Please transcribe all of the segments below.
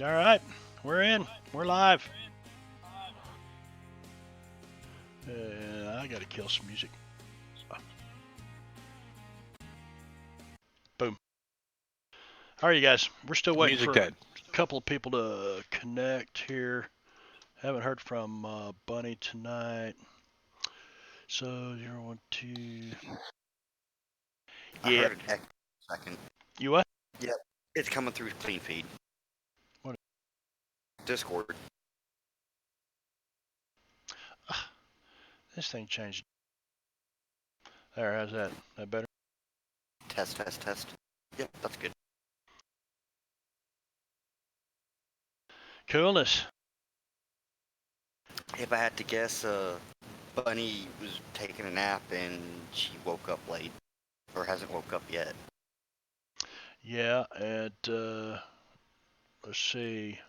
All right, we're in. We're live. I gotta kill some music. Boom. How are you guys? We're still waiting Music for dead. a couple of people to connect here. Haven't heard from Bunny tonight. So 012. I Yeah. heard it heck second. You what? Yep. It's coming through clean feed. What? Discord. This thing changed. There. How's that? That better? Test, test, test. Yep, that's good. Coolness. If I had to guess, Bunny was taking a nap and she woke up late. Or hasn't woke up yet. Yeah, and let's see.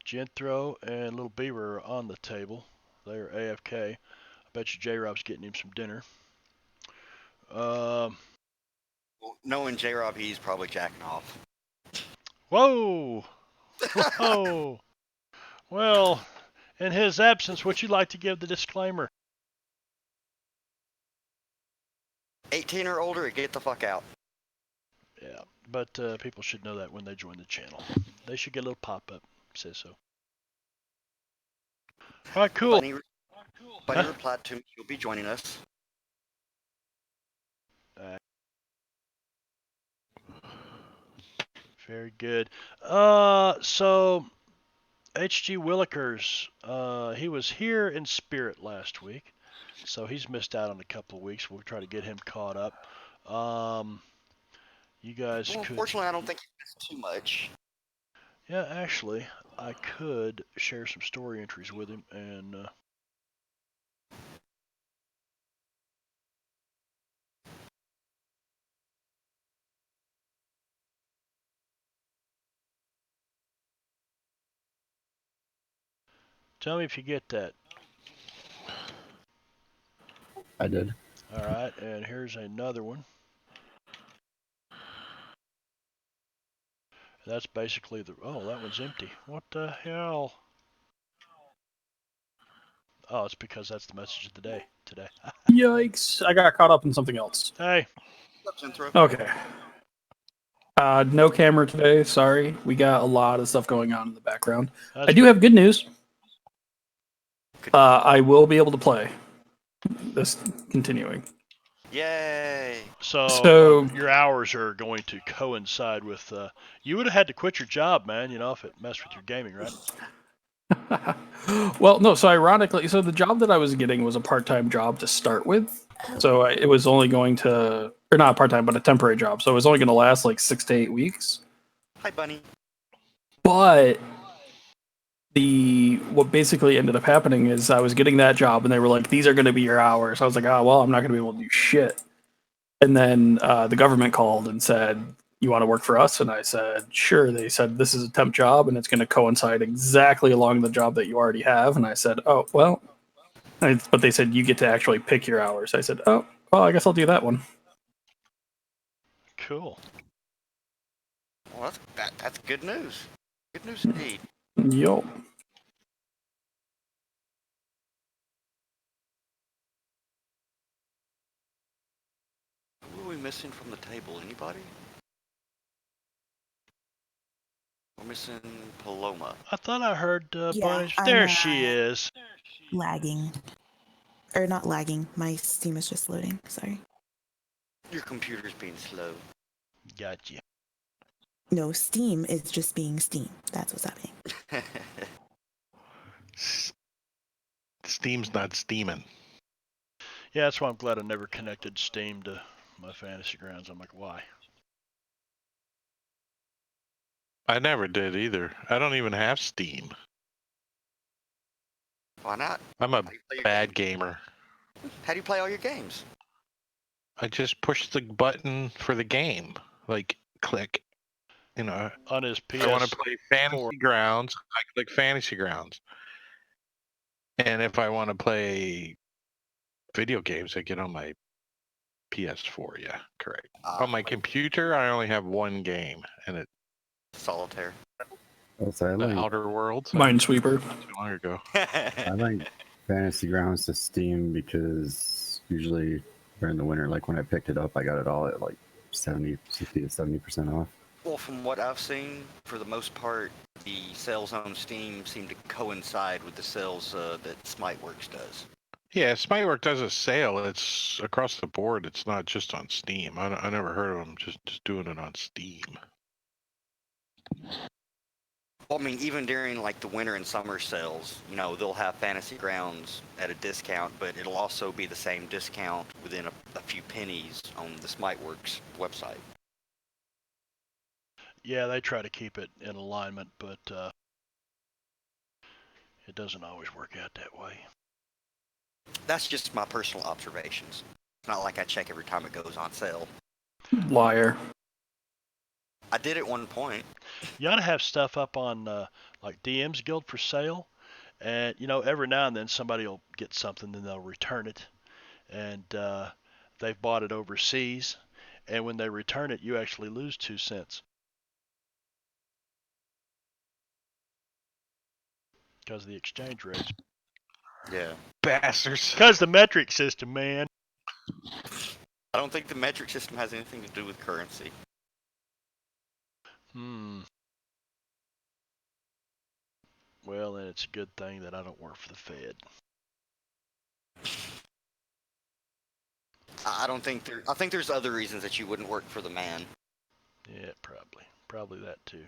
Jethro and Little Beaver are on the table. They're AFK. I bet you J-Rob's getting him some dinner. Well, knowing J-Rob, he's probably jacking off. Whoa! Whoa! Well, in his absence, would you like to give the disclaimer? 18 or older, get the fuck out. Yeah, but people should know that when they join the channel. They should get a little pop-up. Says so. All right, cool. Bunny replied to me, you'll be joining us. Very good. So H.G. Willikers, he was here in spirit last week, so he's missed out on a couple of weeks. We'll try to get him caught up. You guys Well, could. unfortunately, I don't think he missed too much. Yeah, actually, I could share some story entries with him and. Tell me if you get that. I did. All right, and here's another one. That's basically the. Oh, that one's empty. What the hell? Oh, it's because that's the message of the day today. Yikes! I got caught up in something else. Hey. Okay. No camera today. Sorry, we got a lot of stuff going on in the background. I do have good news. I will be able to play this continuing. Yay! So your hours are going to coincide with. You would have had to quit your job, man. You know, if it messed with your gaming, right? Well, no. So ironically, so the job that I was getting was a part-time job to start with. So it was only going to, or not part-time, but a temporary job. So it was only going to last like 6 to 8 weeks. Hi, Bunny. But what basically ended up happening is I was getting that job, and they were like, "These are going to be your hours." I was like, "Oh well, I'm not going to be able to do shit." And then the government called and said, "You want to work for us?" And I said, "Sure." They said, "This is a temp job, and it's going to coincide exactly along the job that you already have." And I said, "Oh well." But they said, "You get to actually pick your hours." I said, "Oh well, I guess I'll do that one." Cool. Well, that's good news. Good news indeed. Yup. Who are we missing from the table? Anybody? We're missing Paloma. I thought I heard Bunny. I'm, There she is. Lagging. Or not lagging. My Steam is just loading. Sorry. Your computer's being slow. Gotcha. No, Steam is just being Steam. That's what's happening. Steam's not steaming. Yeah, that's why I'm glad I never connected Steam to my Fantasy Grounds. I'm like, why? I never did either. I don't even have Steam. Why not? I'm a bad gamer. How do you play all your games? I just push the button for the game. Like, click. You know, on his PS. I want to play Fantasy Grounds. I click Fantasy Grounds. And if I want to play video games, I get on my PS4. Yeah, correct. On my computer, I only have one game, and it's Solitaire. Also, The Outer Worlds. Minesweeper. Not too long ago. I like Fantasy Grounds to Steam because usually during the winter, like when I picked it up, I got it all at like 60 to 70% off. Well, from what I've seen, for the most part, the sales on Steam seem to coincide with the sales that Smiteworks does. Yeah, Smitework does a sale. It's across the board. It's not just on Steam. I never heard of them just doing it on Steam. Well, I mean, even during like the winter and summer sales, you know, they'll have Fantasy Grounds at a discount, but it'll also be the same discount within a few pennies on the Smiteworks website. Yeah, they try to keep it in alignment, but it doesn't always work out that way. That's just my personal observations. It's not like I check every time it goes on sale. Liar. I did at one point. You ought to have stuff up on like DM's Guild for sale, and you know every now and then somebody will get something, then they'll return it, and they've bought it overseas, and when they return it, you actually lose 2 cents because of the exchange rates. Yeah. Bastards. Because the metric system, man. I don't think the metric system has anything to do with currency. Well, then it's a good thing that I don't work for the Fed. I don't think I think there's other reasons that you wouldn't work for the man. Yeah, probably that too.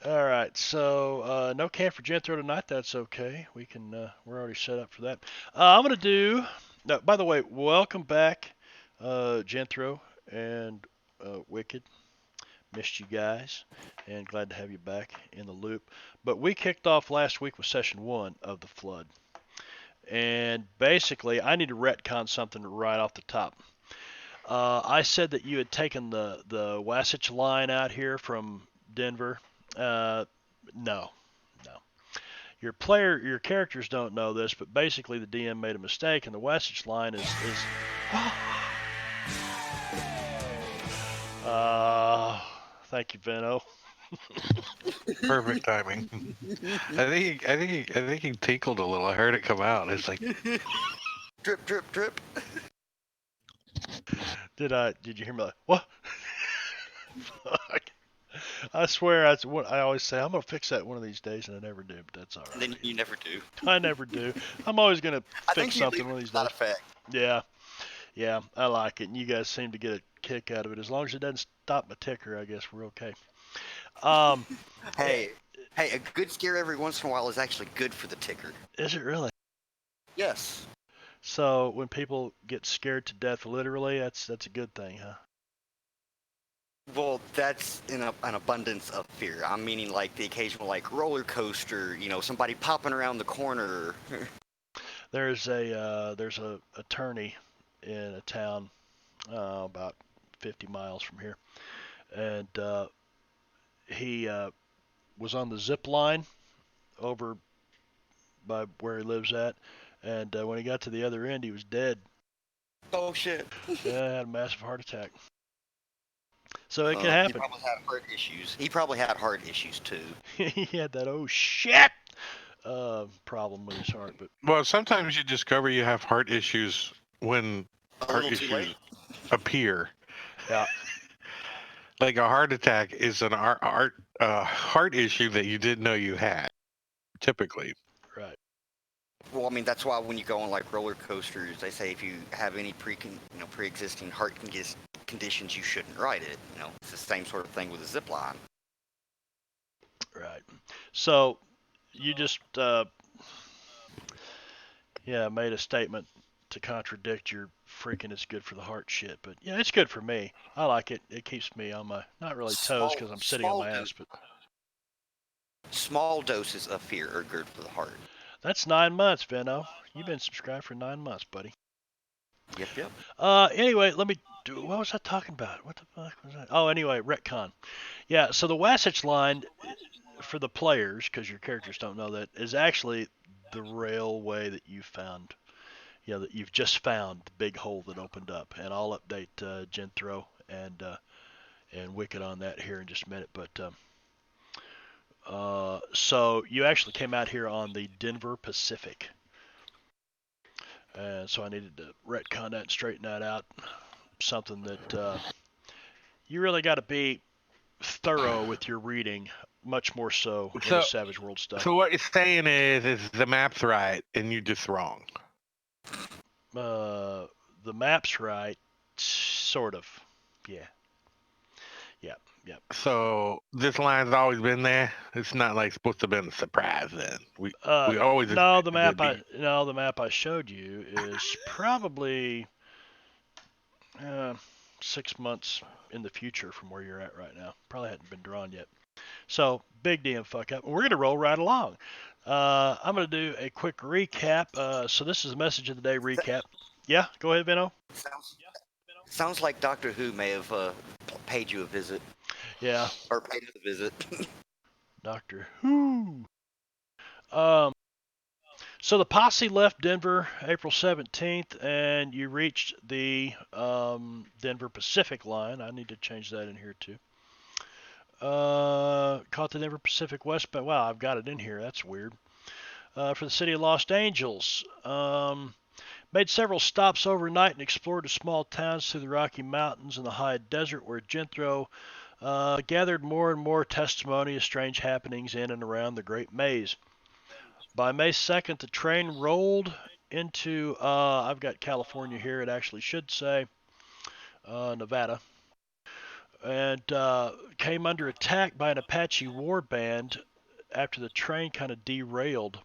All right, so no camp for Genthro tonight. That's okay. We can. We're already set up for that. I'm gonna do. No, by the way, welcome back, Genthro and Wicked. Missed you guys, and glad to have you back in the loop. But we kicked off last week with session 1 of the Flood, and basically, I need to retcon something right off the top. I said that you had taken the Wasatch line out here from Denver. No. Your characters don't know this, but basically the DM made a mistake, and the Wasatch line is thank you, Veno. Perfect timing. I think he tinkled a little. I heard it come out. It's like Drip, drip, drip. Did you hear me? Like, what? Fuck. I swear, that's what I always say. I'm gonna fix that one of these days, and I never do. But that's all right. And then you never do. I never do. I'm always gonna I fix think you something leave one of it these to that days. effect. Yeah, I like it, and you guys seem to get a kick out of it. As long as it doesn't stop my ticker, I guess we're okay. Hey, a good scare every once in a while is actually good for the ticker. Is it really? Yes. So when people get scared to death, literally, that's a good thing, huh? Well, that's in an abundance of fear. I'm meaning like the occasional like roller coaster, you know, somebody popping around the corner. There's a attorney in a town about 50 miles from here, and he was on the zip line over by where he lives at, and when he got to the other end, he was dead. Oh shit. Yeah, had a massive heart attack. So it can He happen. probably had heart issues. He probably had heart issues too. He had that oh shit problem with his heart, but well, sometimes you discover you have heart issues when A heart little too issues late. appear. yeah, Like a heart attack is an heart issue that you didn't know you had. Typically, right. Well, I mean that's why when you go on like roller coasters, they say if you have any pre-existing heart conditions, you shouldn't ride it. You know, it's the same sort of thing with a zip line. Right. So you just made a statement to contradict your freaking it's good for the heart shit, but yeah, it's good for me. I like it. It keeps me on my not really toes because I'm sitting on my ass, but Small doses of fear are good for the heart. that's 9 months, Veno. You've been subscribed for 9 months, buddy. Yep. Anyway, let me do. What was I talking about? What the fuck was that? Oh, anyway, retcon. Yeah. So the Wasatch line for the players, because your characters don't know that, is actually the railway that you found. Yeah, that you've just found the big hole that opened up, and I'll update Genthro and Wicked on that here in just a minute. But So you actually came out here on the Denver Pacific. And so I needed to retcon that and straighten that out. Something that you really got to be thorough with your reading, much more so in the So, Savage World stuff. so what you're saying is the map's right and you're just wrong. The map's right, sort of. Yeah. So this line's always been there. It's not like supposed to have been a surprise. Then we always No, the expected map it to the map I showed you is probably 6 months in the future from where you're at right now. Probably hadn't been drawn yet. So big damn fuck up. We're gonna roll right along. I'm gonna do a quick recap. So this is a message of the day recap. Yeah, go ahead, Vino. Sounds like Doctor Who may have paid you a visit Yeah, or paid us a visit. Doctor Who. Um, so the posse left Denver April 17th, and you reached the Denver Pacific line. I need to change that in here too. Caught the Denver Pacific westbound. Wow, I've got it in here. That's weird. For the city of Los Angeles. Made several stops overnight and explored the small towns through the Rocky Mountains and the high desert where Jethro gathered more and more testimony of strange happenings in and around the Great Maze. By May 2nd, the train rolled into, I've got California here, it actually should say Nevada, and came under attack by an Apache war band after the train kind of derailed.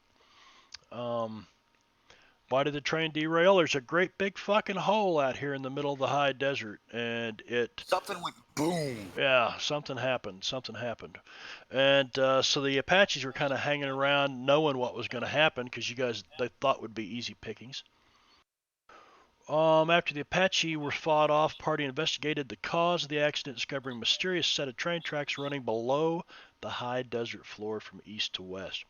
Why did the train derail? There's a great big fucking hole out here in the middle of the high desert, and Something went boom. yeah, something happened. And so the Apaches were kind of hanging around knowing what was going to happen because you guys, they thought would be easy pickings. After the Apache were fought off, party investigated the cause of the accident, discovering a mysterious set of train tracks running below the high desert floor from east to west.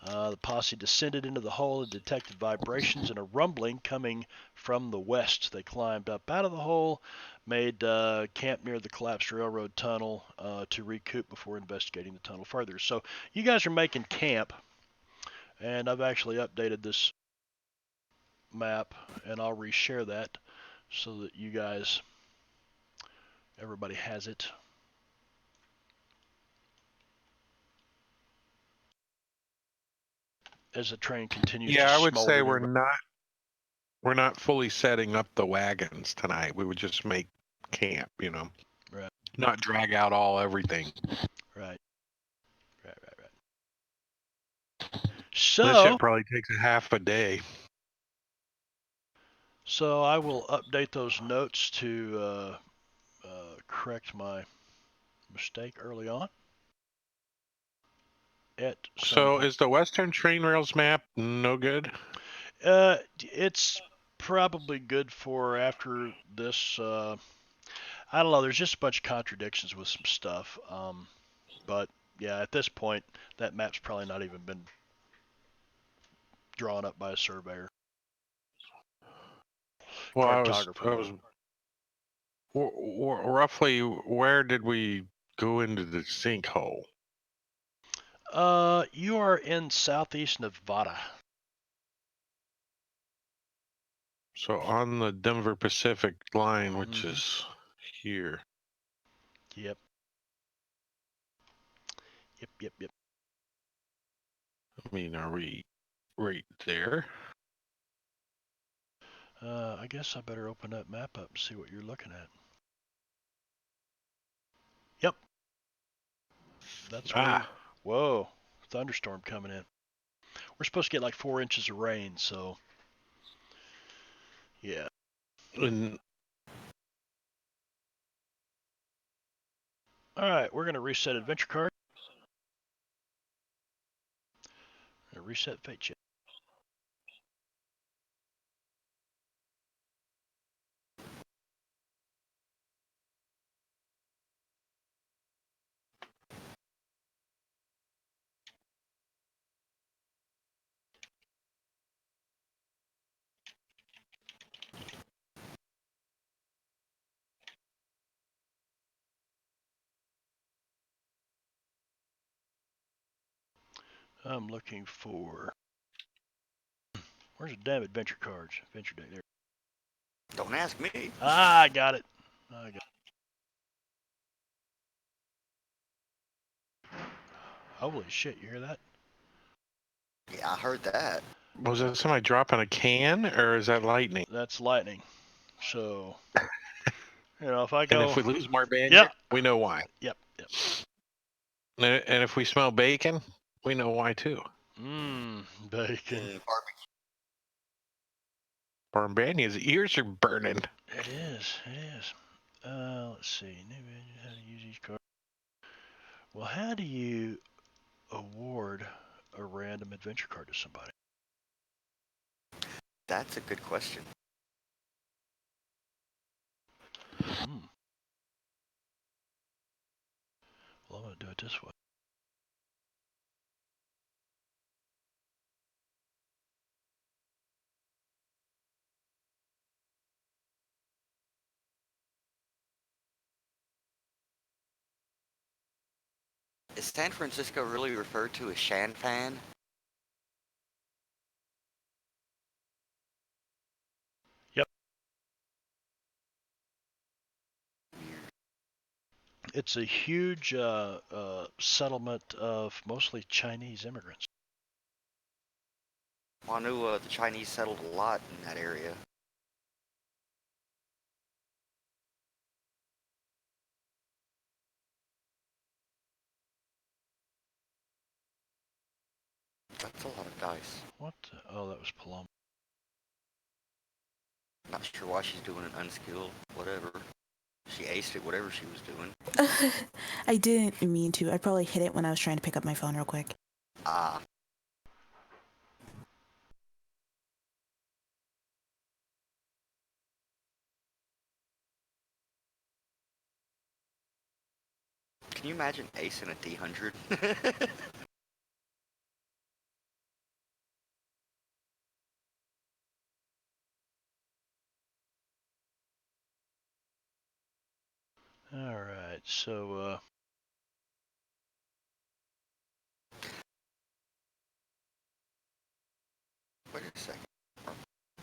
The posse descended into the hole and detected vibrations and a rumbling coming from the west. They climbed up out of the hole, made camp near the collapsed railroad tunnel to recoup before investigating the tunnel further. So you guys are making camp, and I've actually updated this map, and I'll reshare that so that you guys, everybody has it. As the train continues to Yeah, I would smolder. say we're not fully setting up the wagons tonight. We would just make camp, Right. Not drag out everything. Right. This So, shit probably takes a half a day. So I will update those notes to correct my mistake early on. At some So point. is the Western Train Rails map no good? It's probably good for after this. I don't know. There's just a bunch of contradictions with some stuff. But yeah, at this point, that map's probably not even been drawn up by a surveyor. Well, Cartographer. Roughly, where did we go into the sinkhole? You are in southeast Nevada. So on the Denver Pacific line, which Mhm. is here. Yep. I mean, are we right there? I guess I better open that map up and see what you're looking at. Yep. That's where. Whoa. Thunderstorm coming in. We're supposed to get like 4 inches of rain, so. Yeah. And Alright, we're going to reset adventure card. And reset fate check. I'm looking for. Where's the damn adventure cards? Adventure deck there. Don't ask me. Ah, I got it. I got it. Holy shit! You hear that? Yeah, I heard that. Was that somebody dropping a can, or is that lightning? That's lightning. So, if I And go. if we lose Marbanya, Yep. we know why. Yep. And if we smell bacon, we know why too. Bacon. Marbanya's ears are burning. It is. It is. Let's see. How to use each card. Well, how do you award a random adventure card to somebody? That's a good question. Well, I'm going to do it this way. Is San Francisco really referred to as Shan Fan? Yep. It's a huge settlement of mostly Chinese immigrants. Well, I knew the Chinese settled a lot in that area. That's a lot of dice. What? Oh, that was Paloma. Not sure why she's doing it unskilled. Whatever. She aced it, whatever she was doing. I didn't mean to. I probably hit it when I was trying to pick up my phone real quick. Ah. Can you imagine acing a D100? All right, so Wait a second.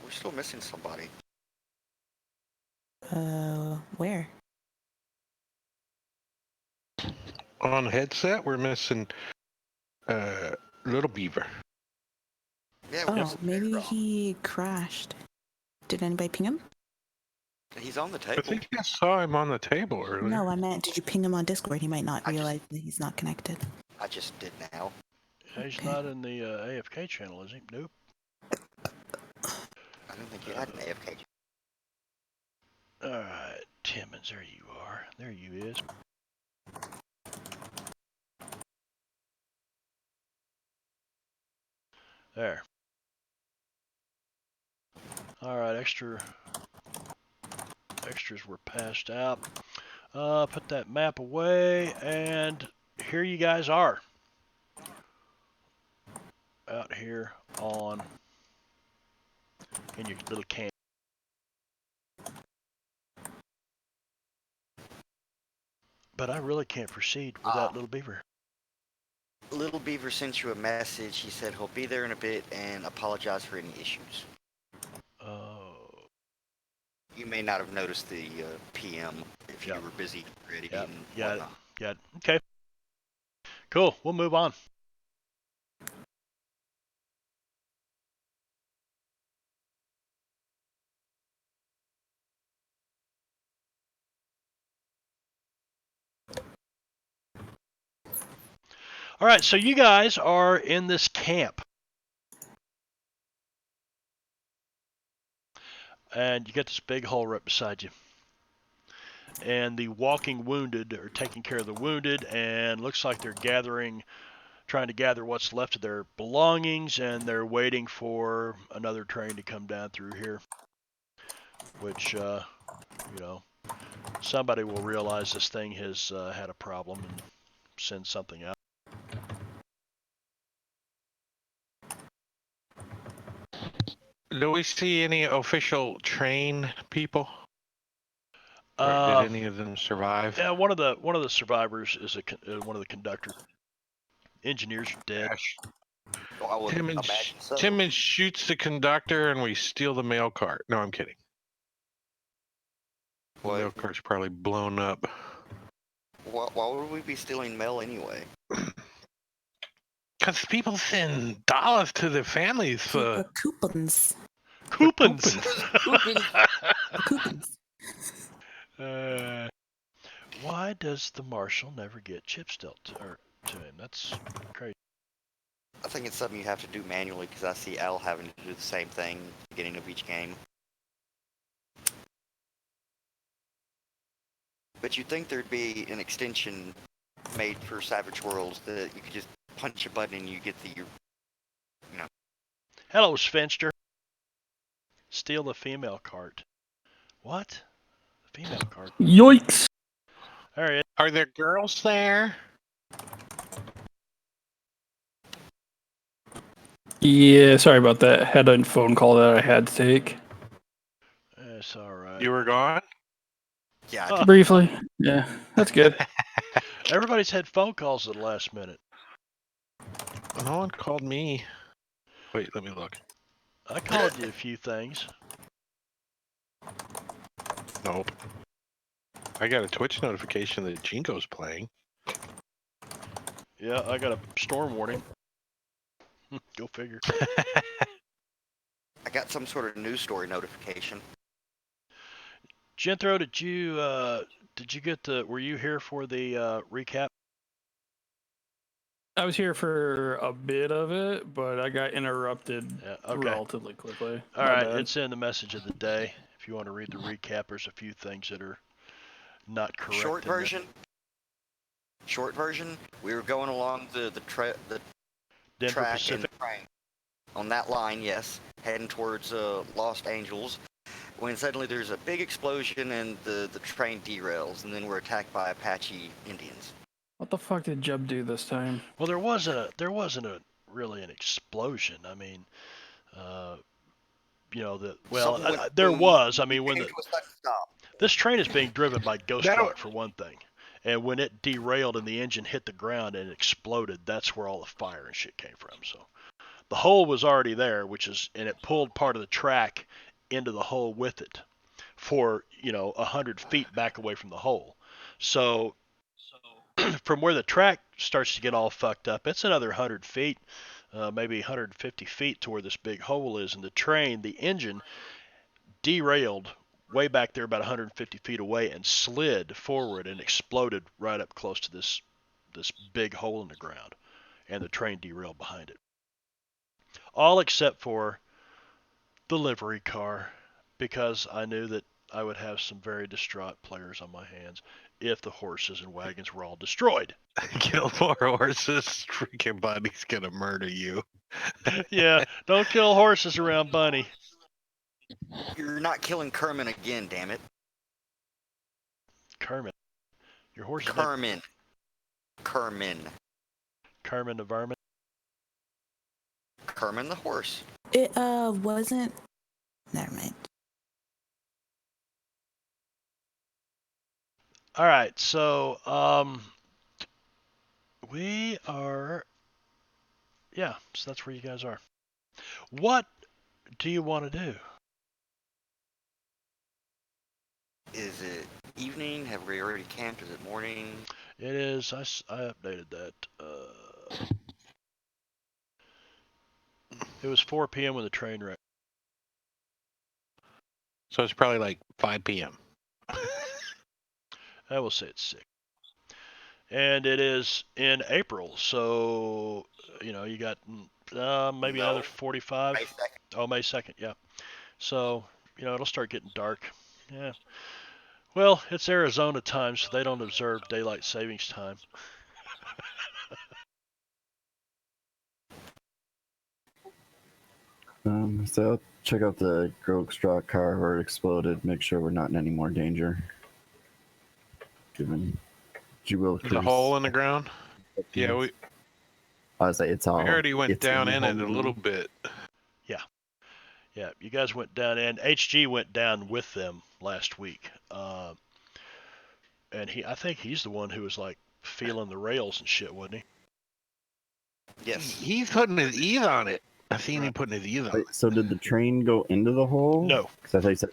We're still missing somebody. Where? On headset, we're missing Little Beaver. Yeah, Oh, we're missing maybe Bear. he crashed. Did anybody ping him? He's on the I table. think I saw him on the table earlier. No, I meant, did you ping him on Discord? He might not I just- realize that he's not connected. I just did now. he's Okay. not in the AFK channel, is he? Nope. I don't think you had an AFK. All right, Timmons, there you are. There you is. There. All right, extras were passed out. Put that map away, and here you guys are. Out here in your little camp. But I really can't proceed without Little Beaver. Little Beaver sent you a message. He said he'll be there in a bit and apologize for any issues. Oh. You may not have noticed the PM if Yep. you were busy already. Yep. And Got it. whatnot. Got it. Okay. Cool. We'll move on. All right, so you guys are in this camp. And you got this big hole right beside you. And the walking wounded are taking care of the wounded, and looks like they're trying to gather what's left of their belongings, and they're waiting for another train to come down through here. Which, somebody will realize this thing has had a problem and send something out. Do we see any official train people? Or did any of them survive? Yeah, one of the survivors is one of the conductors. Engineers are dead. Gosh. I would Tim imagine so. Tim shoots the conductor, and we steal the mail cart. No, I'm kidding. The What? mail cart's probably blown up. Why would we be stealing mail anyway? Because people send dollars to their families for Coupons. Coupons. Coupons. Why does the marshal never get chips dealt to him? That's crazy. I think it's something you have to do manually because I see Al having to do the same thing at the beginning of each game. But you'd think there'd be an extension made for Savage Worlds that you could just punch a button and you get the, Hello, Svenster. Steal the female cart. What? The female cart? Yoinks! There it is. Are there girls there? Yeah, sorry about that. Had a phone call that I had to take. It's all right. You were gone? yeah. Briefly. Yeah, that's good. Everybody's had phone calls at the last minute. No one called me. Wait, let me look. I called you a few things. Nope. I got a Twitch notification that Jingo's playing. Yeah, I got a storm warning. Go figure. I got some sort of news story notification. Jethro, did you get the? Were you here for the recap? I was here for a bit of it, but I got interrupted Yeah, okay. relatively quickly. All My right, bad. it's in the message of the day. If you want to read the recap, there's a few things that are not correct. Short version. Short version. We were going along the Denver track Pacific. and train on that line, yes, heading towards Los Angeles. When suddenly there's a big explosion and the train derails, and then we're attacked by Apache Indians. What the fuck did Jeb do this time? Well, there wasn't a really an explosion. I mean, there was. I mean, when this train is being driven by ghost rock for one thing, and when it derailed and the engine hit the ground and exploded, that's where all the fire and shit came from. So the hole was already there, and it pulled part of the track into the hole with it for 100 feet back away from the hole. So from where the track starts to get all fucked up, it's another 100 feet, maybe 150 feet to where this big hole is, and the engine derailed way back there about 150 feet away and slid forward and exploded right up close to this big hole in the ground, and the train derailed behind it. All except for the livery car, because I knew that I would have some very distraught players on my hands if the horses and wagons were all destroyed. Kill more horses. Freaking Bunny's gonna murder you. Yeah, don't kill horses around Bunny. You're not killing Kermit again, damn it. Kermit. Your horse is Kermit the Vermin. Kermit the horse. It wasn't. Never mind. All right, so we are. Yeah, so that's where you guys are. What do you want to do? Is it evening? Have we already camped? Is it morning? It is. I updated that. It was 4 p.m. when the train wrecked. So it's probably like 5 p.m. I will say it's 6. And it is in April, so you got maybe another 45. May 2nd. Oh, May 2nd, yeah. So it'll start getting dark. Yeah. Well, it's Arizona time, so they don't observe daylight savings time. So I'll check out the Grokstraw car where it exploded. Make sure we're not in any more danger. Given you will The hole in the ground. Yeah, I was like, it's all. we already went it's down in it a hole. little bit. Yeah, you guys went down, and HG went down with them last week. And I think he's the one who was like feeling the rails and shit, wasn't he? Yes. He's putting his E's on it. I've seen him putting his E's on it. Wait, so did the train go into the hole? No. Because I thought you said,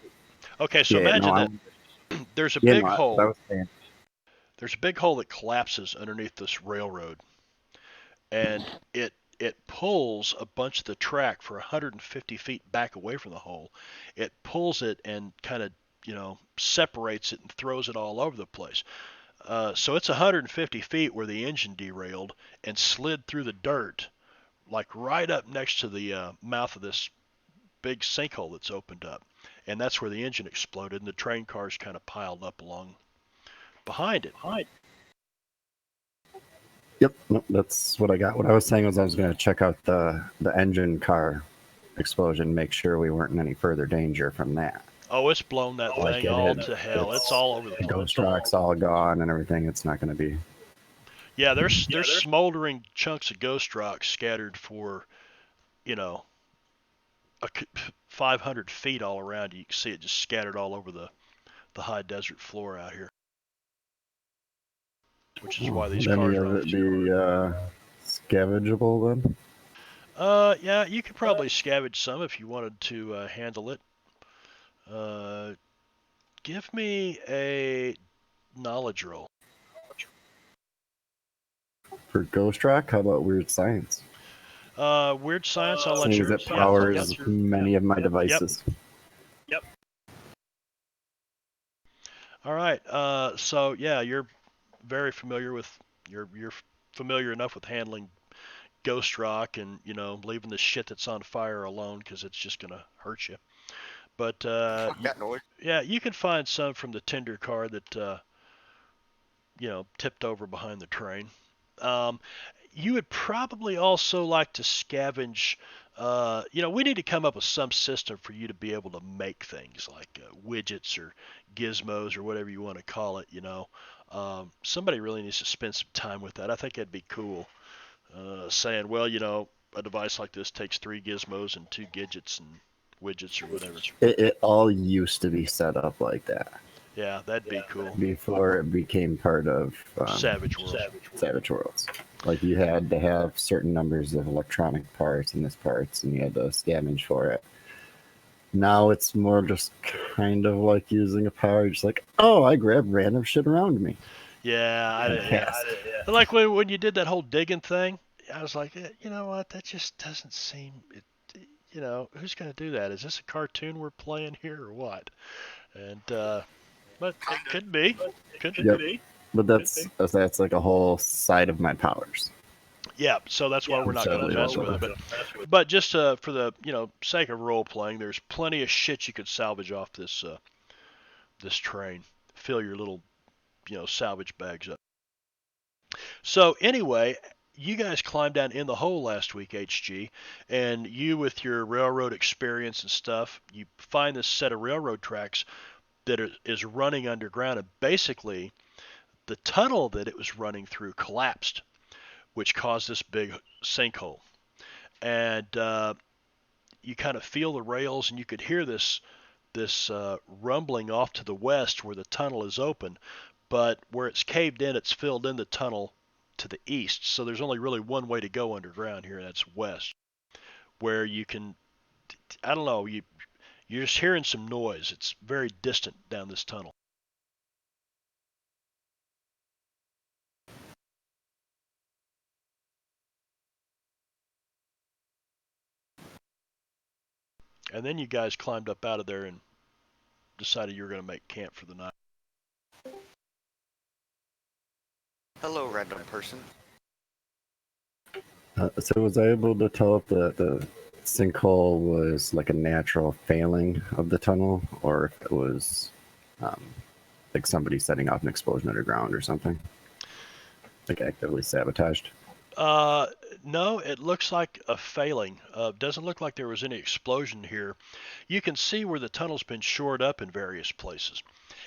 Okay, so yeah, no, imagine that I'm, there's a yeah, big no, what I hole. was saying. There's a big hole that collapses underneath this railroad, and it pulls a bunch of the track for 150 feet back away from the hole. It pulls it and kind of separates it and throws it all over the place. So it's 150 feet where the engine derailed and slid through the dirt, like right up next to the mouth of this big sinkhole that's opened up, and that's where the engine exploded, and the train cars kind of piled up along behind it. Yep, no, that's what I got. What I was saying was I was going to check out the engine car explosion, make sure we weren't in any further danger from that. Oh, it's blown that Like thing it all had, to hell. It's all over the the place. ghost rock's all gone and everything. It's not going to be. Yeah, there's smoldering chunks of ghost rock scattered for, you know, 500 feet all around you. You can see it just scattered all over the high desert floor out here, which is why these Would any cars of run. it be scavengeable then? Yeah, you could probably scavenge some if you wanted to handle it. Give me a knowledge roll. For ghost rock, how about weird science? Weird science, I'll let Seeing you. as it Yeah, powers many of my devices. All right. So yeah, you're very familiar with you're familiar enough with handling ghost rock and leaving the shit that's on fire alone because it's just gonna hurt you. But Fuck that noise. yeah, you can find some from the tender car that tipped over behind the train. Um, you would probably also like to scavenge. We need to come up with some system for you to be able to make things like widgets or gizmos or whatever you want to call it. Somebody really needs to spend some time with that. I think that'd be cool. Saying, well, a device like this takes 3 gizmos and 2 gadgets and widgets or whatever. It all used to be set up like that Yeah, that'd be cool. before it became part of Savage World. Savage Worlds. Like you had to have certain numbers of electronic parts and this parts, and you had to scavenge for it. Now it's more just kind of like using a power, just like, oh, I grab random shit around me. Yeah. Like when you did that whole digging thing, I was like, you know what? That just doesn't seem. Who's gonna do that? Is this a cartoon we're playing here or what? And but it could be. Could Yep. be. But that's like a whole side of my powers. Yeah, so that's why we're not going to mess with it. But just for the sake of role playing, there's plenty of shit you could salvage off this train. Fill your little salvage bags up. So anyway, you guys climbed down in the hole last week, HG, and you with your railroad experience and stuff, you find this set of railroad tracks that is running underground, and basically the tunnel that it was running through collapsed, which caused this big sinkhole. And you kind of feel the rails, and you could hear this rumbling off to the west where the tunnel is open, but where it's caved in, it's filled in the tunnel to the east. So there's only really one way to go underground here, and that's west, where you can, I don't know, you're just hearing some noise. It's very distant down this tunnel. And then you guys climbed up out of there and decided you were going to make camp for the night. Hello, random person. So was I able to tell if the sinkhole was like a natural failing of the tunnel, or if it was like somebody setting off an explosion underground or something, like actively sabotaged? No, it looks like a failing. Doesn't look like there was any explosion here. You can see where the tunnel's been shored up in various places,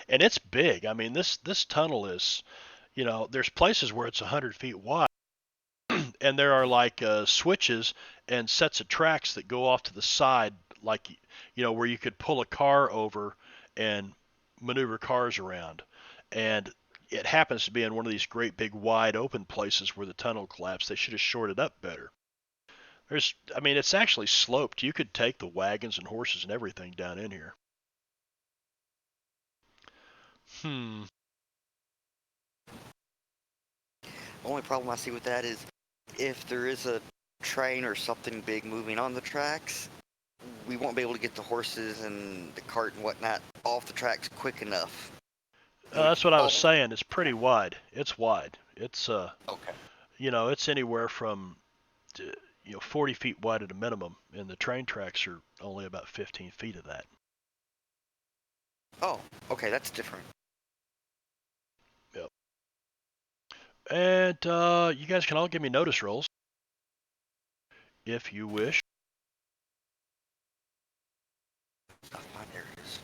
and it's big. I mean, this tunnel is, there's places where it's 100 feet wide, and there are like switches and sets of tracks that go off to the side, like where you could pull a car over and maneuver cars around. And it happens to be in one of these great big wide open places where the tunnel collapsed. They should have shorted up better. It's actually sloped. You could take the wagons and horses and everything down in here. Only problem I see with that is if there is a train or something big moving on the tracks, we won't be able to get the horses and the cart and whatnot off the tracks quick enough. That's what I was saying. It's pretty wide. It's wide. It's Okay. It's anywhere from 40 feet wide at a minimum, and the train tracks are only about 15 feet of that. Oh, okay, that's different. Yep. And you guys can all give me notice rolls if you wish. Oh, there it is.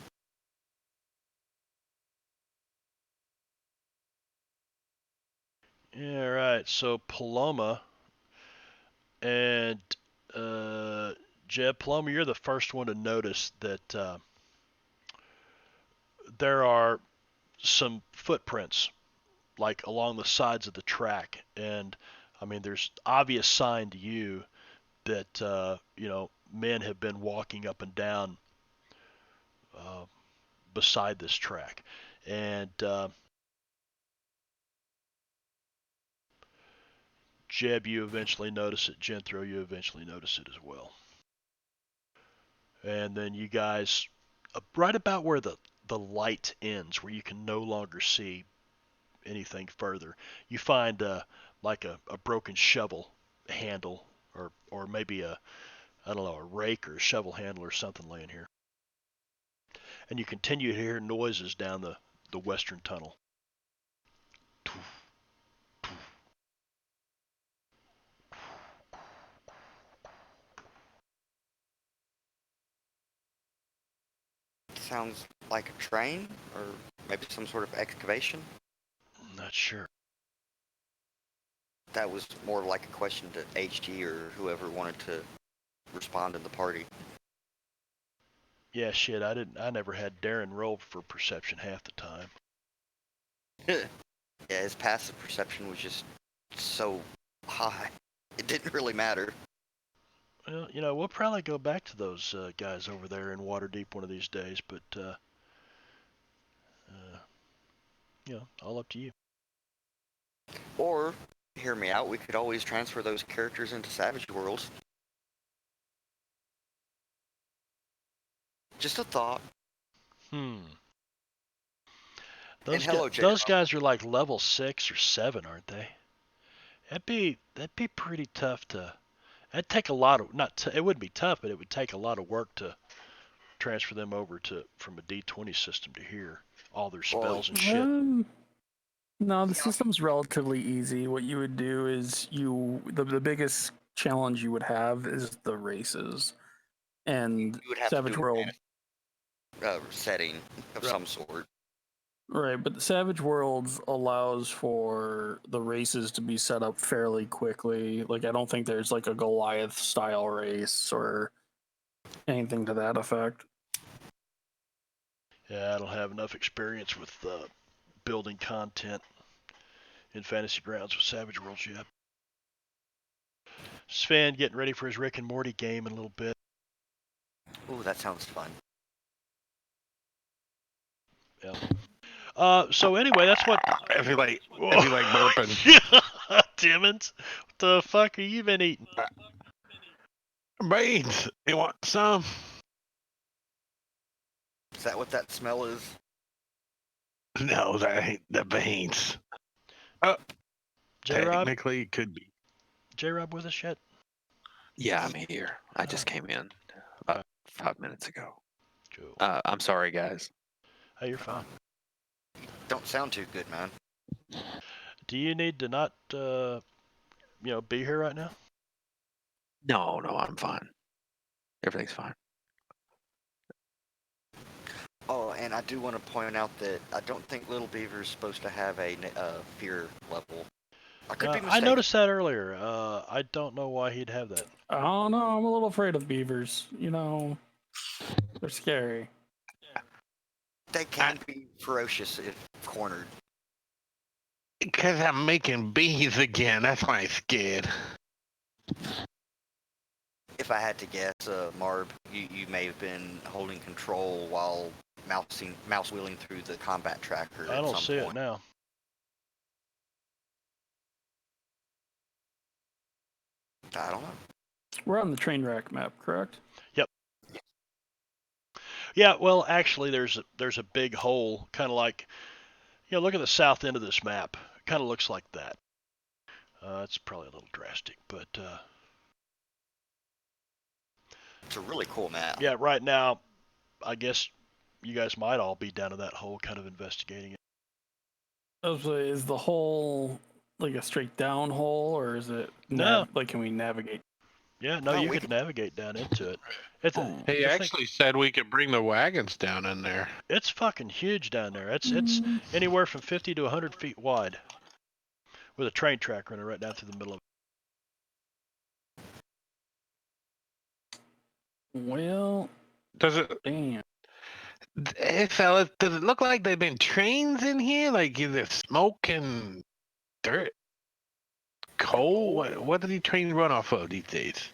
Yeah, right. So Paloma and Jeb, Paloma, you're the first one to notice that there are some footprints like along the sides of the track, and there's obvious sign to you that men have been walking up and down beside this track, and Jeb, you eventually notice it. Jethro, you eventually notice it as well. And then you guys, right about where the light ends, where you can no longer see anything further, you find like a broken shovel handle, or maybe a rake or a shovel handle or something laying here. And you continue to hear noises down the western tunnel. Sounds like a train, or maybe some sort of excavation. Not sure. That was more like a question to HG or whoever wanted to respond in the party. Yeah, shit. I never had Darren roll for perception half the time. Yeah, his passive perception was just so high. It didn't really matter. Well, we'll probably go back to those guys over there in Waterdeep one of these days, but all up to you. Or, hear me out, we could always transfer those characters into Savage Worlds. Just a thought. Those guys are like level 6 or 7, aren't they? That'd be pretty tough to. That'd take a lot of it wouldn't be tough, but it would take a lot of work to transfer them over from a D20 system to here, all their spells and shit. No, the system's relatively easy. What you would do is the biggest challenge you would have is the races, and you would have Savage to do World setting of some sort. Right, but the Savage Worlds allows for the races to be set up fairly quickly. Like, I don't think there's like a Goliath style race or anything to that effect. Yeah, I don't have enough experience with building content in Fantasy Grounds with Savage Worlds yet. Sven getting ready for his Rick and Morty game in a little bit. Ooh, that sounds fun. Yeah. So anyway, that's what. If you like burping. Damn it! What the fuck are you been eating? Beans. You want some? Is that what that smell is? No, that ain't the beans. J-Rob? Technically, it could be. J-Rob with us yet? Yeah, I'm here. I just came in about 5 minutes ago. Cool. I'm sorry, guys. Hey, you're fine. Don't sound too good, man. Do you need to not, be here right now? No, I'm fine. Everything's fine. Oh, and I do want to point out that I don't think Little Beaver is supposed to have a fear level. I could be mistaken. I noticed that earlier. I don't know why he'd have that. Oh no, I'm a little afraid of beavers. They're scary. They can be ferocious if cornered. Because I'm making bees again. That's why I'm scared. If I had to guess, Marb, you may have been holding control while mouse wheeling through the combat tracker I at don't some see point. it now. I don't know. We're on the train wreck map, correct? Yeah, well, actually, there's a big hole, kind of like, look at the south end of this map. It kind of looks like that. It's probably a little drastic, but It's a really cool map. yeah, right now, I guess you guys might all be down in that hole, kind of investigating it. Is the hole like a straight down hole, or is it No. like can we navigate? Yeah, no, No, you we could navigate down into it. It's He the thing- actually said we could bring the wagons down in there. it's fucking huge down there. It's anywhere from 50 to 100 feet wide, with a train track running right down through the middle of it. Well, Does it, damn. hey fellas, does it look like there've been trains in here? Like, is there smoke and dirt? Coal? What do these trains run off of these days?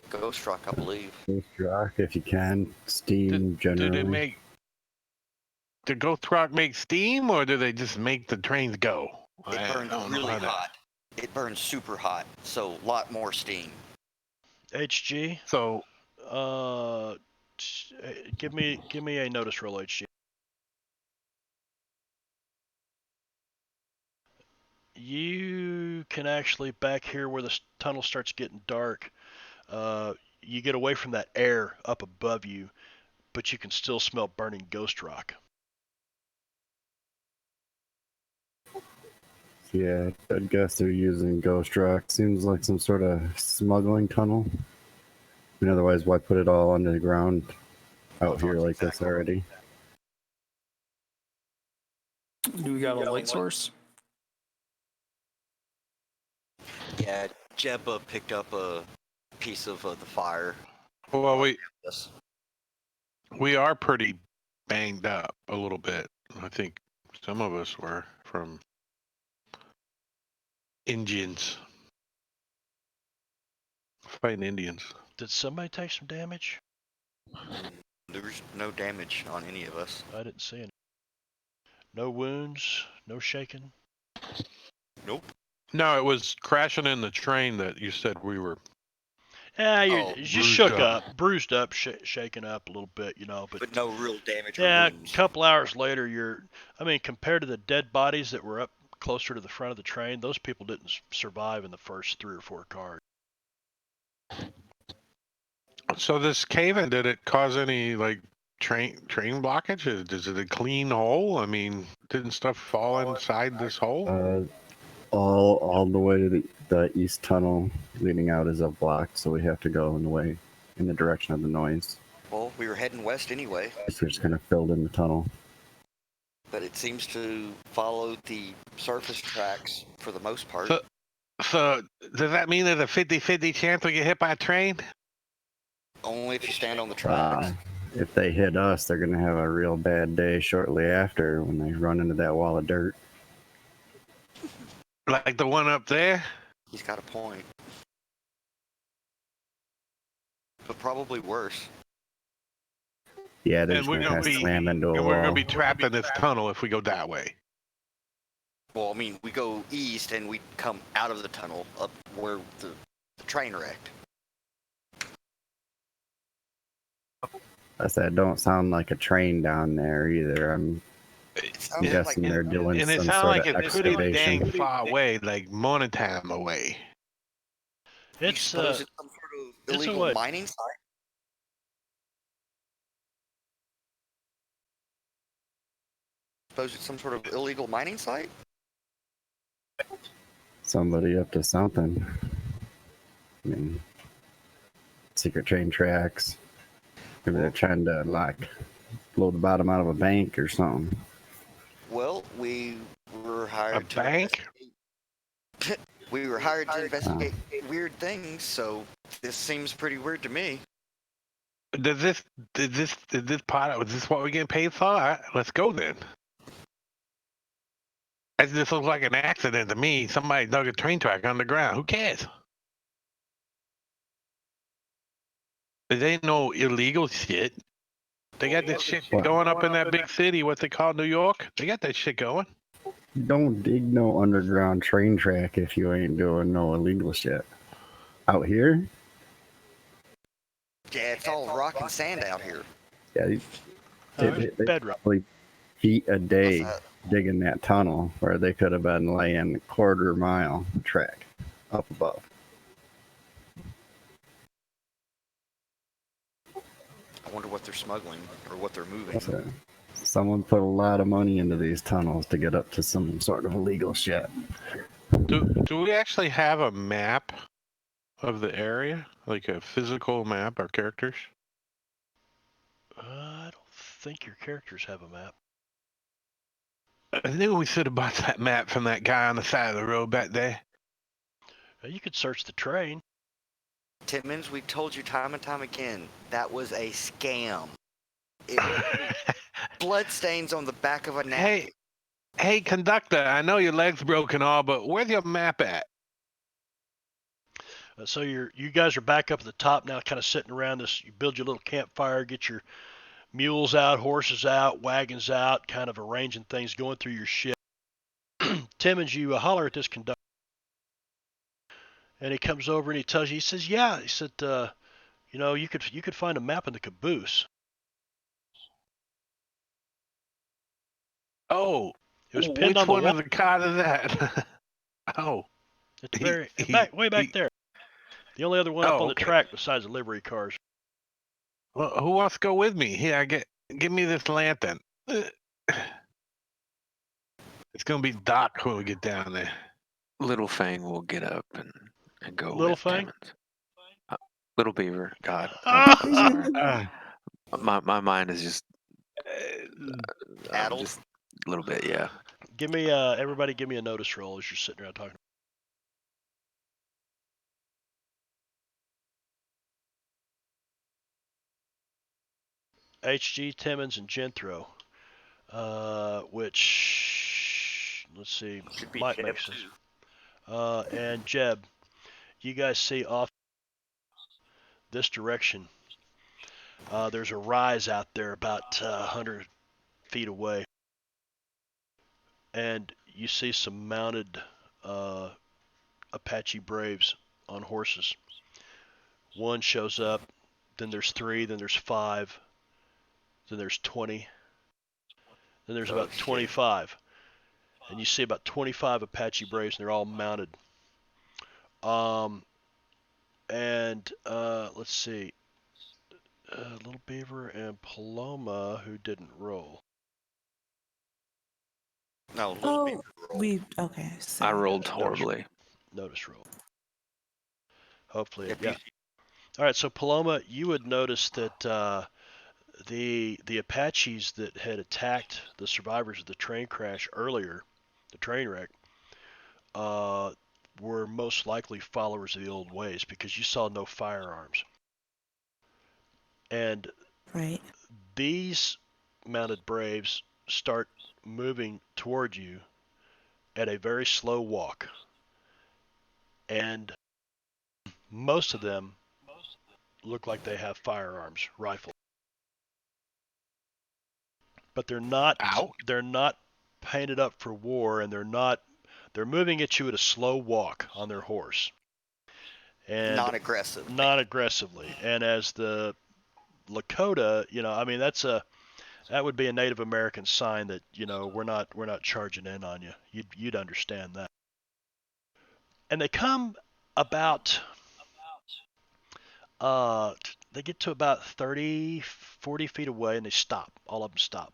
Ghost Rock, I believe. Rock, if you can. Steam, Do they generally. make... Do Ghost Rock make steam, or do they just make the trains go? It I burns don't know really how that- hot. It burns super hot, so a lot more steam. HG, So, give me a notice roll, HG. You can actually, back here where the tunnel starts getting dark, you get away from that air up above you, but you can still smell burning ghost rock. Yeah, I'd guess they're using Ghost Rock. Seems like some sort of smuggling tunnel. I mean, otherwise, why put it all under the ground out here like this already? Do we got a light source? Yeah, Jeb picked up a piece of the fire. well, Yes. we are pretty banged up a little bit. I think some of us were from Indians. Fighting Indians. Did somebody take some damage? There's no damage on any of us. I didn't see any. No wounds, no shaking. Nope. No, it was crashing in the train that you said we were. Yeah, you Oh, just bruised shook up. up, bruised up, shaken up a little bit, But no real damage yeah, or a wounds. couple hours later, compared to the dead bodies that were up closer to the front of the train, those people didn't survive in the first 3 or 4 cars. So this cave-in, did it cause any like train blockage? Is it a clean hole? I mean, didn't stuff fall inside this hole? All the way to the east tunnel leading out is blocked, so we have to go in the direction of the noise. Well, we were heading west anyway, So we're just kind of filled in the tunnel. but it seems to follow the surface tracks for the most part. So does that mean there's a 50-50 chance we get hit by a train? Only if you stand on the tracks. If they hit us, they're going to have a real bad day shortly after when they run into that wall of dirt. Like the one up there? He's got a point. But probably worse. Yeah, they're And just we're going to gonna have to be slam into a and we're wall. gonna be trapped in this tunnel if we go that way. Well, I mean, we go east and we come out of the tunnel up where the train wrecked. I said, don't sound like a train down there either. I'm It I'm sounded guessing like they're doing And it some sounds sort like of it's pretty excavation. dang far away, like morning time away. you It's suppose it's some sort of it's a illegal what? mining site. Suppose it's some sort of illegal mining site. Somebody up to something. I mean, secret train tracks. Maybe they're trying to blow the bottom out of a bank or something. Well, we were hired A to bank? we were hired to investigate weird things, so this seems pretty weird to me. Is this part? Is this what we're getting paid for? All right, let's go then. This looks like an accident to me. Somebody dug a train track underground. Who cares? It ain't no illegal shit. They got this shit What? going up in that big city. What's it called? New York? They got that shit going. Don't dig no underground train track if you ain't doing no illegal shit. Out here? Yeah, it's all rock and sand out here. Yeah, There's they bedrock. probably feet a What's day that? digging that tunnel where they could have been laying a quarter-mile track up above. I wonder what they're smuggling or what they're moving. So, someone put a lot of money into these tunnels to get up to some sort of illegal shit. Do we actually have a map of the area? Like a physical map, our characters? I don't think your characters have a map. I think we should have bought that map from that guy on the side of the road back there. You could search the train. Timmons, we've told you time and time again, that was a scam. It, bloodstains on the back of a napkin. Hey, conductor, I know your leg's broken all, but where's your map at? So you guys are back up at the top now, kind of sitting around this. You build your little campfire, get your mules out, horses out, wagons out, kind of arranging things, going through your ship. Timmons, you holler at this conductor, and he comes over and he tells you. He says, "Yeah," he said, you could find a map in the caboose. Oh, It was pinned which on the one wall. of the cars is that? Oh, It's way back there. The only other one up on the okay. track besides the livery cars. Well, who wants to go with me? Here, give me this lantern. It's gonna be dark when we get down there. Little Fang will get up and go Little with Fang? Timmons. Little Beaver, God. Uh, My mind is just, Addled. just a little bit, yeah. Give me everybody give me a notice roll as you're sitting around talking. HG, Timmons, and Genthro, which let's see, Could be might Jeb, make sense. too. And Jeb, you guys see off this direction. There's a rise out there about 100 feet away, and you see some mounted Apache Braves on horses. One shows up, then there's 3, then there's 5, then there's 20, then there's about shit. 25. And you see about 25 Apache Braves, and they're all mounted. Let's see. Little Beaver and Paloma, who didn't roll. No, Little Beaver. Okay. I So rolled horribly. Notice roll. Hopefully, If yeah. All right, so Paloma, you would notice that the Apaches that had attacked the survivors of the train crash earlier, the train wreck, were most likely followers of the old ways because you saw no firearms. And right. these mounted Braves start moving toward you at a very slow walk. And most of them look like they have firearms, rifles. But they're not painted up for war, and they're moving at you at a slow walk on their horse. And not aggressive. Not aggressively. And as the Lakota, I mean that would be a Native American sign that, we're not charging in on you. You'd understand that. And they come about they get to about 30, 40 feet away, and they stop. All of them stop.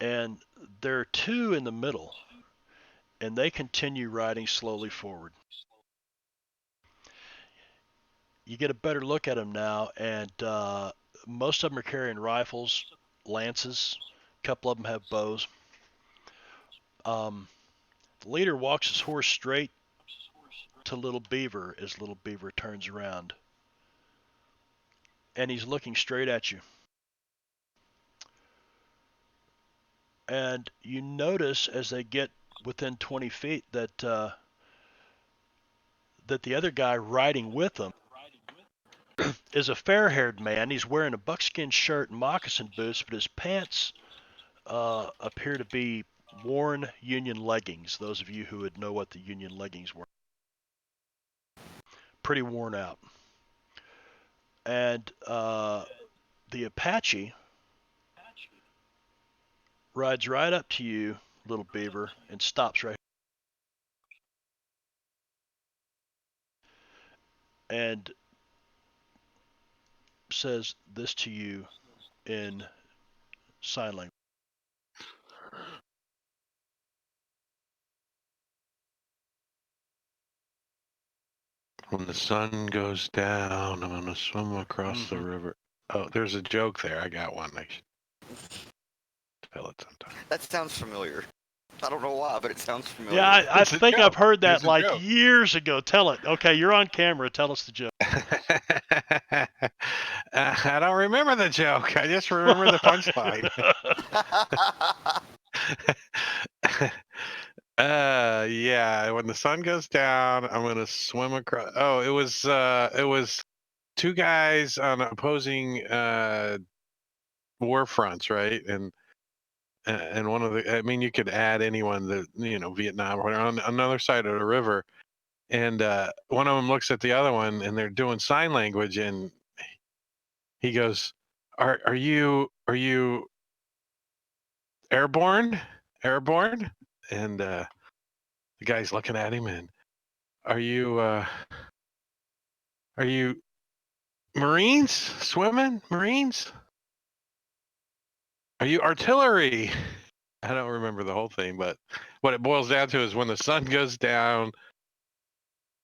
And there are 2 in the middle, and they continue riding slowly forward. You get a better look at them now, and most of them are carrying rifles, lances. A couple of them have bows. The leader walks his horse straight to Little Beaver as Little Beaver turns around. And he's looking straight at you. And you notice as they get within 20 feet that that the other guy riding with them is a fair-haired man. He's wearing a buckskin shirt and moccasin boots, but his pants appear to be worn Union leggings. Those of you who would know what the Union leggings were, pretty worn out. And the Apache rides right up to you, little beaver, and stops right and says this to you in sign language. When the sun goes down, I'm gonna swim across the river. Oh, there's a joke there. I got one. I should tell it sometime. That sounds familiar. I don't know why, but it sounds familiar. Yeah, I It's a think I've joke. heard that It's a like joke. years ago. Tell it. Okay, you're on camera. Tell us the joke. I don't remember the joke. I just remember the punchline. Yeah. When the sun goes down, I'm gonna swim across. Oh, it was two guys on opposing war fronts, right? And one of the, I mean, you could add anyone that Vietnam or on another side of the river, and one of them looks at the other one, and they're doing sign language, and he goes, "Are you airborne? Airborne?" And the guy's looking at him, and are you Marines swimming? Marines? Are you artillery? I don't remember the whole thing, but what it boils down to is when the sun goes down,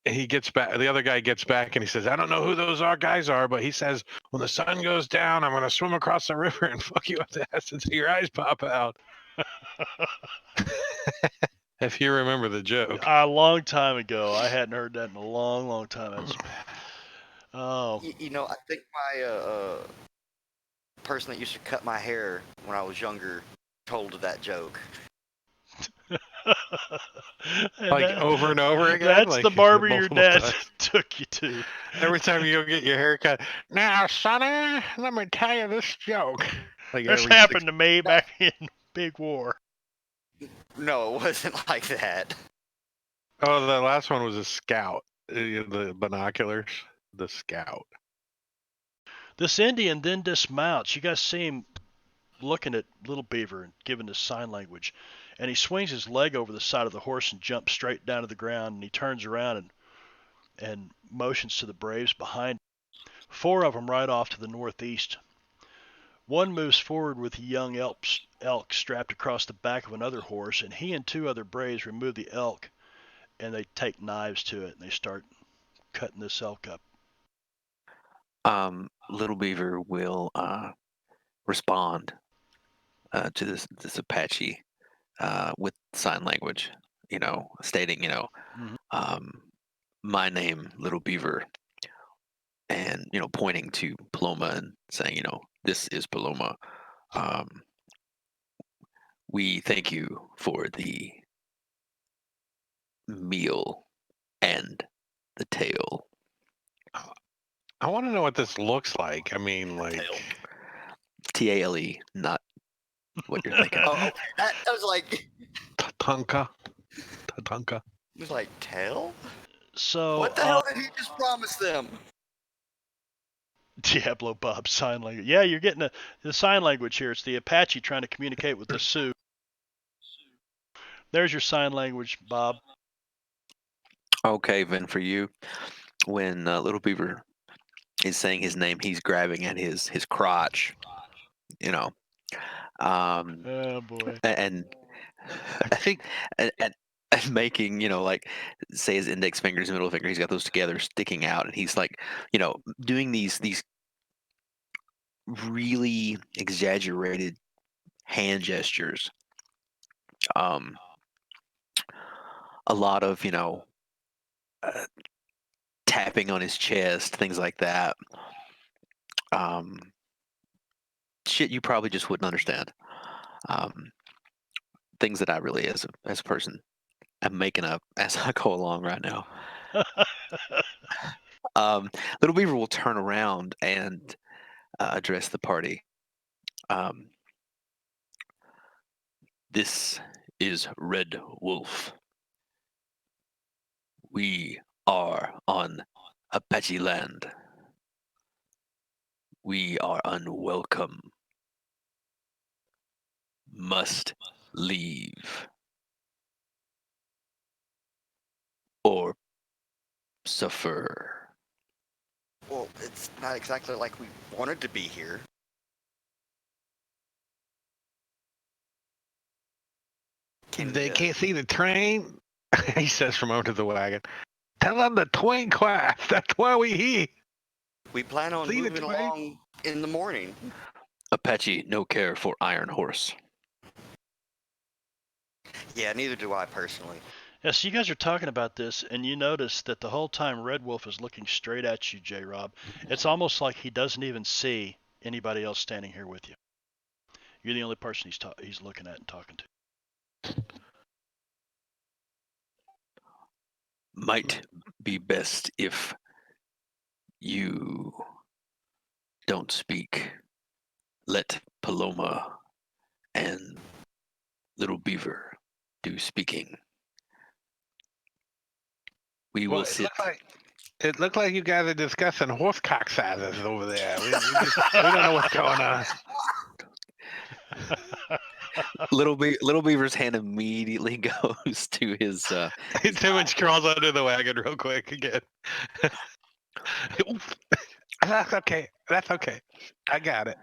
he gets back. The other guy gets back and he says, "I don't know who those guys are, but he says when the sun goes down, I'm gonna swim across the river and fuck you up the ass until your eyes pop out." If you remember the joke. A long time ago. I hadn't heard that in a long, long time. Oh. I think my person that used to cut my hair when I was younger told that joke. Like over and over again. That's like the barber your multiple dad times. took you to. Every time you go get your hair cut, now, sonny, let me tell you this joke. Like This every happened to me back in Big War. No, it wasn't like that. Oh, the last one was a scout. The binoculars. The scout. This Indian then dismounts. You guys see him looking at Little Beaver and giving his sign language. And he swings his leg over the side of the horse and jumps straight down to the ground. And he turns around and motions to the braves behind him. 4 of them ride off to the northeast. One moves forward with a young elk strapped across the back of another horse, and he and 2 other braves remove the elk, and they take knives to it, and they start cutting this elk up. Little Beaver will respond to this Apache with sign language, stating, my name, Little Beaver, and pointing to Paloma and saying, this is Paloma. We thank you for the meal and the tale. I want to know what this looks like. I mean, like TALE, not what you're thinking. Oh, okay. That was like. Tatanka. It was like tail. So What the hell did he just promise them? Diablo Bob sign language. Yeah, you're getting the sign language here. It's the Apache trying to communicate with the Sioux. There's your sign language, Bob. Okay, Vin, for you, when Little Beaver is saying his name, he's grabbing at his crotch, Oh boy. and I think and making, like, say his index fingers and middle finger, he's got those together sticking out, and he's like, doing these really exaggerated hand gestures. A lot of, tapping on his chest, things like that. Shit you probably just wouldn't understand. things that I really, as a person, am making up as I go along right now. Little Beaver will turn around and address the party. Um, this is Red Wolf. We are on Apache land. We are unwelcome. Must leave or suffer. Well, it's not exactly like we wanted to be here. They can't see the train. He says from under the wagon. Tell them the twin class. That's why we here. We plan on See the moving train? along in the morning. Apache no care for Iron Horse. Yeah, neither do I personally. Yeah, so you guys are talking about this, and you notice that the whole time Red Wolf is looking straight at you, J. Rob. It's almost like he doesn't even see anybody else standing here with you. You're the only person he's looking at and talking to. Might be best if you don't speak. Let Paloma and Little Beaver do speaking. We will sit. It looked like you guys are discussing horse cock sizes over there. We don't know what's going on. Little Beaver's hand immediately goes to his. Too much crawls under the wagon real quick again. That's okay. That's okay. I got it.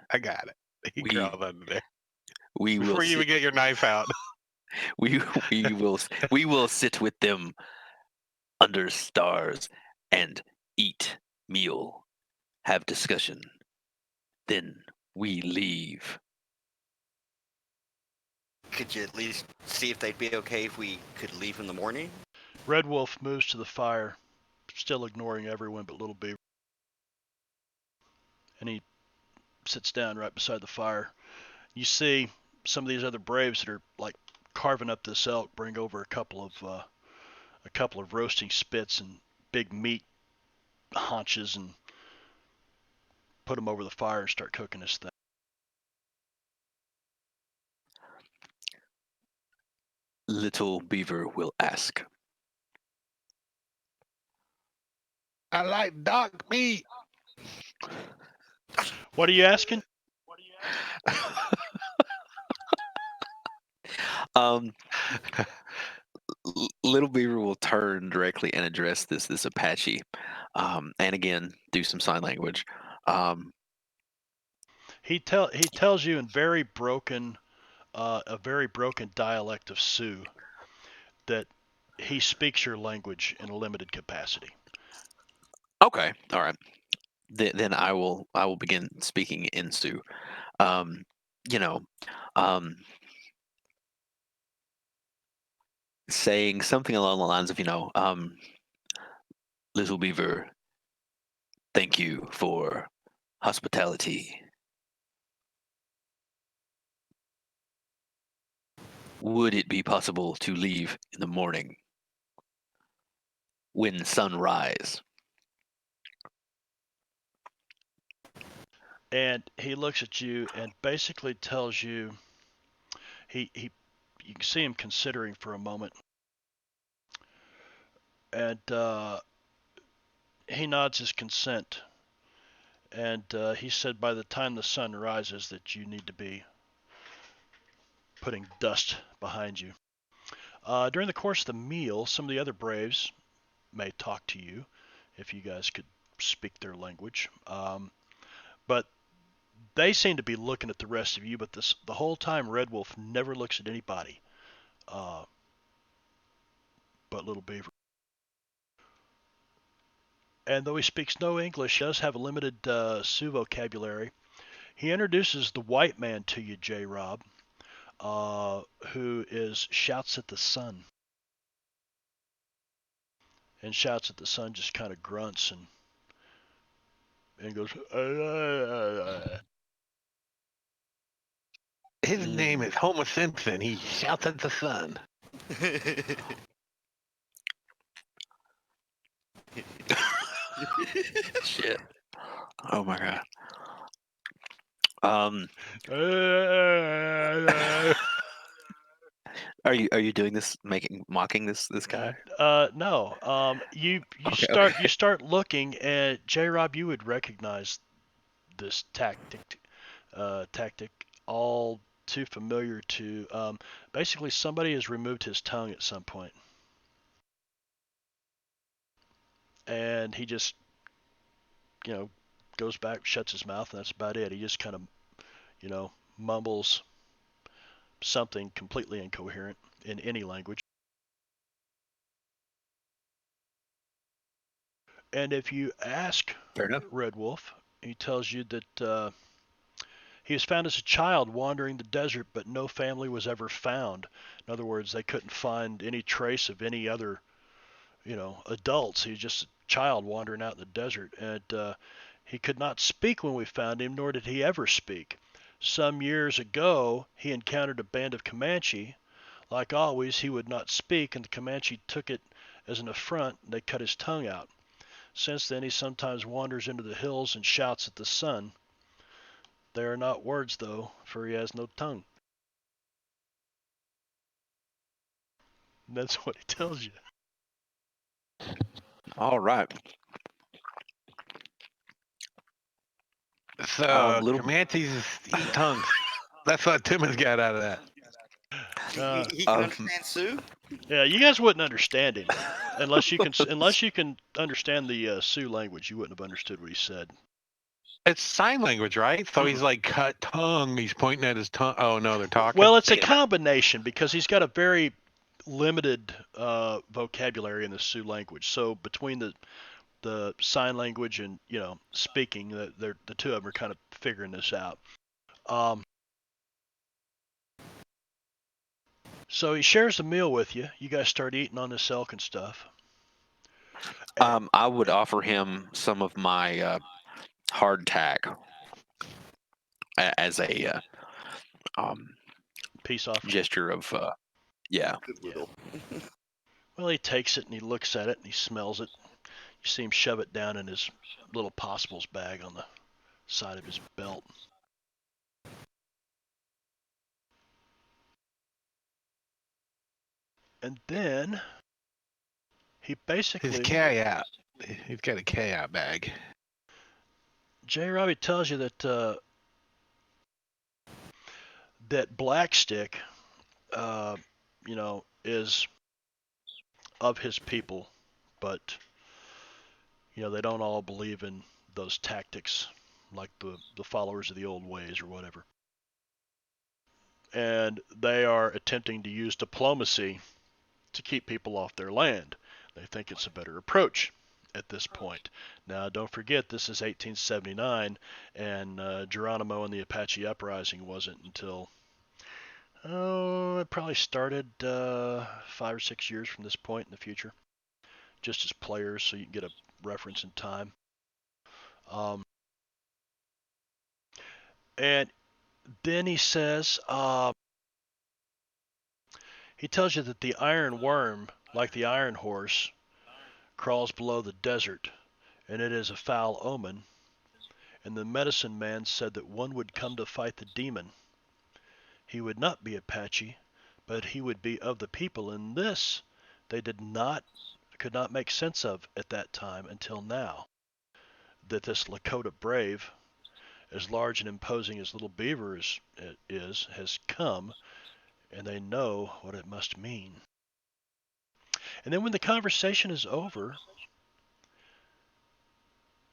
He We crawls under there we will before you sit. even get your knife out. We will sit with them under stars and eat meal, have discussion. Then we leave. Could you at least see if they'd be okay if we could leave in the morning? Red Wolf moves to the fire, still ignoring everyone but Little Beaver. And he sits down right beside the fire. You see some of these other braves that are like carving up this elk bring over a couple of roasting spits and big meat haunches and put them over the fire and start cooking this thing. Little Beaver will ask. I like dog meat. What are you asking? um, Little Beaver will turn directly and address this Apache, and again do some sign language. He tells you in a very broken dialect of Sioux that he speaks your language in a limited capacity. Okay, all right. Then I will begin speaking in Sioux. Um, you know, um, saying something along the lines of, Little Beaver, thank you for hospitality. Would it be possible to leave in the morning when sunrise? And he looks at you and basically tells you he you can see him considering for a moment, and he nods his consent. And he said by the time the sun rises that you need to be putting dust behind you. During the course of the meal, some of the other braves may talk to you if you guys could speak their language. But they seem to be looking at the rest of you, but the whole time Red Wolf never looks at anybody uh, but Little Beaver. And though he speaks no English, he does have a limited Sioux vocabulary. He introduces the white man to you, J. Rob, who is shouts at the sun. And shouts at the sun just kind of grunts and goes. His name is Homer Simpson. He shouts at the sun. Shit. Oh my god. Are you doing this, mocking this guy? No. You Okay, start looking, and J. Rob, you would recognize this tactic all too familiar to. Basically, somebody has removed his tongue at some point, and he just goes back, shuts his mouth, and that's about it. He just kind of mumbles something completely incoherent in any language. And if you ask fair enough. Red Wolf, he tells you that he was found as a child wandering the desert, but no family was ever found. In other words, they couldn't find any trace of any other, adults. He was just a child wandering out in the desert, and he could not speak when we found him, nor did he ever speak. Some years ago, he encountered a band of Comanche. Like always, he would not speak, and the Comanche took it as an affront, and they cut his tongue out. Since then, he sometimes wanders into the hills and shouts at the sun. They are not words, though, for he has no tongue. And that's what he tells you. All right. So Little Comanches eat tongues. That's what Timmons got out of that. He can understand Sioux. Yeah, you guys wouldn't understand him unless you can understand the Sioux language. You wouldn't have understood what he said. It's sign language, right? So he's like cut tongue. He's pointing at his tongue. Oh no, they're talking. Well, it's a combination because he's got a very limited vocabulary in the Sioux language. So between the sign language and speaking, the two of them are kind of figuring this out. So he shares a meal with you. You guys start eating on this elk and stuff. I would offer him some of my hardtack as a Peace offering. gesture of yeah. Goodwill. Well, he takes it and he looks at it and he smells it. You see him shove it down in his little possibles bag on the side of his belt. And then he basically His carry out. He's got a carry out bag. J. Robbie tells you that that Blackstick, is of his people, but they don't all believe in those tactics like the followers of the old ways or whatever. And they are attempting to use diplomacy to keep people off their land. They think it's a better approach at this point. Now, don't forget, this is 1879, and Geronimo and the Apache Uprising wasn't until, it probably started 5 or 6 years from this point in the future, just as players, so you can get a reference in time. And then he says, he tells you that the iron worm, like the iron horse, crawls below the desert, and it is a foul omen. And the medicine man said that one would come to fight the demon. He would not be Apache, but he would be of the people, and this they could not make sense of at that time until now. That this Lakota brave, as large and imposing as Little Beaver has come, and they know what it must mean. And then when the conversation is over,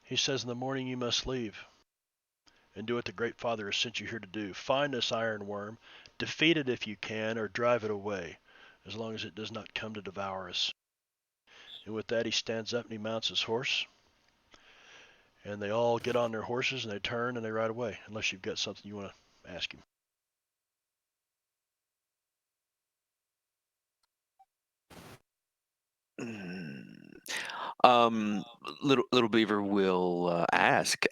he says, in the morning you must leave and do what the Great Father has sent you here to do. Find this iron worm, defeat it if you can, or drive it away, as long as it does not come to devour us. And with that, he stands up and he mounts his horse. And they all get on their horses and they turn and they ride away, unless you've got something you want to ask him. Little Beaver will ask,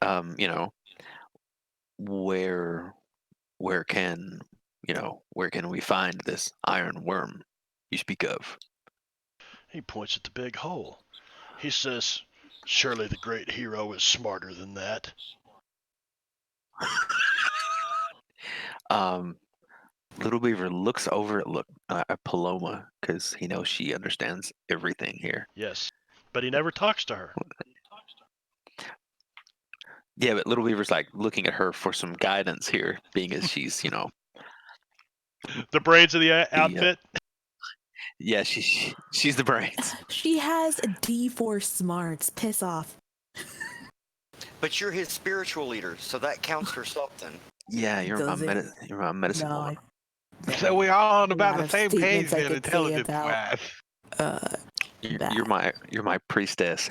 where can where can we find this iron worm you speak of? He points at the big hole. He says, surely the great hero is smarter than that. Little Beaver looks over at Paloma because he knows she understands everything here. Yes, but he never talks to her. Yeah, but Little Beaver's like looking at her for some guidance here, being as she's, The brains of the the outfit. yeah, she's the brains. She has a D4 smarts. Piss off. But you're his spiritual leader, so that counts for something. Yeah, you're my Does it? you're my medicine No, woman. So we all on a about lot the of same page statements I then, could say intelligence about- wise. You're my priestess.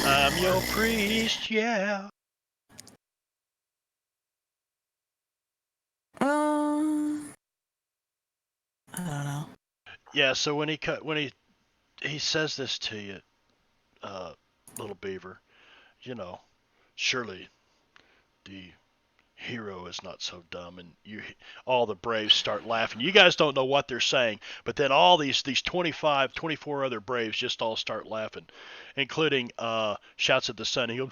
I'm your priest, yeah. I don't know. Yeah, so when he says this to you, Little Beaver, surely the hero is not so dumb, and all the braves start laughing. You guys don't know what they're saying, but then all these 25, 24 other braves just all start laughing, including Shouts at the Sun. He goes,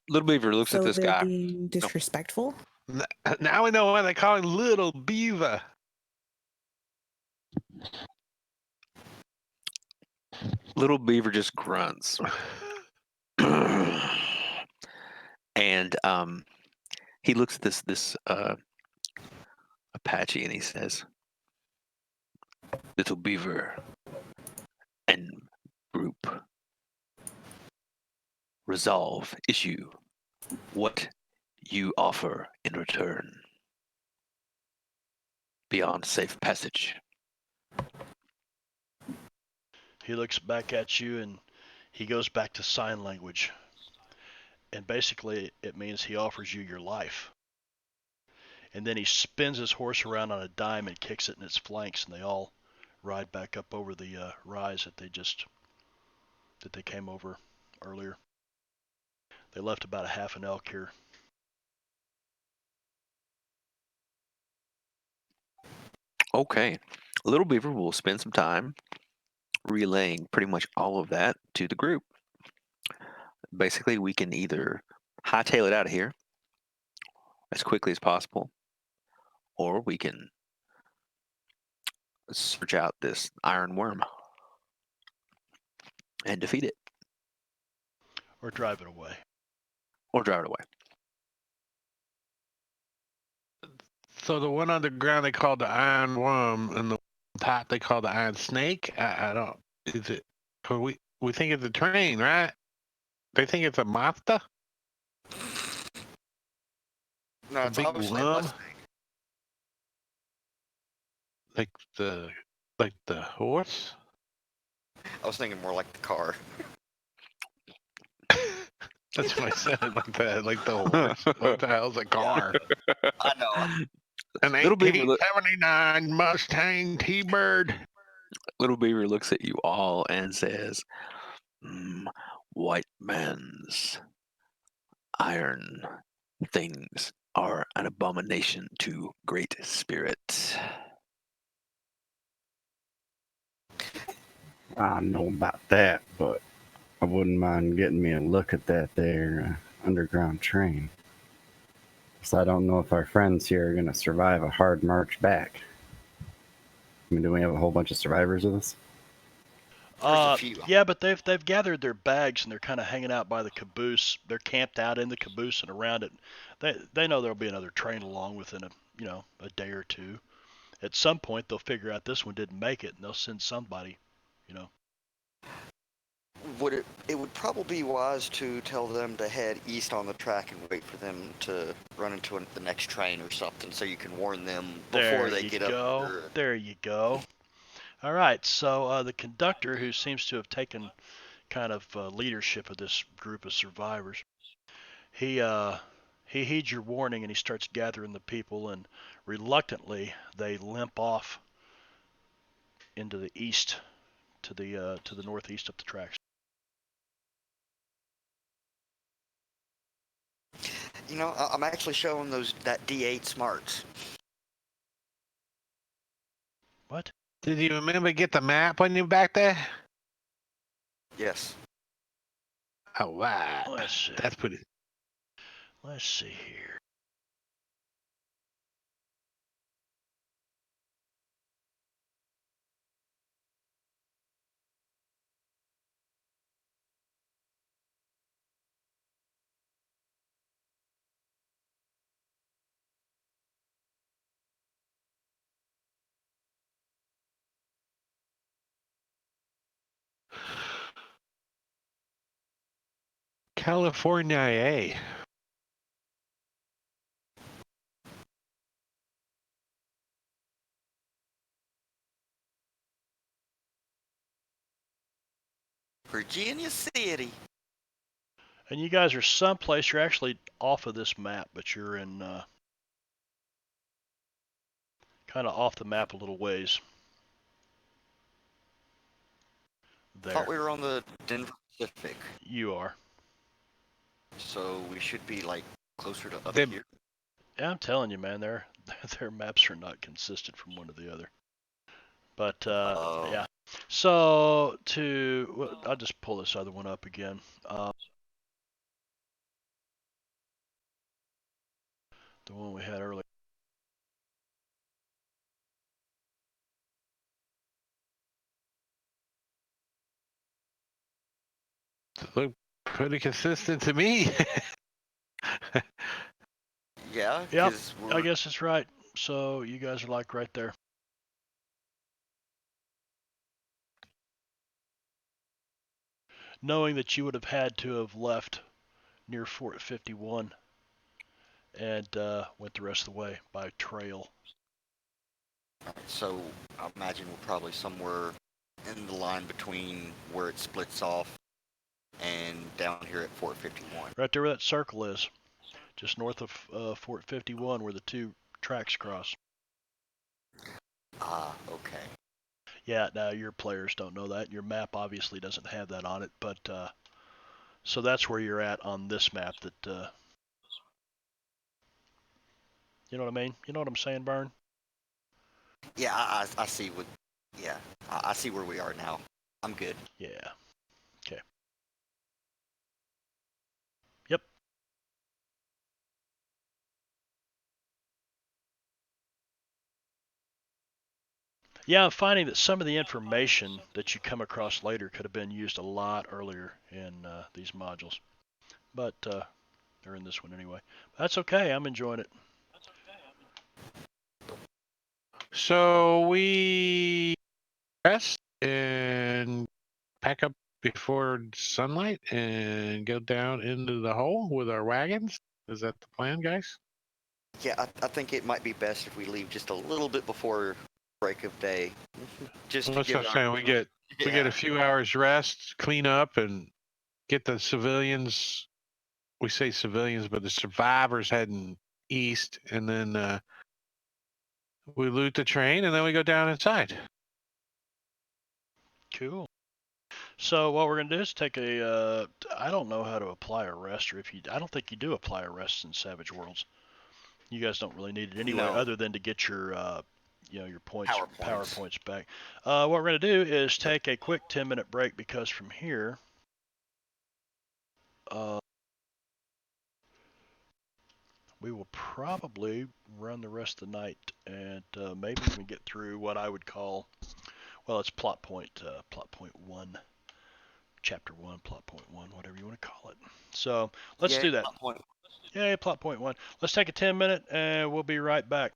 Little Beaver looks at So this they're guy. being disrespectful? Now we know why they call him Little Beaver. Little Beaver just grunts. And he looks at this Apache and he says, Little Beaver and group, resolve issue. What you offer in return beyond safe passage. he looks back at you and he goes back to sign language. And basically, it means he offers you your life. And then he spins his horse around on a dime and kicks it in its flanks, and they all ride back up over the rise that they came over earlier. They left about a half an elk here. Okay. Little Beaver will spend some time relaying pretty much all of that to the group. Basically, we can either hightail it out of here as quickly as possible, or we can search out this iron worm and defeat it, Or drive it away. or drive it away. So the one underground they call the Iron Worm, and the top they call the Iron Snake. I don't. Is it? Cause we think it's a train, right? They think it's a monster. No, A it's big obviously a worm? Mustang. Like the horse. I was thinking more like the car. That's what I said. Like the horse. What the hell's a car? I know. An Little Beaver look- 1879 Mustang T-Bird. Little Beaver looks at you all and says, white man's iron things are an abomination to great spirit. I don't know about that, but I wouldn't mind getting me a look at that there underground train. So I don't know if our friends here are going to survive a hard march back. I mean, do we have a whole bunch of survivors with us? There's a few. Yeah, but they've gathered their bags and they're kind of hanging out by the caboose. They're camped out in the caboose and around it. They know there'll be another train along within a day or two. At some point, they'll figure out this one didn't make it, and they'll send somebody. It would probably be wise to tell them to head east on the track and wait for them to run into the next train or something, so you can warn them before they get up. There you go. All right, so the conductor, who seems to have taken kind of leadership of this group of survivors, he heeds your warning and he starts gathering the people, and reluctantly they limp off into the east, to the northeast of the tracks. You know, I'm actually showing that D8 smarts. What? Did you remember to get the map when you back there? Yes. Oh, wow. Let's see. That's pretty. Let's see here. California, eh? Virginia City. And you guys are someplace. You're actually off of this map, but you're in kind of off the map a little ways. There. Thought we were on the Denver Pacific, You are. so we should be like closer to up Them- here. Yeah, I'm telling you, man. Their maps are not consistent from one to the other. But Oh. yeah. So I'll just pull this other one up again. The one we had earlier. Look pretty consistent to me. Yeah, Yep, because I guess it's right. So you guys are like right there. Knowing that you would have had to have left near Fort 51 and went the rest of the way by trail. So I imagine we're probably somewhere in the line between where it splits off and down here at Fort 51. Right there where that circle is. Just north of Fort 51 where the two tracks cross. Ah, okay. Yeah, now your players don't know that. Your map obviously doesn't have that on it, but so that's where you're at on this map. That you know what I mean? You know what I'm saying, Bern? Yeah, I see what. Yeah, I see where we are now. I'm good. Yeah. Okay. Yep. Yeah, I'm finding that some of the information that you come across later could have been used a lot earlier in these modules, but they're in this one anyway. That's okay. I'm enjoying it. So we rest and pack up before sunlight and go down into the hole with our wagons. Is that the plan, guys? Yeah, I think it might be best if we leave just a little bit before break of day. Just to That's give what I'm saying. We get yeah. a few hours rest, clean up, and get the civilians. We say civilians, but the survivors heading east, and then we loot the train, and then we go down inside. Cool. So what we're gonna do is take a. I don't know how to apply a rest, or if you. I don't think you do apply a rest in Savage Worlds. You guys don't really need it anyway, No. other than to get your, your points, Power points. points back. What we're gonna do is take a quick 10-minute break because from here, we will probably run the rest of the night and maybe even get through what I would call, well, it's plot point 1, chapter 1, plot point 1, whatever you want to call it. So let's Yeah, do that. point. Yeah, plot point 1. Let's take a 10-minute and we'll be right back.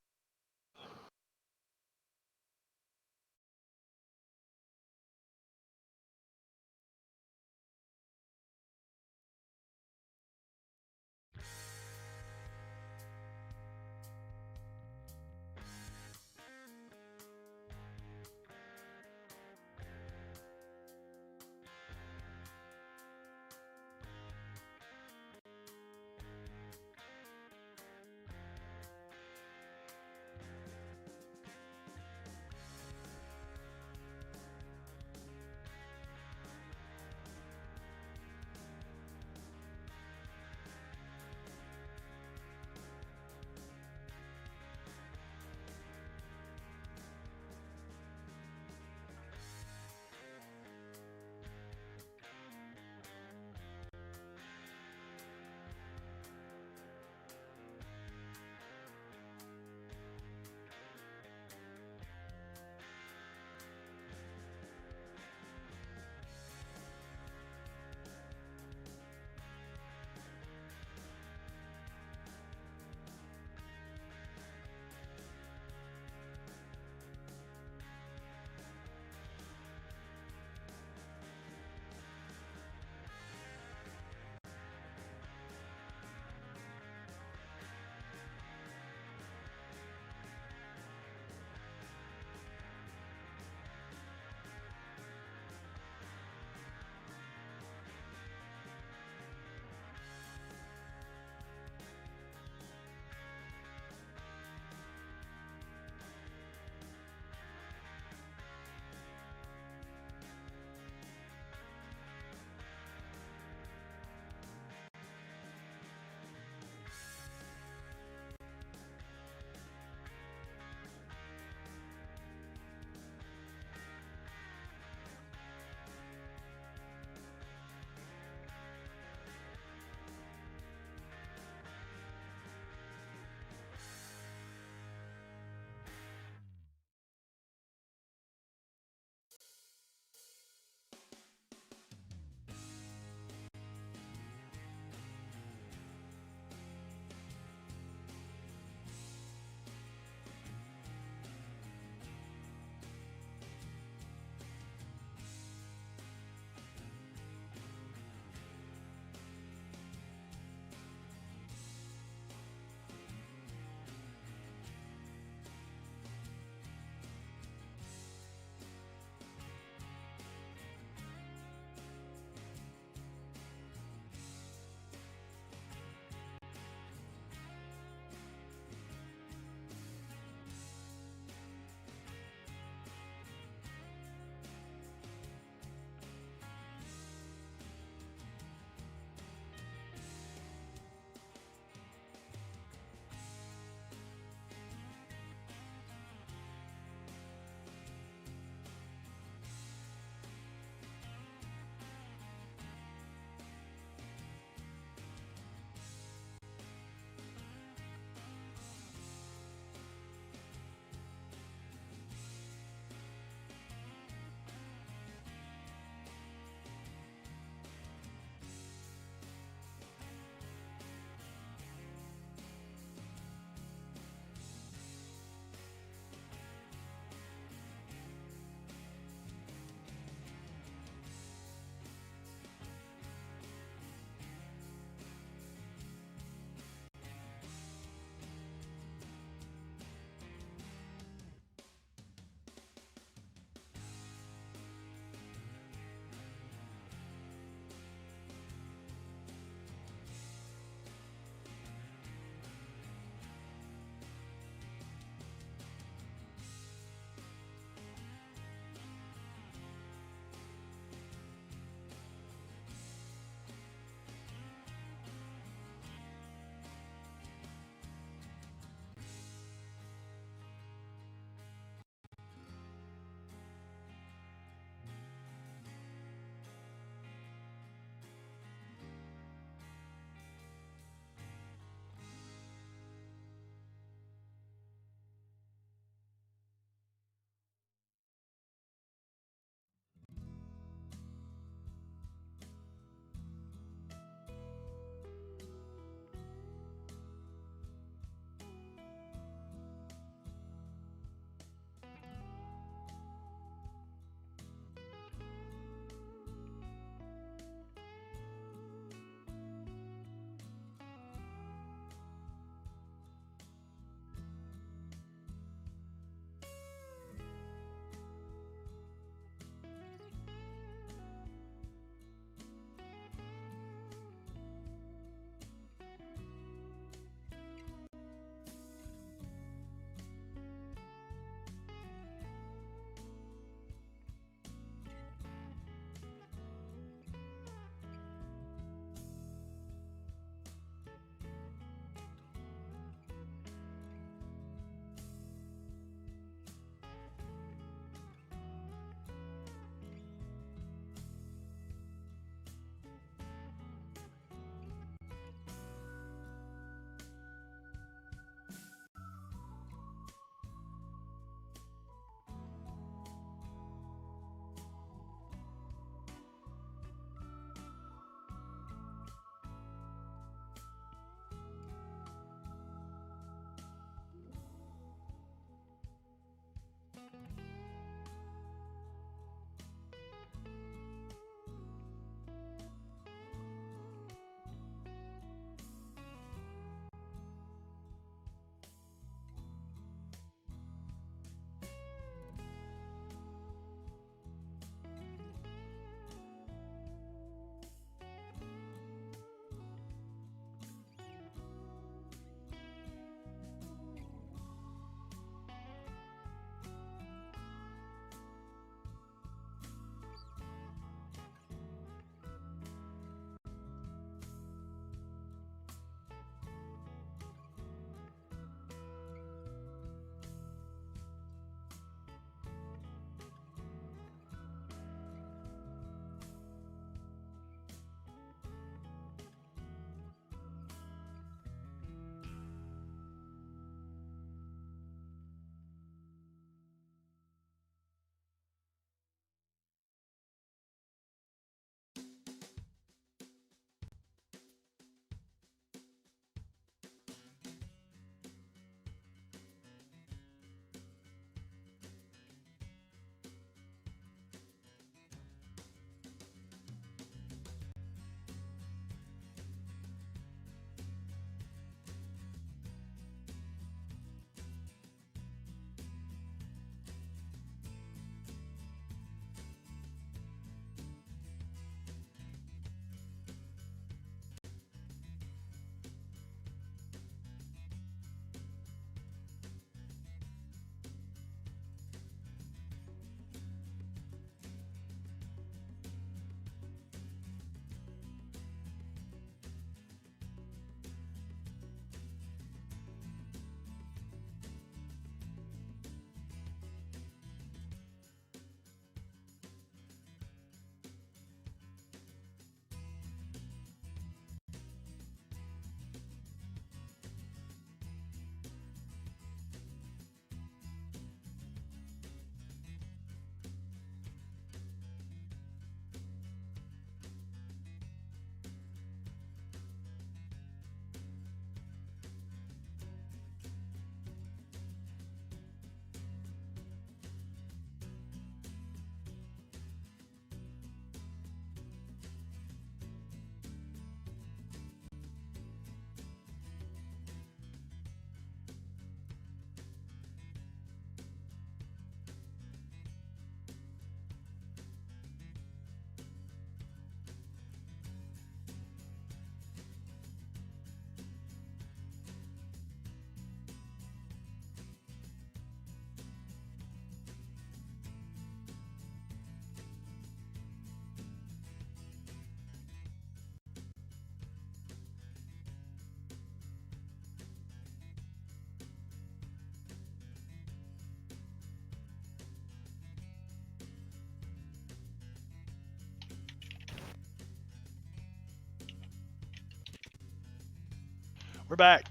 We're back.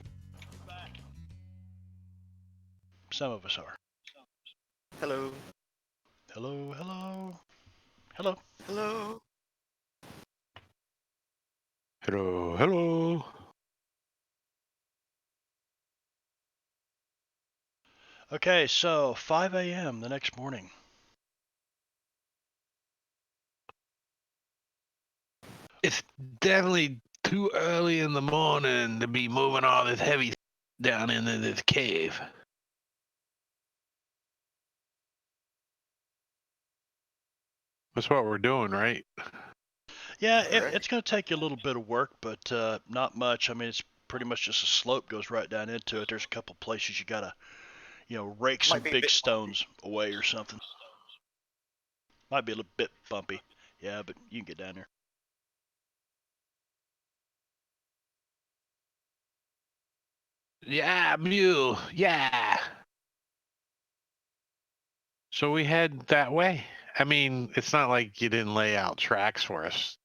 Some of us are. Hello. Hello, hello, hello. Hello. Hello, hello. Okay, so 5 a.m. the next morning. It's definitely too early in the morning to be moving all this heavy down into this cave. That's what we're doing, right? Yeah, Correct. it's going to take you a little bit of work, but not much. I mean, it's pretty much just a slope goes right down into it. There's a couple places you got to, rake some Might be a big bit stones away or something. Might be a little bit bumpy. Yeah, but you can get down there. Yeah, mule. Yeah. So we head that way. I mean, it's not like you didn't lay out tracks for us,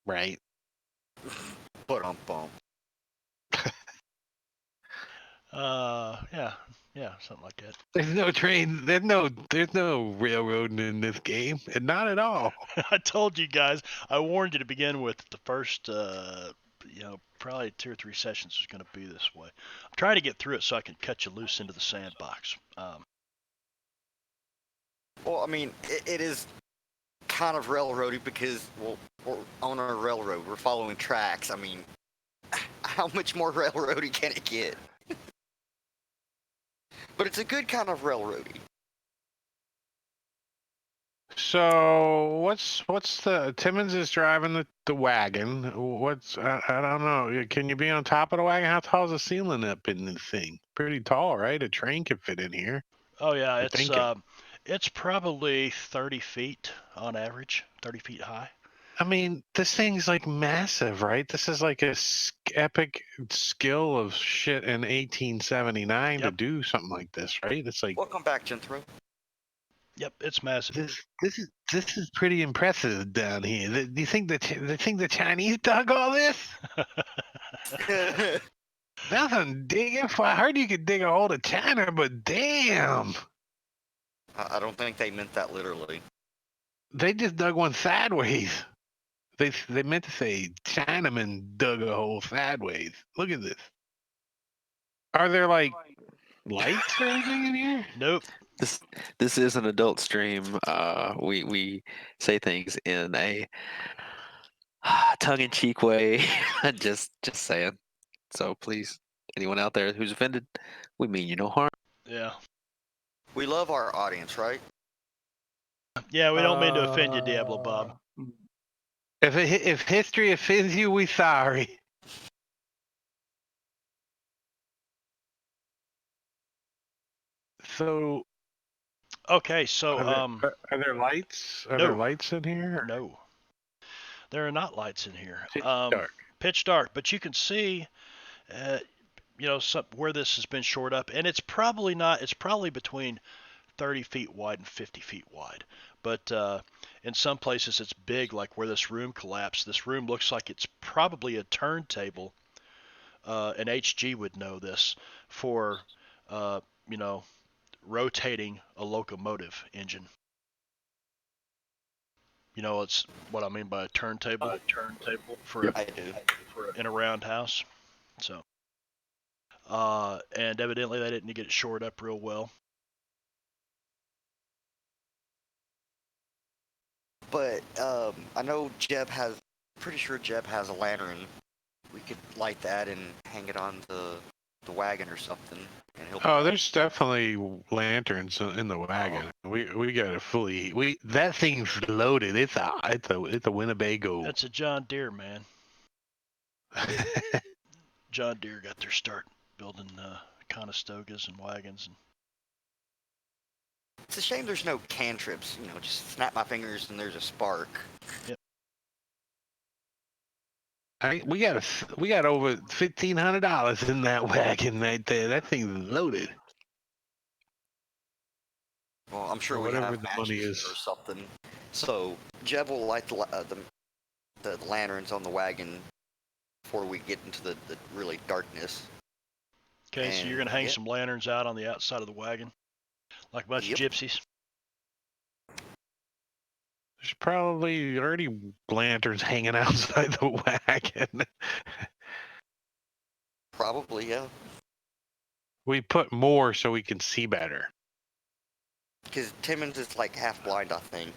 right? bump. Yeah, something like that. There's no train. There's no railroad in this game, and not at all. I told you guys. I warned you to begin with. The first, probably 2 or 3 sessions is going to be this way. I'm trying to get through it so I can cut you loose into the sandbox. Well, I mean, it is kind of railroady because, well, we're on a railroad. We're following tracks. I mean, how much more railroady can it get? But it's a good kind of railroady. So what's the Timmons is driving the wagon? What's I don't know. Can you be on top of the wagon? How tall is the ceiling up in this thing? Pretty tall, right? A train could fit in here. Oh yeah, I think it. it's probably 30 feet on average, 30 feet high. I mean, this thing's like massive, right? This is like a epic skill of shit in 1879 to Yep. do something like this, right? It's like Welcome back, Genthro. Yep, it's massive. this is pretty impressive down here. Do you think the Chinese dug all this? Nothing digging. I heard you could dig a hole to China, but damn, I don't think they meant that literally. they just dug one sideways. They meant to say Chinaman dug a hole sideways. Look at this. Are there like lights or anything in here? Nope. This is an adult stream. We say things in a tongue-in-cheek way. just saying. So please, anyone out there who's offended, we mean you no harm. Yeah. We love our audience, right? Yeah, we don't mean to offend you, Diablo Bob. If history offends you, we sorry. So Okay, so are there lights? Are no. there lights in here? No. There are not lights in here. Pitch dark. Pitch dark, but you can see where this has been shored up, and it's probably not. It's probably between 30 feet wide and 50 feet wide. But in some places it's big, like where this room collapsed. This room looks like it's probably a turntable. And HG would know this for, rotating a locomotive engine. It's what I mean by a turntable. For I do. in a roundhouse. So, and evidently they didn't get it shored up real well. But I know pretty sure Jeb has a lantern. We could light that and hang it on the wagon or something. And Oh, there's definitely lanterns in the wagon. We got it fully. That thing's loaded. It's a Winnebago. That's a John Deere, man. John Deere got their start building Conestogas and wagons. It's a shame there's no cantrips. Just snap my fingers and there's a spark. Yep. We got over $1,500 in that wagon right there. That thing's loaded. Well, I'm sure we whatever have the money matches is. or something. So Jeb will light the lanterns on the wagon before we get into the really darkness. Okay, so you're And gonna hang yeah, some lanterns out on the outside of the wagon, like a bunch Yep. of gypsies. There's probably already lanterns hanging outside the wagon. probably, yeah. We put more so we can see better. Because Timmons is like half blind, I think.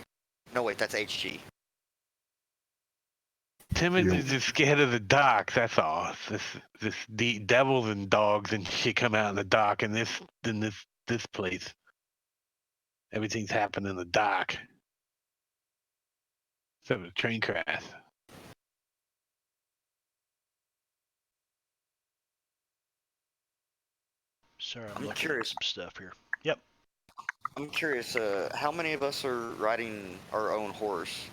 No, wait, that's HG. Timmons You- is just scared of the dock. That's all. The devils and dogs and shit come out in the dock, and this place. Everything's happening in the dock. Except the train crash. Sorry, I'm I'm looking curious. at some stuff here. Yep. I'm curious, how many of us are riding our own horse?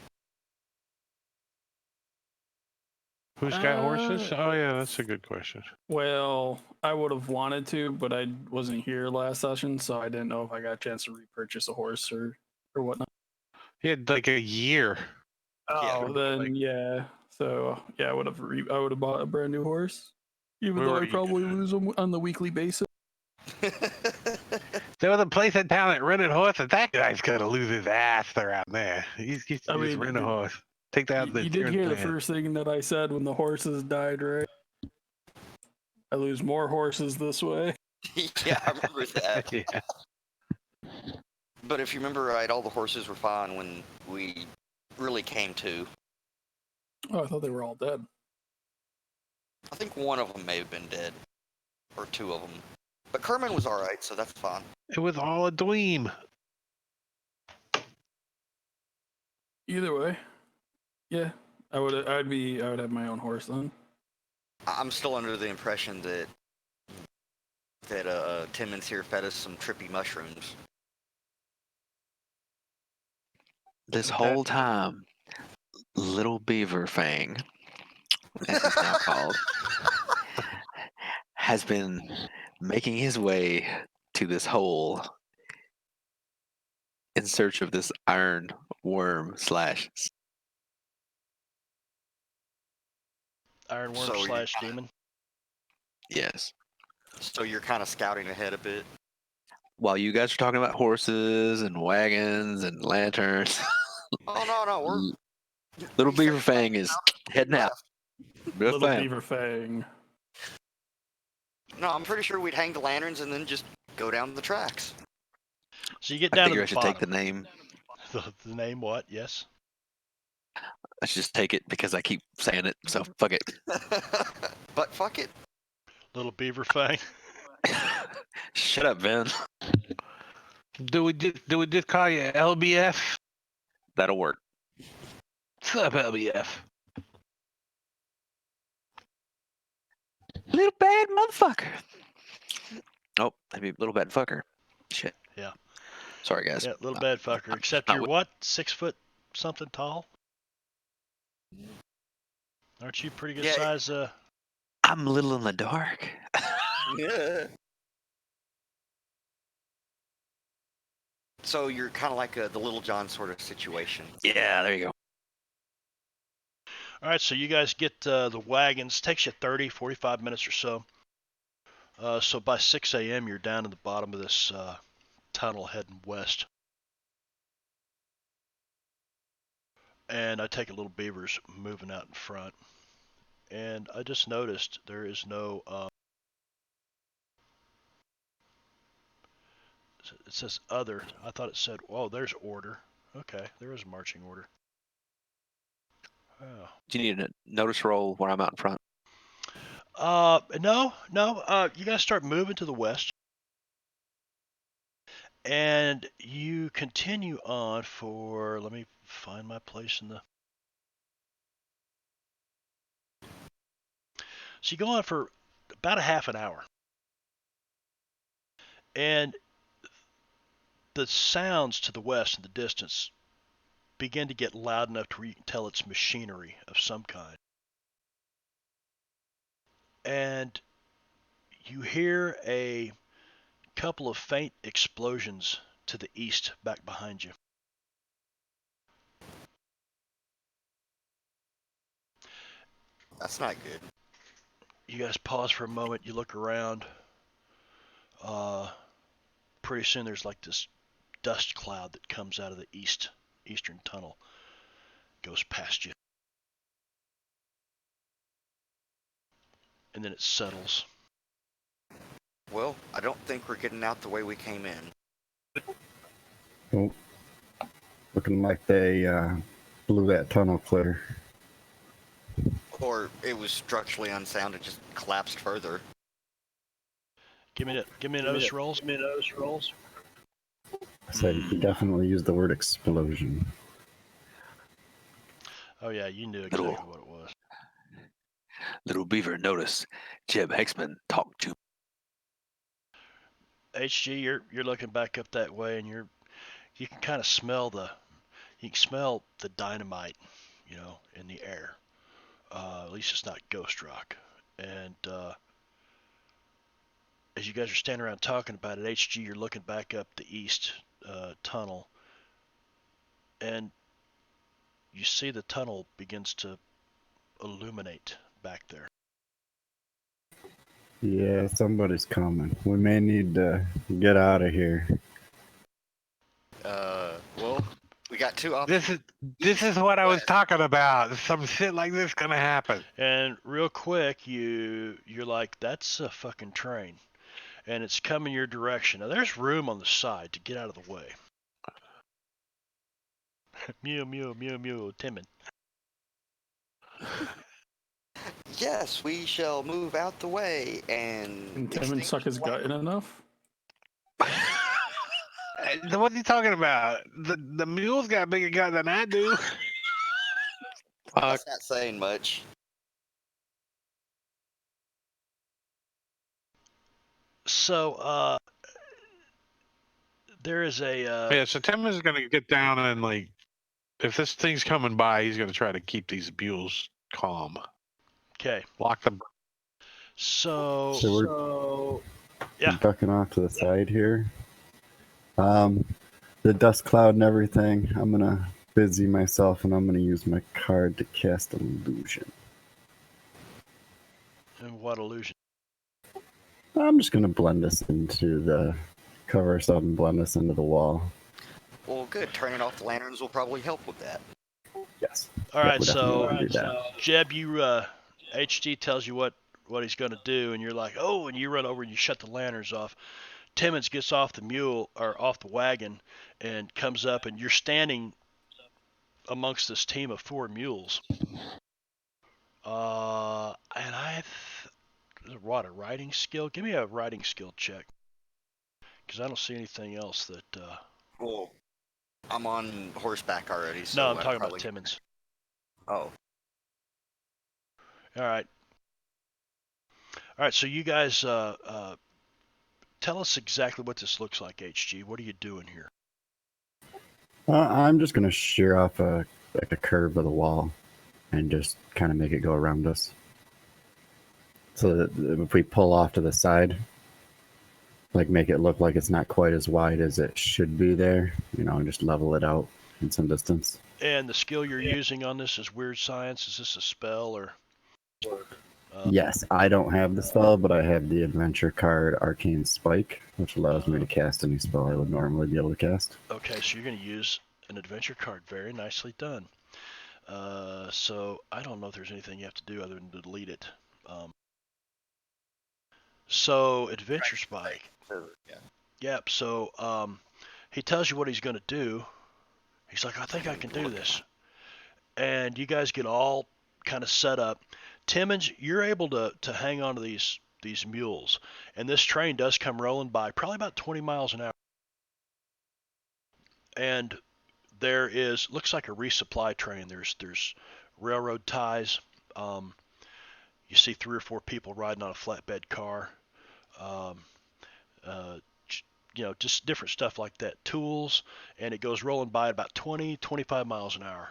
Who's got horses? Oh yeah, that's a good question. Well, I would have wanted to, but I wasn't here last session, so I didn't know if I got a chance to repurchase a horse or whatnot. He had like a year. Yeah. Oh, then yeah. So yeah, I would have bought a brand new horse, even Where though were I you? probably lose them on the weekly basis. There was a place in town that rented horses. That guy's gonna lose his ass around there. He's just I mean, rent a horse. Take that out the you did insurance hear the plan. first thing that I said when the horses died, right? I lose more horses this way. Yeah, I remember that. Yeah. But if you remember right, all the horses were fine when we really came to. Oh, I thought they were all dead. I think one of them may have been dead, or two of them. But Kerman was all right, so that's fine. It was all a dream. Either way, yeah, I would have my own horse then. I'm still under the impression that Timmons here fed us some trippy mushrooms. This whole time, Little Beaver Fang, as he's now called, has been making his way to this hole in search of this iron worm slash. Ironworm So slash demon. Yes. So you're kind of scouting ahead a bit. While you guys are talking about horses and wagons and lanterns, Oh no, we're Little we said Beaver Fang is heading out. left. Real Little fast. Beaver Fang. No, I'm pretty sure we'd hang the lanterns and then just go down the tracks. So you get I down to figure the I should bottom. take the name. The name what? Yes. I should just take it because I keep saying it. So fuck it. But fuck it. Little Beaver Fang. Shut up, Vin. Do we just call you LBF? That'll work. What's up, LBF? Little bad motherfucker. Oh, maybe little bad fucker. Shit. Yeah. Sorry, guys. Yeah, little bad fucker. Except not you're with- what? 6 foot something tall? Aren't you pretty good Yeah. size? I'm little in the dark. Yeah. So you're kind of like the Little John sort of situation. Yeah, there you go. All right, so you guys get the wagons. Takes you 30, 45 minutes or so. So by 6 a.m., you're down at the bottom of this tunnel heading west. And I take a Little Beaver's moving out in front. And I just noticed there is no... it says other. I thought it said, oh, there's order. Okay, there is marching order. Oh. Do you need a notice roll when I'm out in front? No. You guys start moving to the west. And you continue on for, let me find my place in the... So you go on for about a half an hour. And the sounds to the west in the distance begin to get loud enough to where you can tell it's machinery of some kind. And you hear a couple of faint explosions to the east back behind you. That's not good. You guys pause for a moment, you look around, Pretty soon there's like this dust cloud that comes out of the eastern tunnel, goes past you, and then it settles. Well, I don't think we're getting out the way we came in. Oh, looking like they blew that tunnel clear. Or it was structurally unsound and just collapsed further. Give me those rolls. I said he definitely used the word explosion. Oh yeah, you knew exactly what it was. Little Beaver noticed Jeb Hexman talked to HG, you're looking back up that way, and you can kind of smell the dynamite, in the air. At least it's not ghost rock. And as you guys are standing around talking about it, HG, you're looking back up the east tunnel, and you see the tunnel begins to illuminate back there. Yeah, somebody's coming. We may need to get out of here. Well, we got two options. This is what I was talking about. Some shit like this gonna happen. And real quick, you're like, that's a fucking train, and it's coming your direction. Now there's room on the side to get out of the way. Mew, mew, mew, mew, Timon. Yes, we shall move out the way and. Can Timon suck his gut in enough? What are you talking about? The mule's got a bigger gut than I do. That's not saying much. So, there is a. Yeah, so Tim is gonna get down and like, if this thing's coming by, he's gonna try to keep these mules calm. Okay. Lock them. So we're yeah. ducking off to the side here. The dust cloud and everything. I'm gonna busy myself, and I'm gonna use my card to cast illusion. And what illusion? I'm just gonna blend us into the cover ourselves and blend us into the wall. Well, good. Turning off the lanterns will probably help with that. Yes. All right. we definitely So, wanna do that. Jeb, HG tells you what he's gonna do, and you're like, oh, and you run over and you shut the lanterns off. Timmons gets off the mule or off the wagon and comes up, and you're standing amongst this team of 4 mules. And what, a riding skill? Give me a riding skill check, because I don't see anything else that. Well, I'm on horseback already. So No, I'm talking about Timmons. Oh. All right. So you guys tell us exactly what this looks like, HG. What are you doing here? I'm just gonna shear off a curve of the wall, and just kind of make it go around us, so that if we pull off to the side, like make it look like it's not quite as wide as it should be there, and just level it out in some distance. And the skill you're using on this is weird science. Is this a spell or? Yes, I don't have the spell, but I have the adventure card Arcane Spike, which allows me to cast any spell I would normally be able to cast. Okay, so you're going to use an adventure card. Very nicely done. So I don't know if there's anything you have to do other than delete it. So adventure spike. Yeah. Yep. So he tells you what he's going to do. He's like, I think I can do this. And you guys get all kind of set up. Timmons, you're able to hang on to these mules, and this train does come rolling by, probably about 20 miles an hour. And there looks like a resupply train. There's railroad ties. You see 3 or 4 people riding on a flatbed car. Just different stuff like that. Tools, and it goes rolling by at about 20, 25 miles an hour.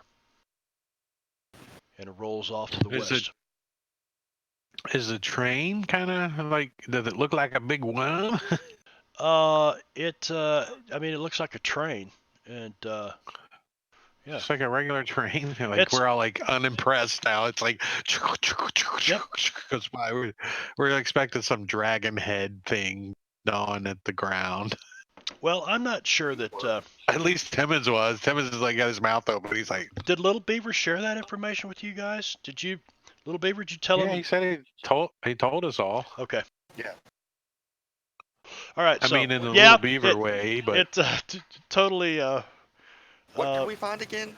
And it rolls off to the west. Is the train kind of like, does it look like a big worm? It looks like a train, and yeah, it's like a regular train. Like we're all like unimpressed now. It's like goes by. We're expecting some dragon head thing gnawing at the ground. Well, I'm not sure that. At least Timmons was. Timmons is like got his mouth open. He's like, Did Little Beaver share that information with you guys? Little Beaver? Did you tell yeah. him? He said he told us all. Okay. Yeah. All right. I So mean, in a yeah, Little Beaver way, but it totally. What did we find again?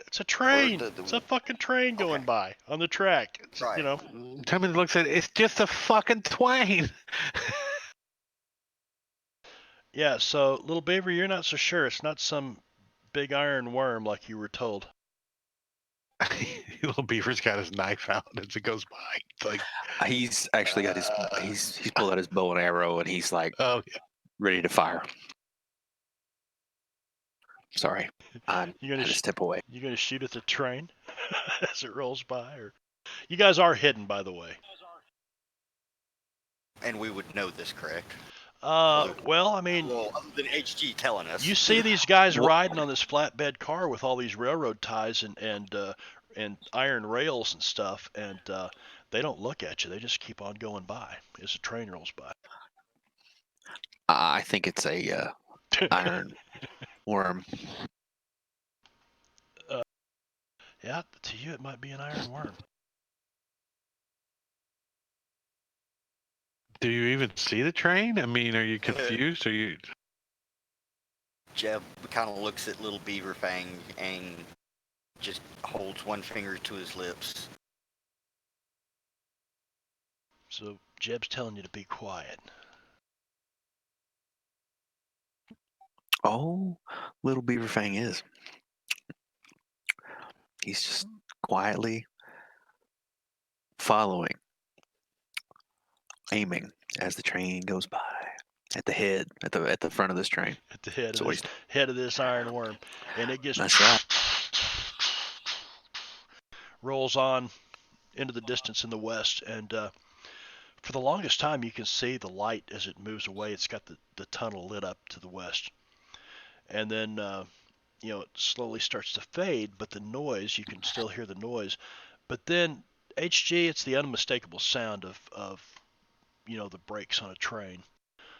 It's a train. the- It's a fucking train going by on the track. It's, Right. You know. Timmons looks at it. It's just a fucking twain. Yeah. So Little Beaver, you're not so sure. It's not some big iron worm like you were told. Little Beaver's got his knife out as it goes by. It's like, He's actually got his he's pulled out his bow and arrow and he's like oh yeah. ready to fire. Sorry, I You gonna had to step away. you gonna shoot at the train as it rolls by, or you guys are hidden, by the way. And we would know this, correct? Well, I mean, Well, other than HG telling us. you see these guys riding on this flatbed car with all these railroad ties and iron rails and stuff, and they don't look at you. They just keep on going by as the train rolls by. I think it's a iron worm. Yeah, to you it might be an iron worm. Do you even see the train? I mean, are you confused? Are you? Jeb kind of looks at Little Beaver Fang and just holds one finger to his lips. So Jeb's telling you to be quiet. Oh, little Beaver Fang is. He's just quietly following, aiming as the train goes by at the head, at the front of this train. At the head So of this iron worm, and it gets That's right. rolls on into the distance in the west, and for the longest time you can see the light as it moves away. It's got the tunnel lit up to the west, and then it slowly starts to fade, but the noise, you can still hear the noise. But then HG, it's the unmistakable sound of the brakes on a train.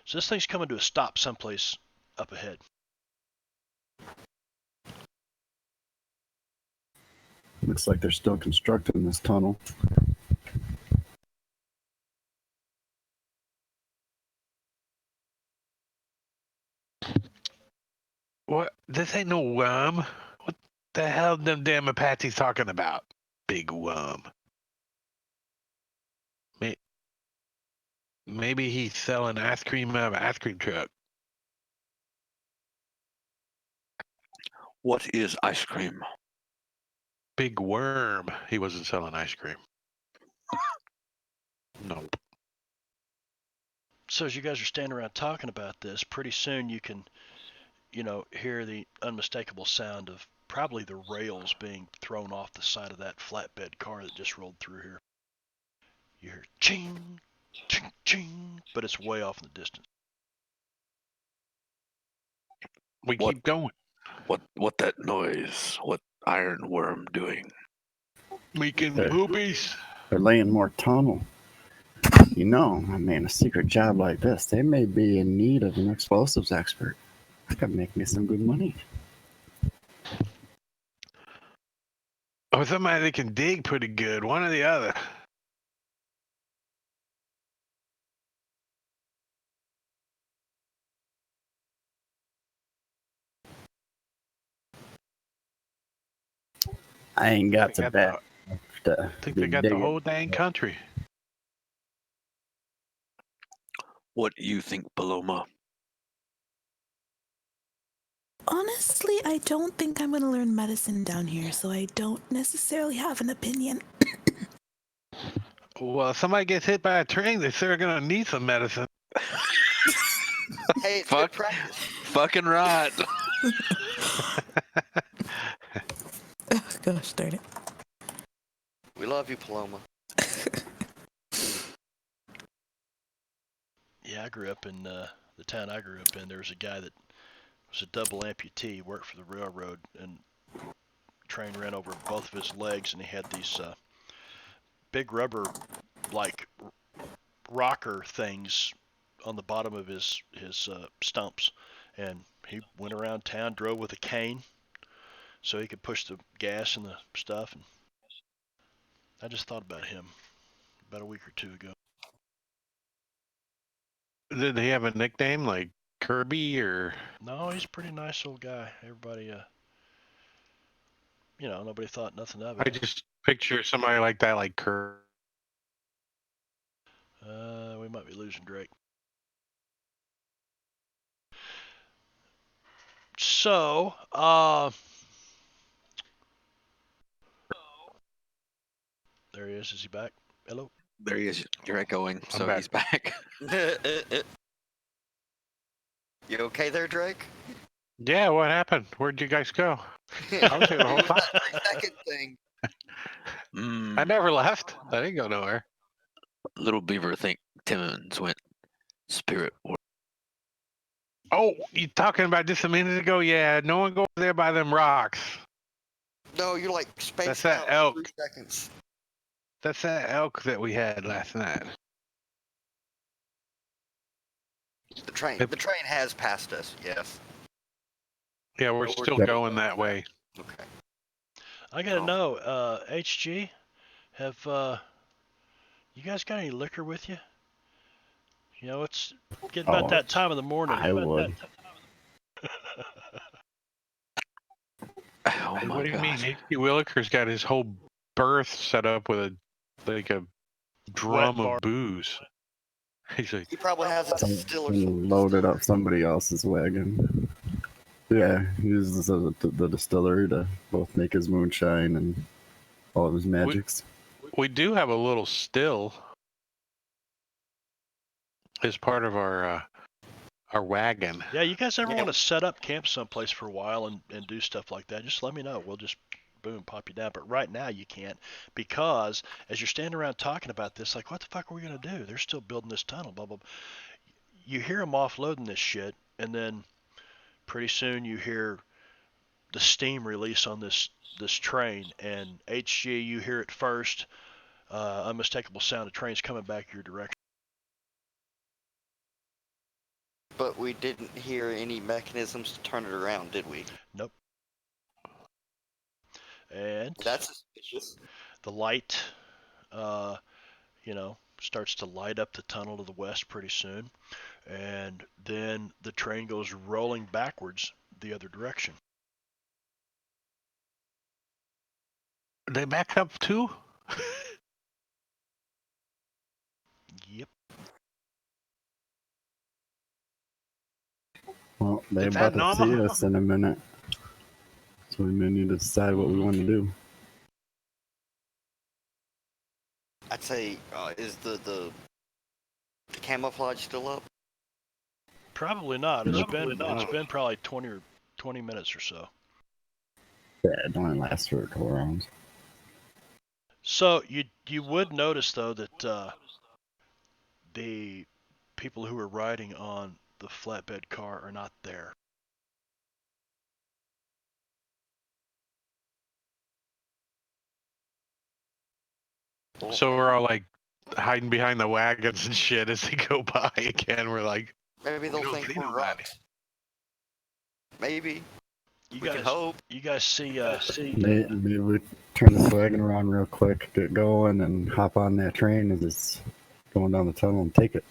So this thing's coming to a stop someplace up ahead. Looks like they're still constructing this tunnel. What? This ain't no worm. What the hell them damn Apaches talking about? Big worm. Maybe he's selling ice cream out of an ice cream truck. What is ice cream? Big worm. He wasn't selling ice cream. Nope. So as you guys are standing around talking about this, pretty soon you can, hear the unmistakable sound of probably the rails being thrown off the side of that flatbed car that just rolled through here. You hear ching, ching, ching, but it's way off in the distance. We keep going. What that noise? What iron worm doing? Making Hey. boobies. They're laying more tunnel. I mean, a secret job like this, they may be in need of an explosives expert. That could make me some good money. Or somebody that can dig pretty good. One or the other. I ain't got to got bet. I think they got the whole dang country. What do you think, Paloma? Honestly, I don't think I'm going to learn medicine down here, so I don't necessarily have an opinion. Well, if somebody gets hit by a train, they're sure gonna need some medicine. Hey, it's Fuck. good practice. Fucking right. Oh, gosh darn it. We love you, Paloma. Yeah, I grew up in the town I grew up in. There was a guy that was a double amputee, worked for the railroad, and train ran over both of his legs, and he had these big rubber like rocker things on the bottom of his stumps, and he went around town, drove with a cane, so he could push the gas and the stuff. And I just thought about him about a week or two ago. Did he have a nickname like Kirby or? No, he's a pretty nice old guy. Everybody, nobody thought nothing of I it. just picture somebody like that, like Kirby. We might be losing Drake. So, there he is. Is he back? Hello? There he is. You're echoing, I'm so back. he's back. You okay there, Drake? Yeah, what happened? Where'd you guys go? I was here the whole time. Second thing. I never left. I didn't go nowhere. Little Beaver think Timmons went spirit. Oh, you talking about just a minute ago? Yeah, no one goes there by them rocks. No, you're like spaced That's that out elk. 3 seconds. That's that elk that we had last night. The train has passed us. Yes. Yeah, we're still going that way. Okay. I gotta know, HG, have you guys got any liquor with you? You know, it's getting about that time of the morning. I would. Oh Hey, my what do you mean? gosh. H.G. Williker's got his whole berth set up with a drum bar. of booze. He's like, He probably has a distiller. Loaded up somebody else's wagon. Yeah, he uses the distillery to both make his moonshine and all of his magics. we do have a little still as part of our wagon. Yeah, you guys ever Yeah. want to set up camp someplace for a while and do stuff like that? Just let me know. We'll just boom pop you down. But right now you can't, because as you're standing around talking about this, like, what the fuck are we gonna do? They're still building this tunnel, blah blah. You hear them offloading this shit, and then pretty soon you hear the steam release on this train, and HG, you hear it first. Unmistakable sound of trains coming back your direction. But we didn't hear any mechanisms to turn it around, did we? Nope. And That's suspicious. the light, starts to light up the tunnel to the west pretty soon, and then the train goes rolling backwards the other direction. They back up too? Yep. Well, they're Is that about to see normal? us in a minute, so we may need to decide what we want to do. I'd say, is the camouflage still up? Probably not. It's been probably 20 minutes or so. Yeah, it only lasts for a couple rounds. So you would notice though that the people who are riding on the flatbed car are not there. So we're all like hiding behind the wagons and shit as they go by again. We're like, Maybe they'll We don't think see we're nobody. rocks. Maybe. You We guys, can hope. you guys see Maybe we turn this wagon around real quick, get going, and hop on that train as it's going down the tunnel and take it.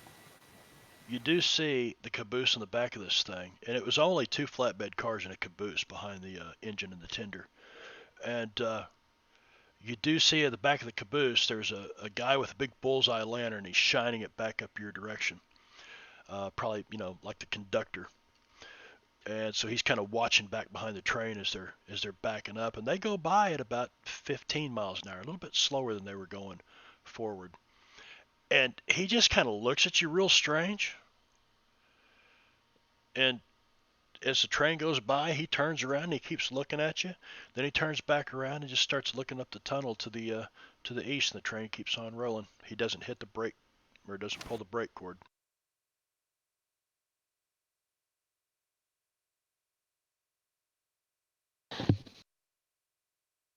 you do see the caboose in the back of this thing, and it was only 2 flatbed cars and a caboose behind the engine and the tender. And you do see at the back of the caboose, there's a guy with a big bullseye lantern. He's shining it back up your direction, probably like the conductor. And so he's kind of watching back behind the train as they're backing up, and they go by at about 15 miles an hour, a little bit slower than they were going forward. And he just kind of looks at you real strange. And as the train goes by, he turns around and he keeps looking at you. Then he turns back around and just starts looking up the tunnel to the east, and the train keeps on rolling. He doesn't hit the brake, or doesn't pull the brake cord.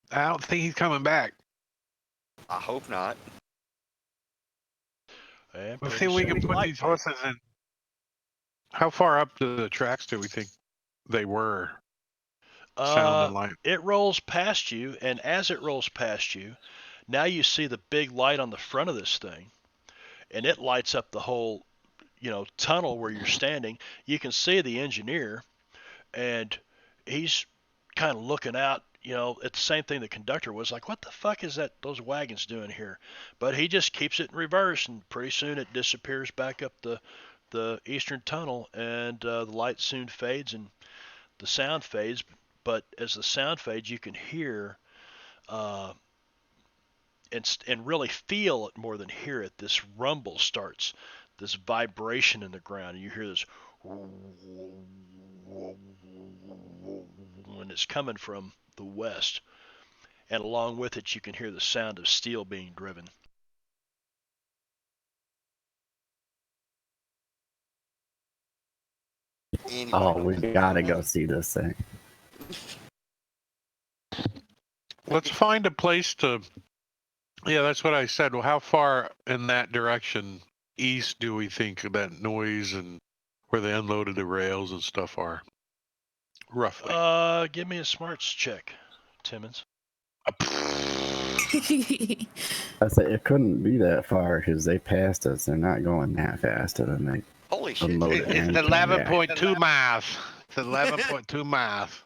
I don't think he's coming back. I hope not. And Let's pretty see if we soon can the put light these fades. horses in. How far up the tracks do we think they were? Sound and light. It rolls past you, and as it rolls past you, now you see the big light on the front of this thing, and it lights up the whole, tunnel where you're standing. You can see the engineer, and he's kind of looking out. It's the same thing the conductor was like, what the fuck is those wagons doing here? But he just keeps it in reverse, and pretty soon it disappears back up the eastern tunnel, and the light soon fades and the sound fades. But as the sound fades, you can hear uh, and really feel it more than hear it. This rumble starts, this vibration in the ground, and you hear this, when it's coming from the west. And along with it, you can hear the sound of steel being driven. Anybody Oh, we knows gotta that. go see this thing. Let's find a place to. Yeah, that's what I said. Well, how far in that direction east do we think that noise and where they unloaded the rails and stuff are? Roughly. Give me a smarts check, Timmons. I said it couldn't be that far because they passed us. They're not going that fast, and then they Holy shit! unload It's it. an 11.2 miles. It's 11.2 miles.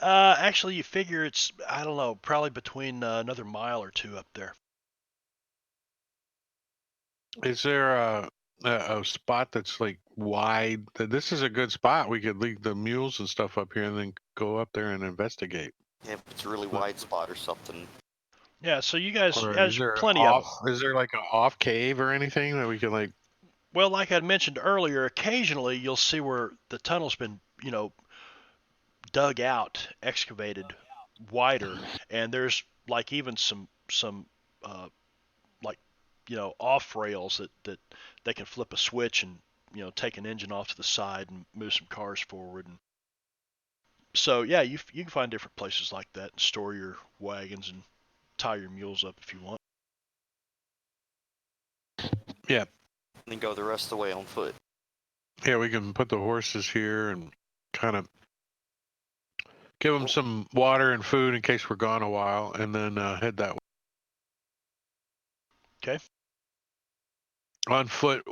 Actually, you figure it's, I don't know, probably between another mile or two up there. Is there a spot that's like wide? This is a good spot. We could leave the mules and stuff up here and then go up there and investigate. Yeah, if it's a really wide spot or something. Yeah, so you guys, Or there's is there plenty of them. Is there like an off cave or anything that we could like? Well, like I mentioned earlier, occasionally you'll see where the tunnel's been, dug out, excavated wider, and there's like even some like off rails that they can flip a switch and take an engine off to the side and move some cars forward. And so yeah, you can find different places like that and store your wagons and tie your mules up if you want. Yeah, And then go the rest of the way on foot. yeah, we can put the horses here and kind of give them some water and food in case we're gone a while, and then head that way. Okay. On foot.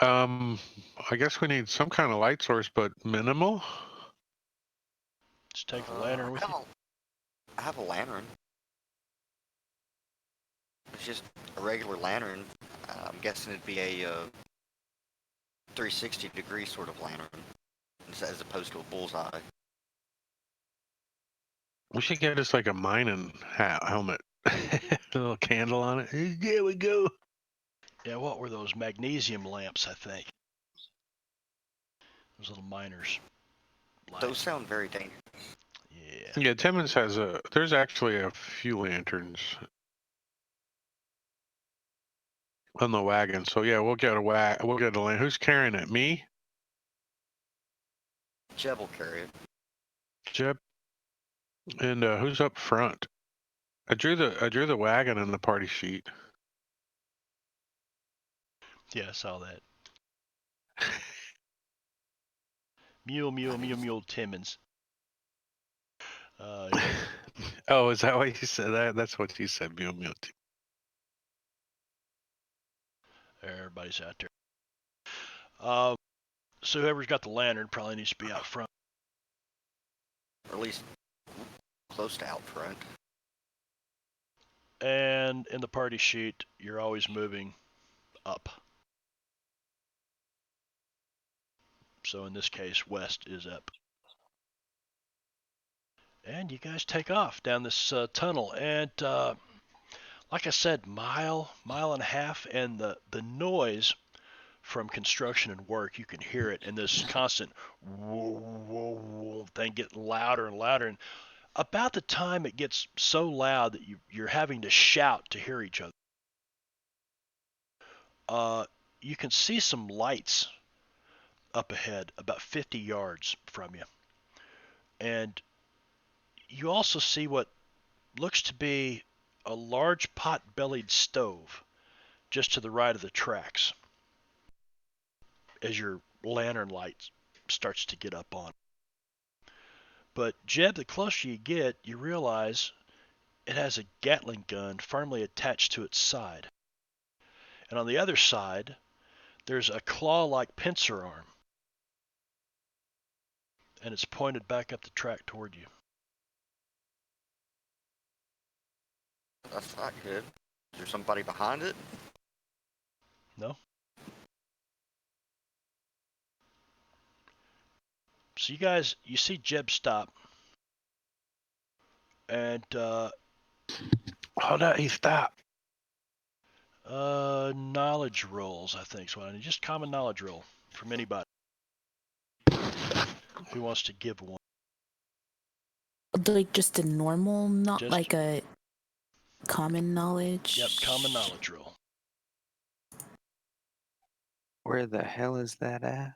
I guess we need some kind of light source, but minimal. Just take a lantern with you. I have a lantern. It's just a regular lantern. I'm guessing it'd be a 360-degree sort of lantern, as opposed to a bullseye. We should get us like a mining helmet, a little candle on it. There we go. Yeah, what were those magnesium lamps? I think those little miners. Those sound very dangerous. Yeah. Yeah, Timmons has there's actually a few lanterns on the wagon. So yeah, we'll get a lantern. Who's carrying it? Me? Jeb will carry it. Jeb. And who's up front? I drew the wagon on the party sheet. Yeah, I saw that. Mule, Timmons. Yeah. Oh, is that what you said? That's what you said. Mule. Everybody's out there. So whoever's got the lantern probably needs to be out front. Or at least close to out front. And in the party sheet, you're always moving up. So in this case, west is up. And you guys take off down this tunnel. And like I said, mile and a half, and the noise from construction and work, you can hear it, and this constant whoa, whoa, whoa thing getting louder and louder. And about the time it gets so loud that you're having to shout to hear each other, you can see some lights up ahead, about 50 yards from you. And you also see what looks to be a large pot-bellied stove just to the right of the tracks. as your lantern light starts to get up on. But Jeb, the closer you get, you realize it has a Gatling gun firmly attached to its side. And on the other side, there's a claw-like pincer arm. And it's pointed back up the track toward you. That's not good. Is there somebody behind it? No? So you see Jeb stop. And, Oh no, he stopped. knowledge rolls, I think is what I need. Just common knowledge roll from anybody who wants to give one. Like just a normal, not Just- like a common knowledge. Yep, common knowledge roll. Where the hell is that at?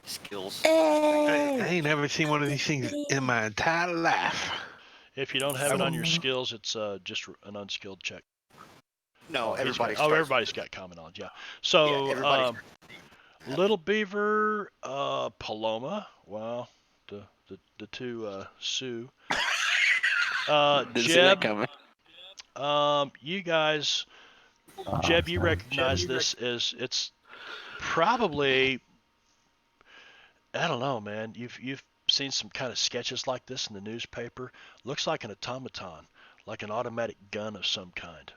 Skills. I Hey! ain't never seen one of these things in my entire life. If you don't have it on your skills, it's just an unskilled check. No, everybody. Everybody's got common knowledge. Yeah. So, Yeah, everybody's. Little Beaver, Paloma. Well, the two Sioux. Didn't see that Jeb. coming. You guys. Jeb, you recognize this as it's probably. I don't know, man. You've seen some kind of sketches like this in the newspaper. Looks like an automaton, like an automatic gun of some kind.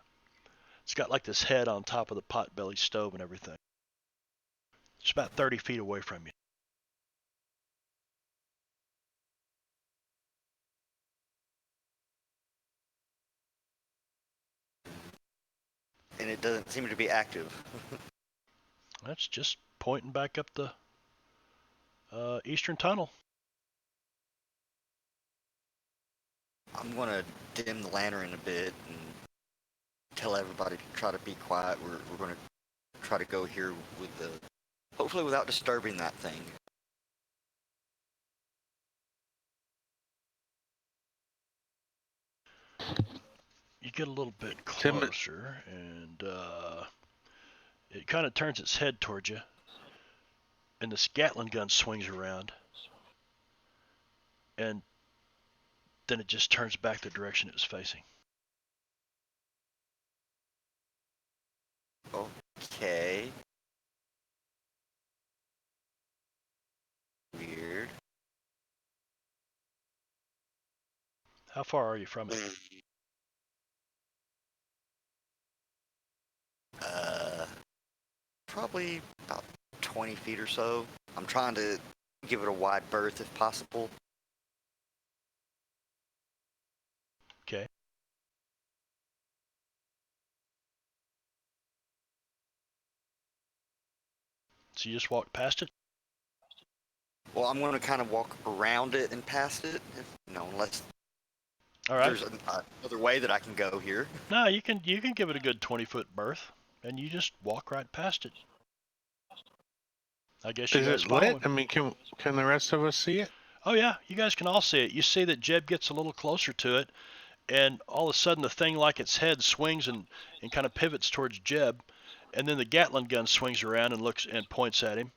It's got like this head on top of the potbelly stove and everything. It's about 30 feet away from you. And it doesn't seem to be active. That's just pointing back up the eastern tunnel. I'm gonna dim the lantern a bit and tell everybody to try to be quiet. We're gonna try to go here with the, hopefully without disturbing that thing. You get a little bit closer, and it kind of turns its head towards you, and this Gatling gun swings around, and then it just turns back the direction it was facing. Okay. Weird. How far are you from it? Probably about 20 feet or so. I'm trying to give it a wide berth if possible. Okay. So you just walk past it? Well, I'm going to kind of walk around it and past it, unless All right. there's another way that I can go here. No, you can give it a good 20-foot berth, and you just walk right past it. I guess you Is guys it follow lit? him. I mean, can the rest of us see it? Oh yeah, you guys can all see it. You see that Jeb gets a little closer to it, and all of a sudden the thing like its head swings and kind of pivots towards Jeb, and then the Gatling gun swings around and looks and points at him,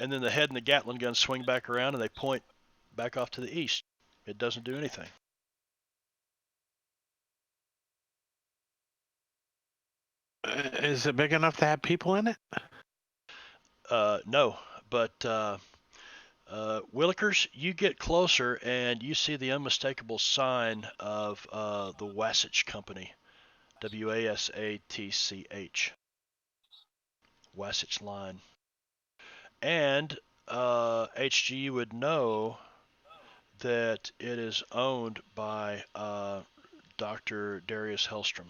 and then the head and the Gatling gun swing back around and they point back off to the east. It doesn't do anything. Is it big enough to have people in it? No, but Willikers, you get closer and you see the unmistakable sign of the Wasatch Company, Wasatch, Wasatch Line, and HG would know that it is owned by Dr. Darius Hellstrom.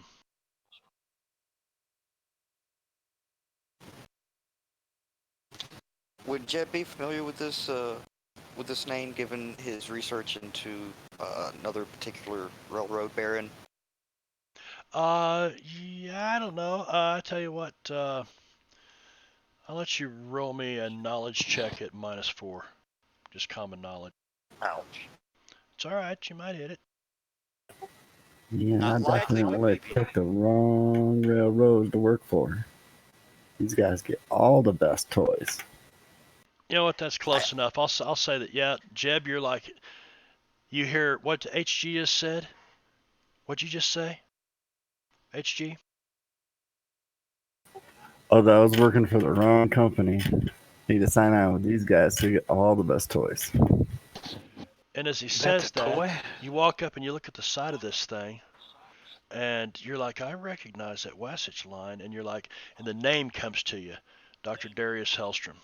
Would Jeb be familiar with this name, given his research into another particular railroad baron? Yeah, I don't know. I tell you what, I'll let you roll me a knowledge check at -4. Just common knowledge. Ouch. It's all right. You might hit it. Yeah, I Not likely, definitely but maybe. picked the wrong railroad to work for. These guys get all the best toys. You know what? That's close enough. I'll say that. Yeah, Jeb, you're like, you hear what HG just said? What'd you just say? HG? Oh, I was working for the wrong company. Need to sign on with these guys to get all the best toys. And as he That's says a that, toy? you walk up and you look at the side of this thing, and you're like, I recognize that Wasatch line, and you're like, and the name comes to you, Dr. Darius Hellstrom.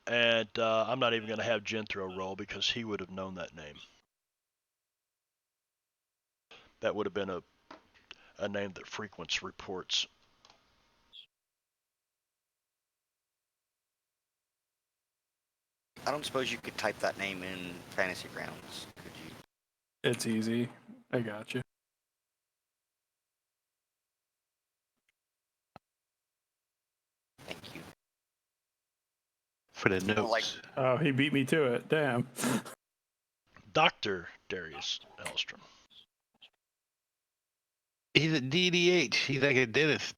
And I'm not even going to have Jethro roll because he would have known that name. That would have been a name that frequents reports. I don't suppose you could type that name in Fantasy Grounds, could you? It's easy. I got you. Thank you. For the You know, like- notes. Oh, he beat me to it. Damn. Dr. Darius Hellstrom. He's a DDH. He's like a dentist.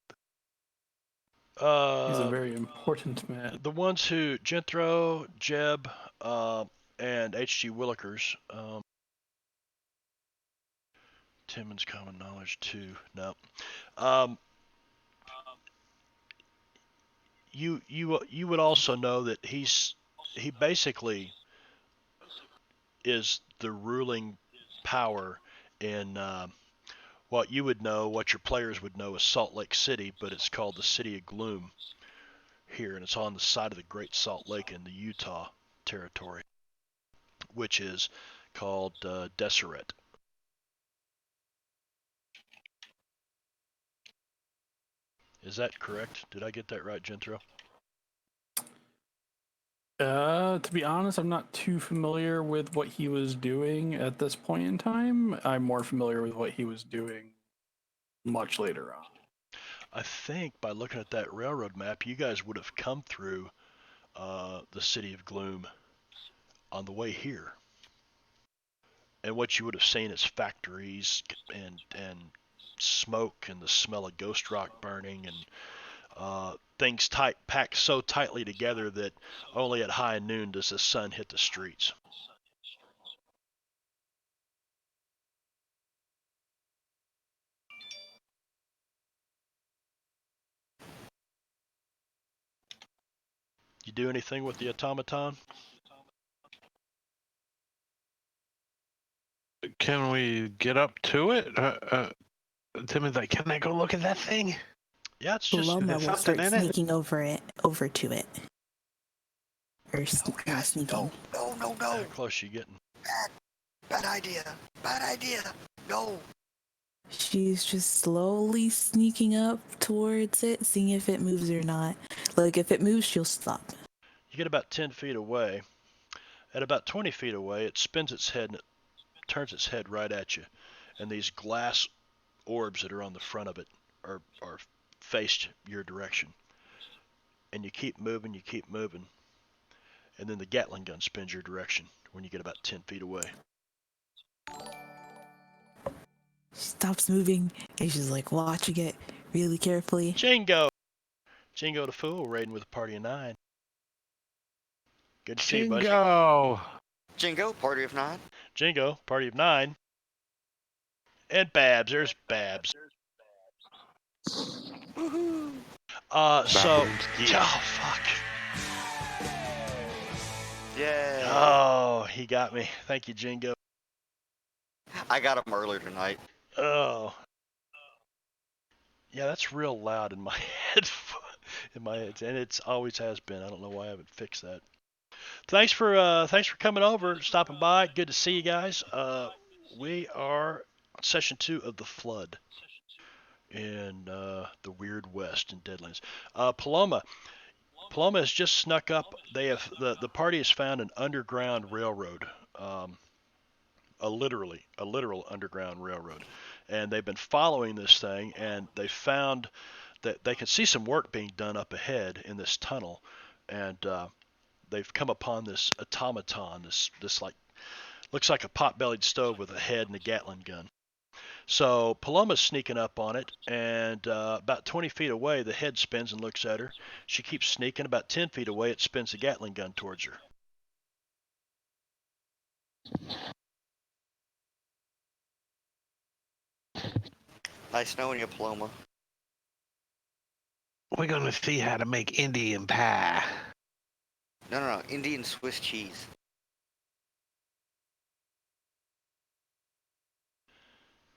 He's a very important man. The ones who, Jethro, Jeb, and H.G. Willikers, Timmons Common Knowledge 2, no. You would also know that he basically is the ruling power in what you would know, what your players would know as Salt Lake City, but it's called the City of Gloom here, and it's on the side of the Great Salt Lake in the Utah territory, which is called Deseret. Is that correct? Did I get that right, Jethro? To be honest, I'm not too familiar with what he was doing at this point in time. I'm more familiar with what he was doing much later on. I think by looking at that railroad map, you guys would have come through the City of Gloom on the way here. And what you would have seen is factories and smoke and the smell of ghost rock burning and things packed so tightly together that only at high noon does the sun hit the streets. You do anything with the automaton? Can we get up to it? Tim is like, can I go look at that thing? Yeah, it's just Paloma there's will something start in it? sneaking over to it. Or not sneaking. No, how close you getting? bad idea, no. She's just slowly sneaking up towards it, seeing if it moves or not. Like, if it moves, she'll stop. You get about 10 feet away. At about 20 feet away, it spins its head and it turns its head right at you. And these glass orbs that are on the front of it are faced your direction. And you keep moving, and then the Gatling gun spins your direction when you get about 10 feet away. She stops moving, and she's like watching it really carefully. Jingo the Fool, raiding with a party of 9. Good to see you, buddy. Jingo, party of 9. Jingo, party of 9. And Babs, there's Babs. Woohoo! Oh, fuck. Yay! Oh, he got me. Thank you, Jingo. I got him earlier tonight. Oh. Yeah, that's real loud in my head. And it always has been. I don't know why I haven't fixed that. Thanks for coming over, stopping by. Good to see you guys. We are on session 2 of the Flood in the Weird West in Deadlands. Paloma has just snuck up. They have the party has found an underground railroad, a literal underground railroad, and they've been following this thing, and they found that they can see some work being done up ahead in this tunnel, and they've come upon this automaton, this like looks like a pot-bellied stove with a head and a Gatling gun. So Paloma's sneaking up on it, and about 20 feet away, the head spins and looks at her. She keeps sneaking. About 10 feet away, it spins the Gatling gun towards her. Nice knowing you, Paloma. We're gonna see how to make Indian pie. No. Indian Swiss cheese.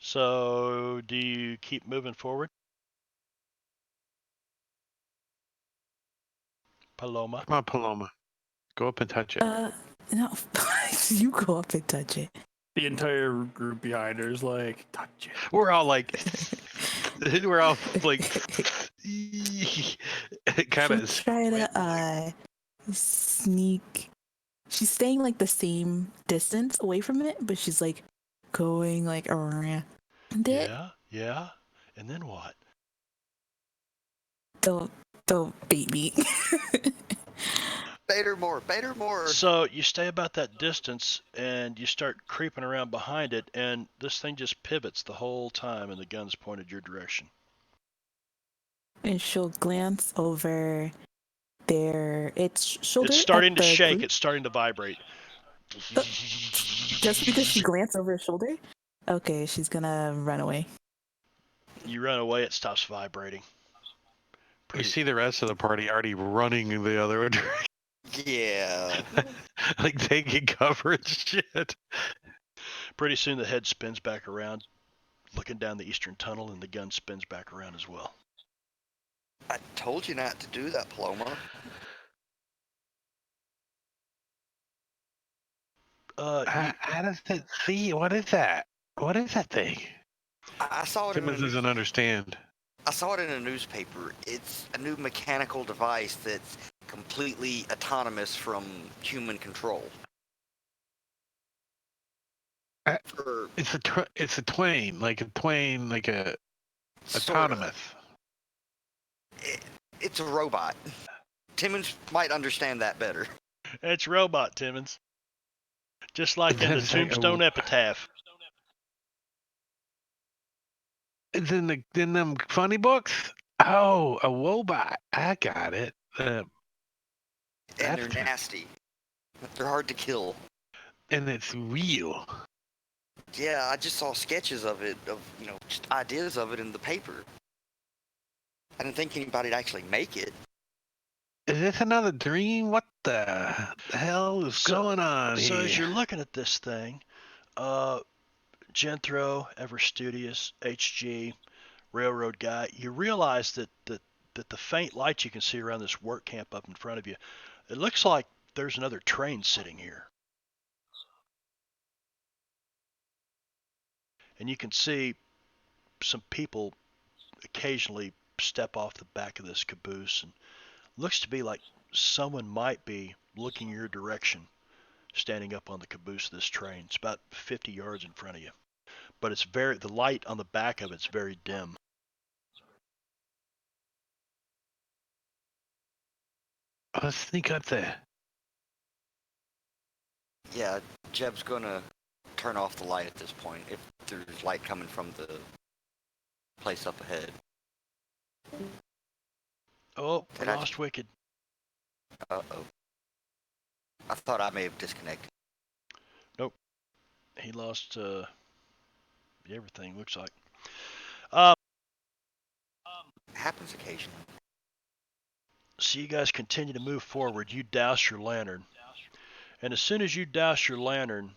So do you keep moving forward? Paloma? Come on, Paloma. Go up and touch it. No, you go up and touch it. The entire group behind her is like, touch it. We're all like, we're all like, kind of. She'll try to sneak. She's staying like the same distance away from it, but she's like going like around it. Yeah. And then what? Don't bait me. Bait her more. So you stay about that distance, and you start creeping around behind it, and this thing just pivots the whole time, and the gun's pointed your direction. And she'll glance over its shoulder. It's starting to shake. Group. It's starting to vibrate. Just because she glanced over her shoulder? Okay, she's gonna run away. You run away, it stops vibrating. You see the rest of the party already running the other direction. Yeah. Like taking cover and shit. Pretty soon the head spins back around, looking down the eastern tunnel, and the gun spins back around as well. I told you not to do that, Paloma. How does it see? What is that? What is that thing? I saw it. Timmons doesn't understand. I saw it in a newspaper. It's a new mechanical device that's completely autonomous from human control. It's a twain, like a autonomous. It's a robot. Timmons might understand that better. It's robot, Timmons. Just like in the Tombstone Epitaph. It's in them funny books. Oh, a wobot. I got it. And they're nasty. They're hard to kill. And it's real. Yeah, I just saw sketches of it, just ideas of it in the paper. I didn't think anybody'd actually make it. Is this another dream? What the hell is going on here? So as you're looking at this thing, Genthro, ever studious, HG, railroad guy, you realize that the faint light you can see around this work camp up in front of you, it looks like there's another train sitting here. And you can see some people occasionally step off the back of this caboose, and looks to be like someone might be looking your direction, standing up on the caboose of this train. It's about 50 yards in front of you. But the light on the back of it's very dim. Let's sneak up there. Yeah, Jeb's gonna turn off the light at this point, if there's light coming from the place up ahead. Oh, we lost Wicked. Uh-oh. I thought I may have disconnected. Nope. He lost everything, looks like. Happens occasionally. So you guys continue to move forward. You douse your lantern. And as soon as you douse your lantern,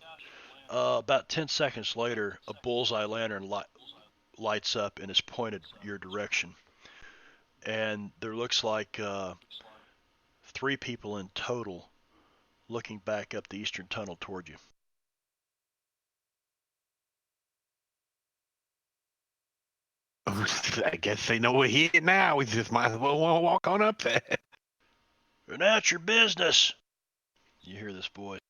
about 10 seconds later, a bullseye lantern lights up and is pointed your direction. And there looks like 3 people in total looking back up the eastern tunnel toward you. I guess they know we're here now. We just might as well walk on up there. And that's your business. You hear this voice.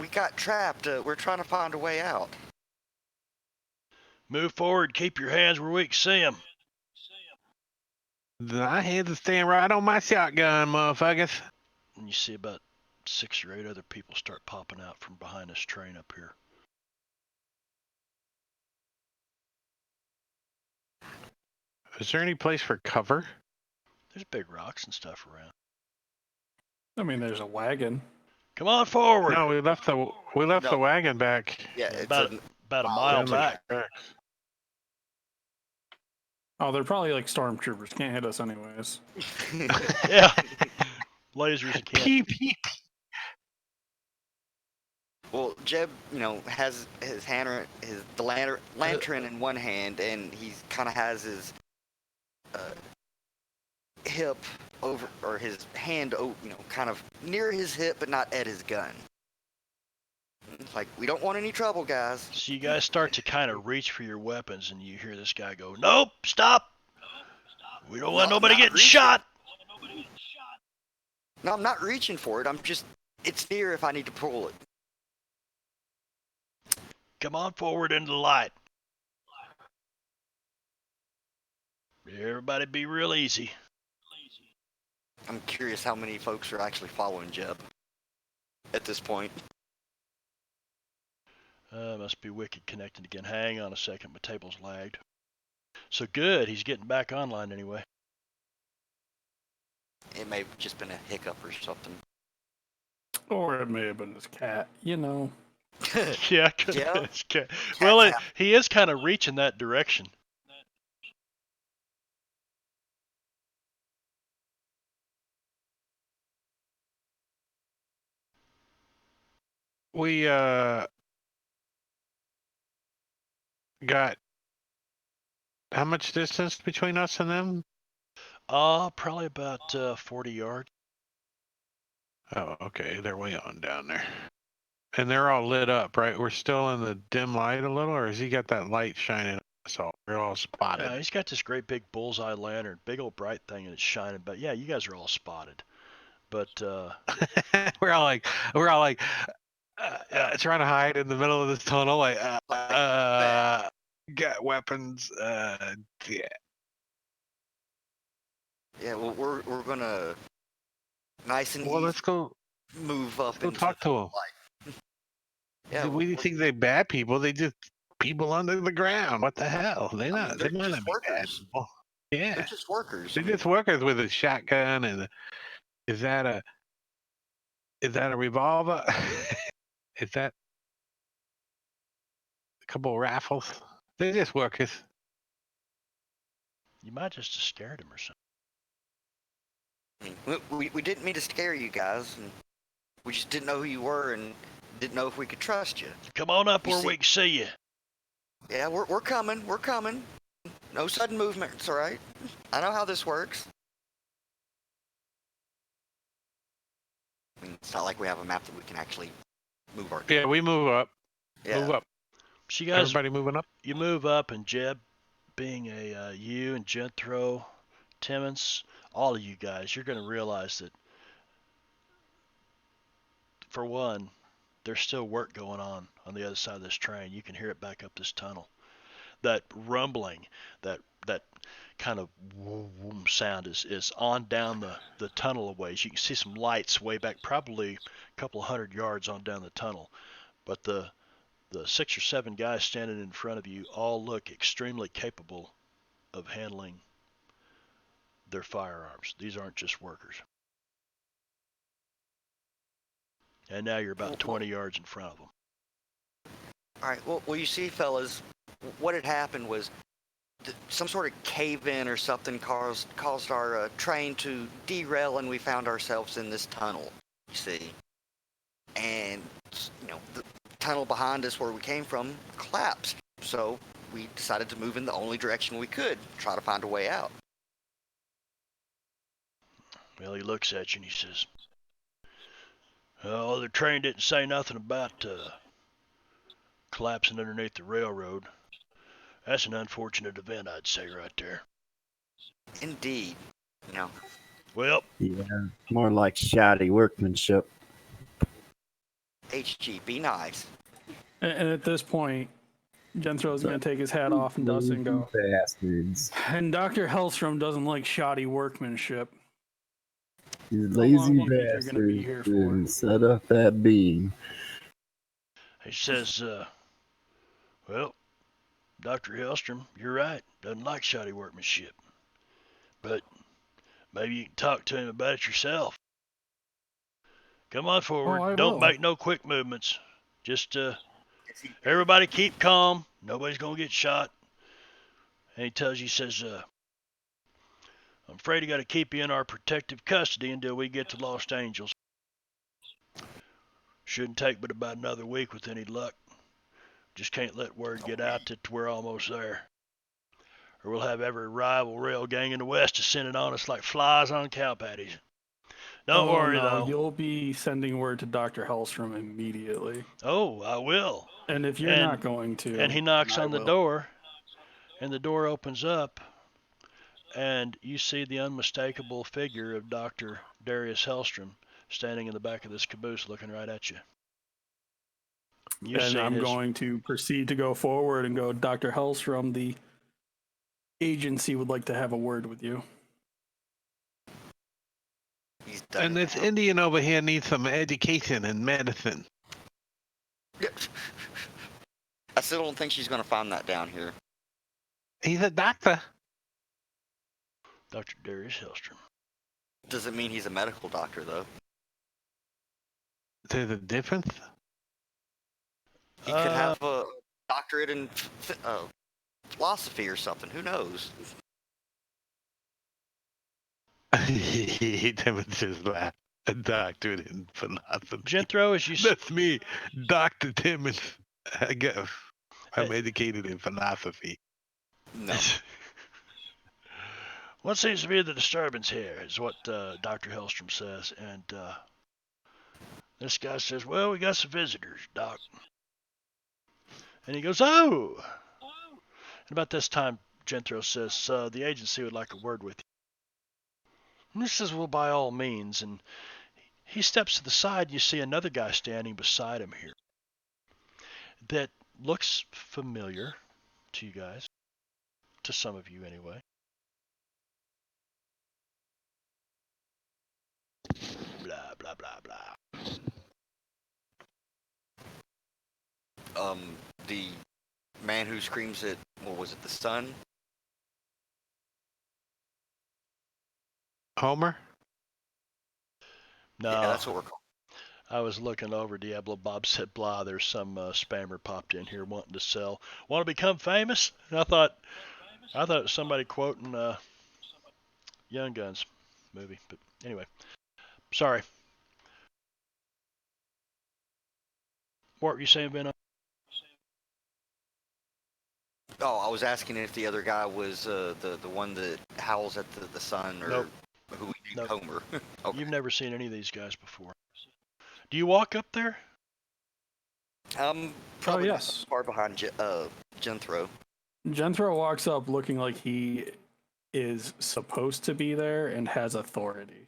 We got trapped. We're trying to find a way out. Move forward. Keep your hands where we can see them. My hands are staying right on my shotgun, motherfuckers. And you see about 6 or 8 other people start popping out from behind this train up here. Is there any place for cover? There's big rocks and stuff around. I mean, there's a wagon. Come on forward. No, we left the No. wagon back. Yeah, Yeah, it's about a mile down the back. tracks. Oh, they're probably like stormtroopers. Can't hit us anyways. Yeah. Lasers and can't. Peep, peep. Well, Jeb, has his lantern in one hand, and he kind of has his hip over, or his hand, kind of near his hip, but not at his gun. It's like, we don't want any trouble, guys. So you guys start to kind of reach for your weapons, and you hear this guy go, "Nope, stop! We don't want No, nobody not getting reaching. shot." No, I'm not reaching for it. It's near if I need to pull it. Come on forward into the light. Everybody be real easy. I'm curious how many folks are actually following Jeb at this point. Must be Wicked connected again. Hang on a second, my table's lagged. So good, he's getting back online anyway. It may have just been a hiccup or something. Or it may have been his cat, Yeah, could have Yeah. been his cat. Well, he is kind of reaching that direction. We got how much distance between us and them? Probably about 40 yards. Oh, okay. They're way on down there. And they're all lit up, right? We're still in the dim light a little, or has he got that light shining on us all? We're all spotted. He's got this great big bullseye lantern, big old bright thing, and it's shining. But yeah, you guys are all spotted. But we're all like trying to hide in the middle of this tunnel, like got weapons. Yeah. Yeah, well, we're gonna nice and Well, easy let's go. move up Go into talk to the them. light. Yeah, We think they bad people. They just people under the ground. What the hell? They not. they're They might just not be bad workers. people. They're Yeah, just workers. they're just workers with a shotgun and is that a revolver? Is that a couple of rifles? They're just workers. you might just have scared him or something. We didn't mean to scare you guys, and we just didn't know who you were and didn't know if we could trust you. Come on up You where see- we can see you. Yeah, we're coming. We're coming. No sudden movements, all right? I know how this works. I mean, it's not like we have a map that we can actually move our. Yeah, we move up. Yeah. Move up. So you guys, Everybody moving up. you move up, and Jeb, being a you and Jethro, Timmons, all of you guys, you're going to realize that, for one, there's still work going on the other side of this train. You can hear it back up this tunnel. That rumbling, that kind of whoom sound is on down the tunnel a ways. You can see some lights way back, probably a couple of 100 yards on down the tunnel. But the 6 or 7 guys standing in front of you all look extremely capable of handling their firearms. These aren't just workers. And now you're about 20 yards in front of them. All right. Well, you see, fellas, what had happened was some sort of cave-in or something caused our train to derail, and we found ourselves in this tunnel. You see, and the tunnel behind us where we came from collapsed. So we decided to move in the only direction we could, try to find a way out. Well, he looks at you and he says, "Oh, the train didn't say nothing about collapsing underneath the railroad. That's an unfortunate event, I'd say, right there." Indeed. Well, Yeah, more like shoddy workmanship. HG, be nice. And at this point, Genthro's going to take his hat off and dust and go. Bastards. And Dr. Hellstrom doesn't like shoddy workmanship. You long lazy do you think they're gonna be here bastards. for? And set up that beam. he says, well, Dr. Hellstrom, you're right. Doesn't like shoddy workmanship. but maybe you can talk to him about it yourself. Come on forward. I Don't will. make no quick movements. Just Is he- everybody keep calm. Nobody's gonna get shot. And he tells you, he says, I'm afraid I got to keep you in our protective custody until we get to Los Angeles. Shouldn't take but about another week with any luck. Just can't let word get out that we're almost there. Or we'll have every rival rail gang in the West descending on us like flies on cow patties. Don't Oh, worry, no, though. you'll be sending word to Dr. Hellstrom immediately. Oh, I will. And if you're not going to, And he knocks I on the will. door, and the door opens up, and you see the unmistakable figure of Dr. Darius Hellstrom standing in the back of this caboose looking right at you. And I'm going to proceed to go forward and go, Dr. Hellstrom, the agency would like to have a word with you. He's done And it this now. Indian over here needs some education and medicine. I still don't think she's going to find that down here. He's a doctor. Dr. Darius Hellstrom. Doesn't mean he's a medical doctor, though. There's a difference. He could have a doctorate in philosophy or something. Who knows? He just laughed. A doctorate in philosophy. Jethro, as you That's me, Dr. Timmons. I guess I'm educated in philosophy. No. What seems to be the disturbance here is what Dr. Hellstrom says. And this guy says, well, we got some visitors, Doc. And he goes, oh. And about this time, Jethro says, the agency would like a word with you. And he says, well, by all means. And he steps to the side, and you see another guy standing beside him here that looks familiar to you guys, to some of you anyway. Blah, blah, blah, blah. The man who screams at, what was it, the sun? Homer? No, Yeah, that's what we're calling. I was looking over. Diablo Bob said, blah, there's some spammer popped in here wanting to sell. Want to become famous? And I thought it was somebody quoting Young Guns movie. But anyway, sorry. What were you saying, Ben? Oh, I was asking if the other guy was the one that howls at the sun, or Nope. who we named Nope. Homer. Okay. You've never seen any of these guys before. Do you walk up there? Probably not yes. far behind Jethro. Jethro walks up looking like he is supposed to be there and has authority.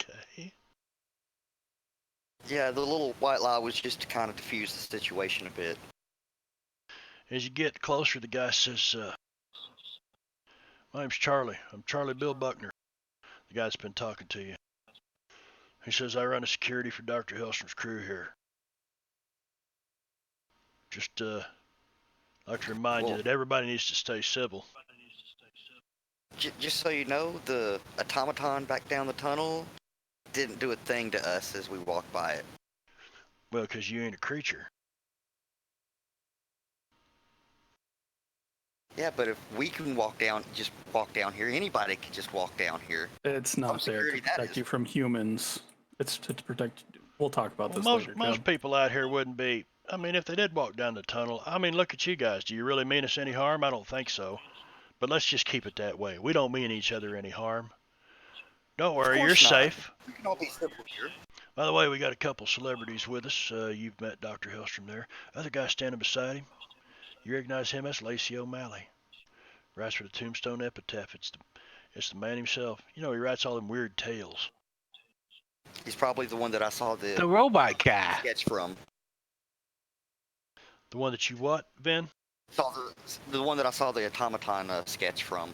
Okay. Yeah, the little white lie was just to kind of diffuse the situation a bit. As you get closer, the guy says, my name's Charlie. I'm Charlie Bill Buckner, the guy that's been talking to you. He says, I run the security for Dr. Hellstrom's crew here. Just like to remind you that everybody needs to stay civil. Just so you know, the automaton back down the tunnel didn't do a thing to us as we walked by it. Well, because you ain't a creature. Yeah, but if we can just walk down here, anybody can just walk down here. It's not there to security, that protect is. you from humans. It's to protect. We'll talk about this later. Most Kev. people out here wouldn't be. I mean, if they did walk down the tunnel, I mean, look at you guys. Do you really mean us any harm? I don't think so. But let's just keep it that way. We don't mean each other any harm. Don't worry, you're course not. safe. We can all be civil here. By the way, we got a couple celebrities with us. You've met Dr. Hellstrom there. Other guy standing beside him. You recognize him as Lacey O'Malley. Writes for the Tombstone Epitaph. It's the man himself. You know, he writes all them weird tales. He's probably the one that I saw The robot guy. sketch from. The one that you what, Vin? Saw the one that I saw the automaton sketch from.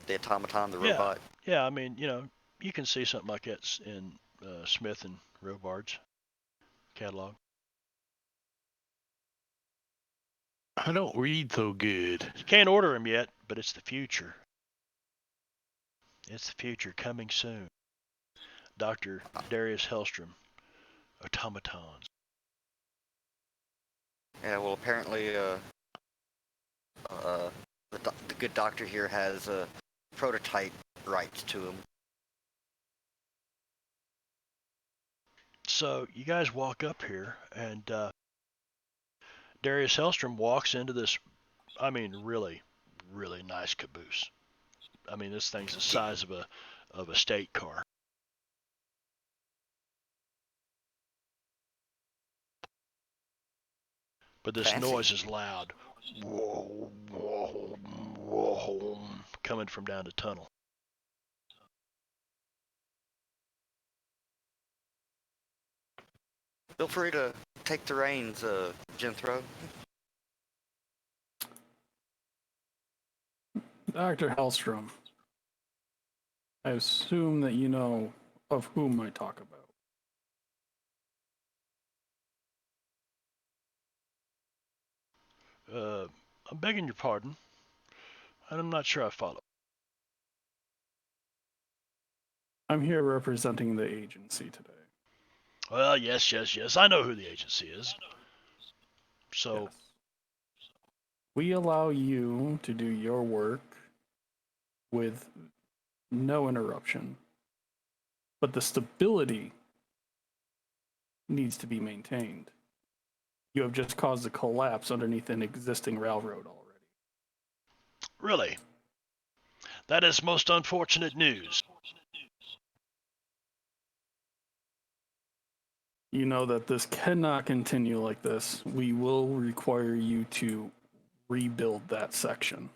The automaton, the robot. Yeah, I mean, you know, you can see something like that in Smith and Robards catalog. I don't read so good. You can't order them yet, but it's the future. It's the future coming soon. Dr. Darius Hellstrom, automatons. Yeah, well, apparently, the good doctor here has prototype rights to him. So you guys walk up here, and Darius Hellstrom walks into this, I mean, really, really nice caboose. I mean, this thing's the size of a state car. But this Fancy. noise is loud. Whoa, whoa, whoa, coming from down the tunnel. Feel free to take the reins, Jethro. Dr. Hellstrom, I assume that you know of whom I talk about. I'm begging your pardon. I'm not sure I follow. I'm here representing the agency today. Well, yes. I know who the agency is. So, Yes. We allow you to do your work with no interruption, but the stability needs to be maintained. You have just caused a collapse underneath an existing railroad already. really, that is most unfortunate news. You know that this cannot continue like this. We will require you to rebuild that section.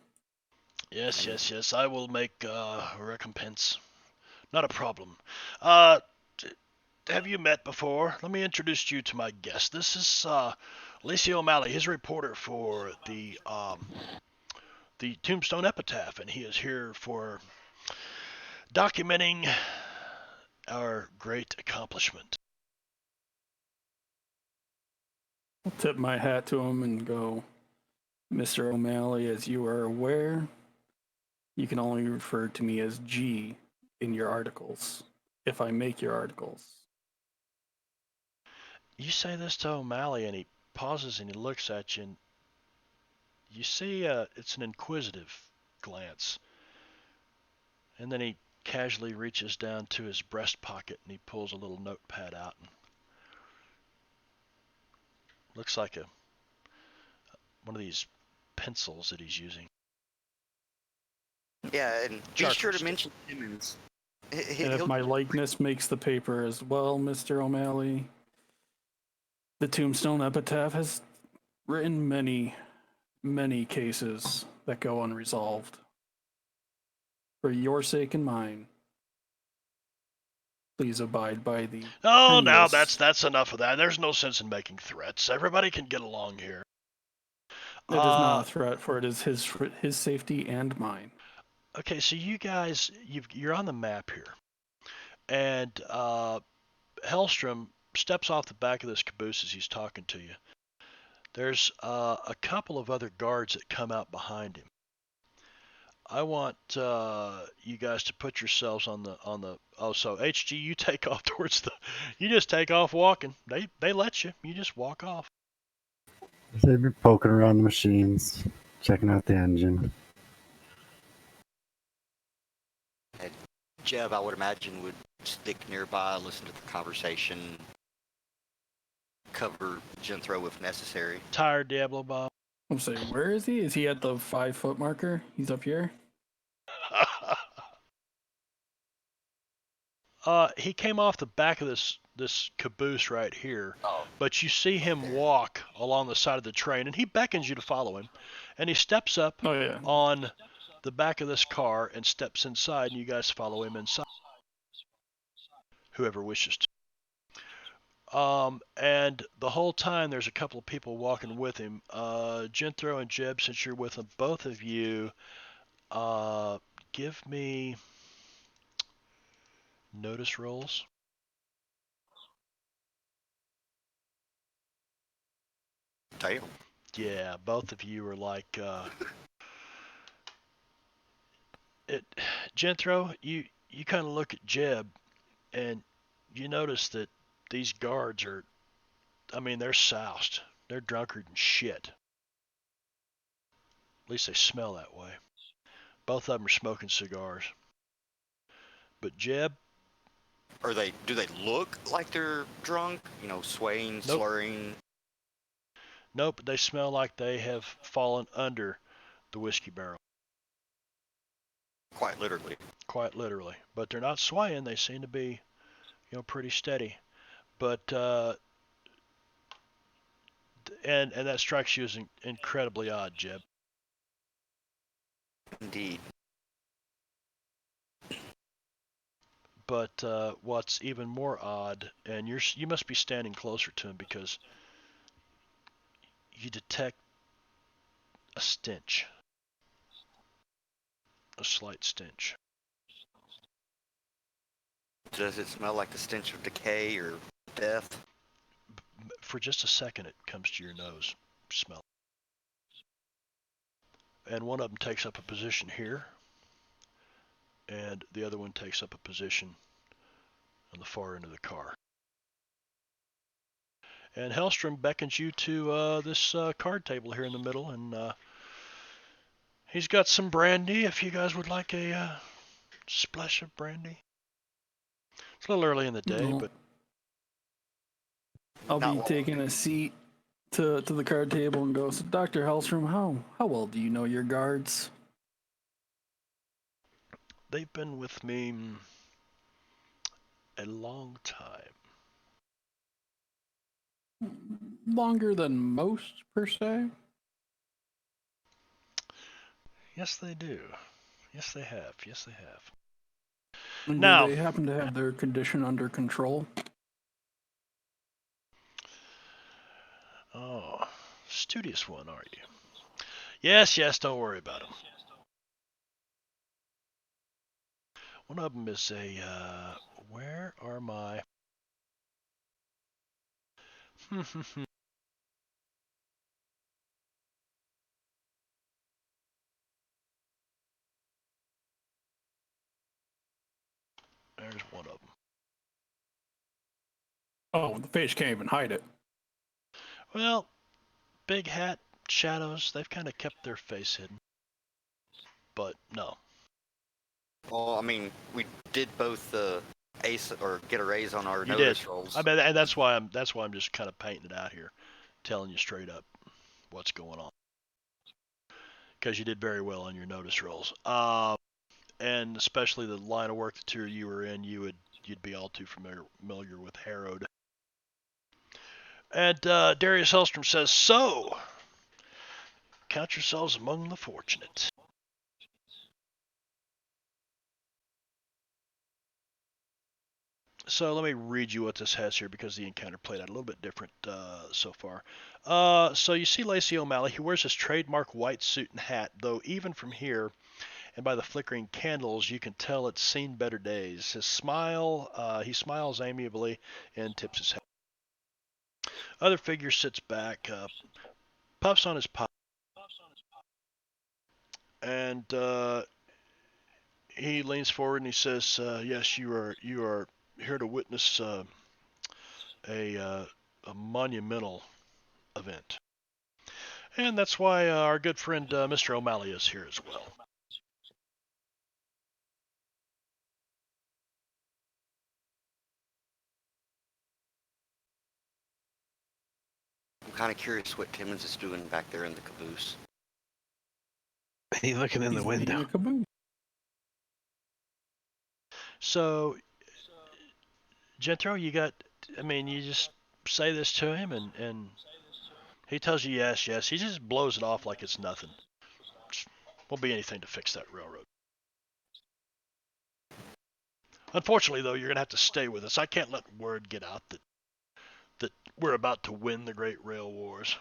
Yes. I will make recompense. Not a problem. Have you met before? Let me introduce you to my guest. This is Lacey O'Malley, his reporter for the Tombstone Epitaph, and he is here for documenting our great accomplishment. I'll tip my hat to him and go, Mr. O'Malley, as you are aware, you can only refer to me as G in your articles, if I make your articles. You say this to O'Malley, and he pauses and he looks at you, and you see it's an inquisitive glance. And then he casually reaches down to his breast pocket and he pulls a little notepad out and looks like one of these pencils that he's using. Yeah, and be sure to mention Simmons. And if my likeness makes the paper as well, Mr. O'Malley, the Tombstone Epitaph has written many, many cases that go unresolved. For your sake and mine, please abide by the. Oh, now tenuous- that's enough of that. There's no sense in making threats. Everybody can get along here. It is not a threat, for it is his safety and mine. Okay, so you guys, you're on the map here, and Hellstrom steps off the back of this caboose as he's talking to you. There's a couple of other guards that come out behind him. I want you guys to put yourselves on the. Oh, so HG, you take off towards the. You just take off walking. They let you. You just walk off. They've been poking around the machines, checking out the engine. Jeb, I would imagine, would stick nearby, listen to the conversation, cover Jethro if necessary. Tired, Diablo Bob. I'm saying, where is he? Is he at the 5-foot marker? He's up here? He came off the back of this caboose right here, Oh. but you see him walk along the side of the train, and he beckons you to follow him, and he steps up Oh, yeah. on the back of this car and steps inside, and you guys follow him inside. Whoever wishes to. And the whole time there's a couple of people walking with him. Jethro and Jeb, since you're with them, both of you, give me notice rolls. Damn. Yeah, both of you are like Jethro, you kind of look at Jeb, and you notice that these guards are, I mean, they're soused. They're drunkard and shit. At least they smell that way. Both of them are smoking cigars. But Jeb, Do they look like they're drunk? You know, swaying, nope, slurring. nope, they smell like they have fallen under the whiskey barrel. Quite literally. Quite literally. But they're not swaying. They seem to be, pretty steady. But and that strikes you as incredibly odd, Jeb. Indeed. But what's even more odd, and you must be standing closer to him because you detect a stench, a slight stench. Does it smell like the stench of decay or death? For just a second, it comes to your nose, smell. And one of them takes up a position here, and the other one takes up a position on the far end of the car. And Hellstrom beckons you to this card table here in the middle, and he's got some brandy if you guys would like a splash of brandy. It's a little early in the day, No. but I'll Not be well. taking a seat to the card table and go, so Dr. Hellstrom, how well do you know your guards? they've been with me a long time. Longer than most, per se? Yes, they do. Yes, they have. Yes, they have. And Now, do they happen to have their condition under control? oh, studious one, are you? Yes, don't worry about them. One of them is a, where are my... There's one of them. Oh, the face can't even hide it. Well, big hat, shadows, they've kind of kept their face hidden. But no. Well, I mean, we did both ace or get a raise on our You notice did. rolls. I mean, and that's why I'm just kind of painting it out here, telling you straight up what's going on. Because you did very well on your notice rolls. And especially the line of work the two of you were in, you'd be all too familiar with Harrowed. And Darius Hellstrom says, so, count yourselves among the fortunate. So let me read you what this has here because the encounter played out a little bit different so far. So you see Lacey O'Malley. He wears his trademark white suit and hat, though even from here and by the flickering candles, you can tell it's seen better days. His smile, he smiles amiably and tips his head. Other figure sits back, puffs on his pipe, and he leans forward and he says, "Yes, you are here to witness a monumental event, and that's why our good friend Mr. O'Malley is here as well." I'm kind of curious what Timmons is doing back there in the caboose. He's looking in the He's making window. a caboose. So, Jethro, you just say this to him, and he tells you yes. He just blows it off like it's nothing. Won't be anything to fix that railroad. Unfortunately, though, you're going to have to stay with us. I can't let word get out that we're about to win the Great Rail Wars.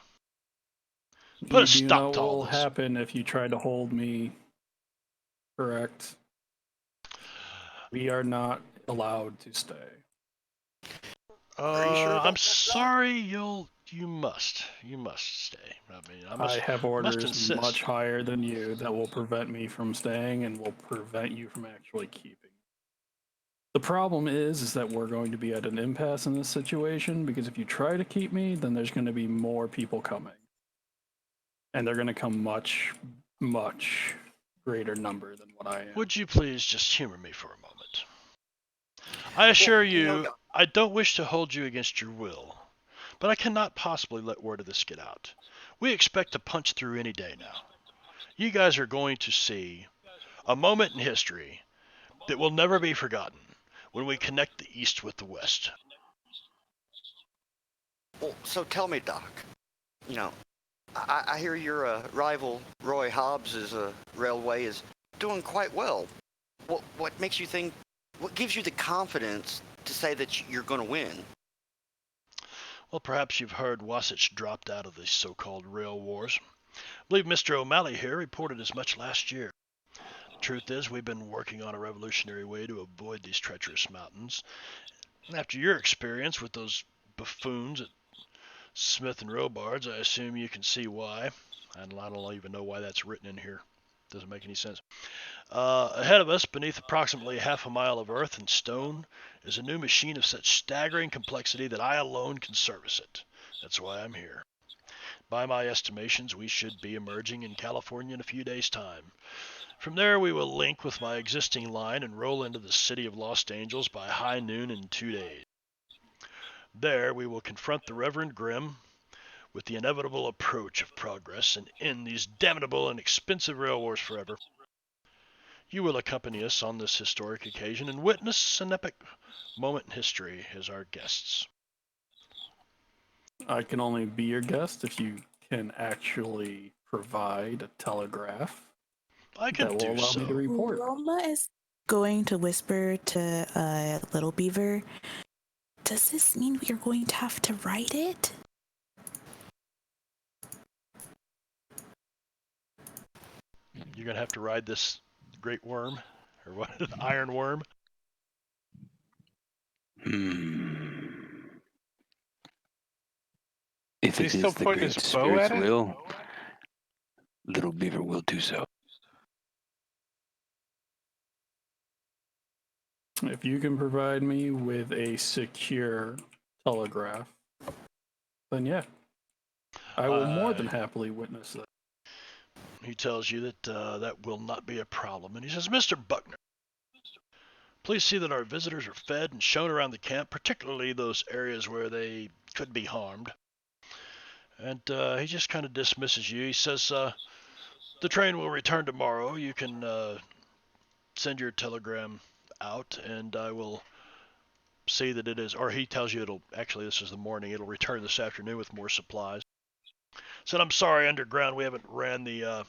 Put a You do stop know to what all will this. happen if you try to hold me. Correct. We are not allowed to stay. Are you sure about I'm that, Doc? sorry. You'll you must stay. I mean, I have must orders insist. much higher than you that will prevent me from staying and will prevent you from actually keeping. The problem is that we're going to be at an impasse in this situation because if you try to keep me, then there's going to be more people coming. And they're going to come much, much greater number than what I am. Would you please just humor me for a moment? I assure you, I don't wish to hold you against your will, but I cannot possibly let word of this get out. We expect to punch through any day now. You guys are going to see a moment in history that will never be forgotten when we connect the East with the West. Well, so tell me, Doc. You know, I hear your rival Roy Hobbs' railway is doing quite well. What makes you think? What gives you the confidence to say that you're going to win? Well, perhaps you've heard Wasatch dropped out of the so-called rail wars. I believe Mr. O'Malley here reported as much last year. The truth is, we've been working on a revolutionary way to avoid these treacherous mountains. And after your experience with those buffoons at Smith and Robards, I assume you can see why. I don't even know why that's written in here. Doesn't make any sense. Ahead of us, beneath approximately half a mile of earth and stone, is a new machine of such staggering complexity that I alone can service it. That's why I'm here. By my estimations, we should be emerging in California in a few days' time. From there, we will link with my existing line and roll into the city of Los Angeles by high noon in 2 days. There, we will confront the Reverend Grimm with the inevitable approach of progress and end these damnable and expensive rail wars forever. You will accompany us on this historic occasion and witness an epic moment in history as our guests. I can only be your guest if you can actually provide a telegraph I can that will do allow me to so. report. Roma is going to whisper to Little Beaver. Does this mean we are going to have to write it? You're going to have to ride this great worm, or what, iron worm? If He's it still is the pointing Great his bow at Spirit's it? will, Little Beaver will do so. If you can provide me with a secure telegraph, then yeah, I will more than happily witness that. He tells you that that will not be a problem. And he says, Mr. Buckner, please see that our visitors are fed and shown around the camp, particularly those areas where they could be harmed. And he just kind of dismisses you. He says, the train will return tomorrow. You can send your telegram out, and I will see that it is, or he tells you this is the morning, it'll return this afternoon with more supplies. Said, I'm sorry, underground, we haven't ran the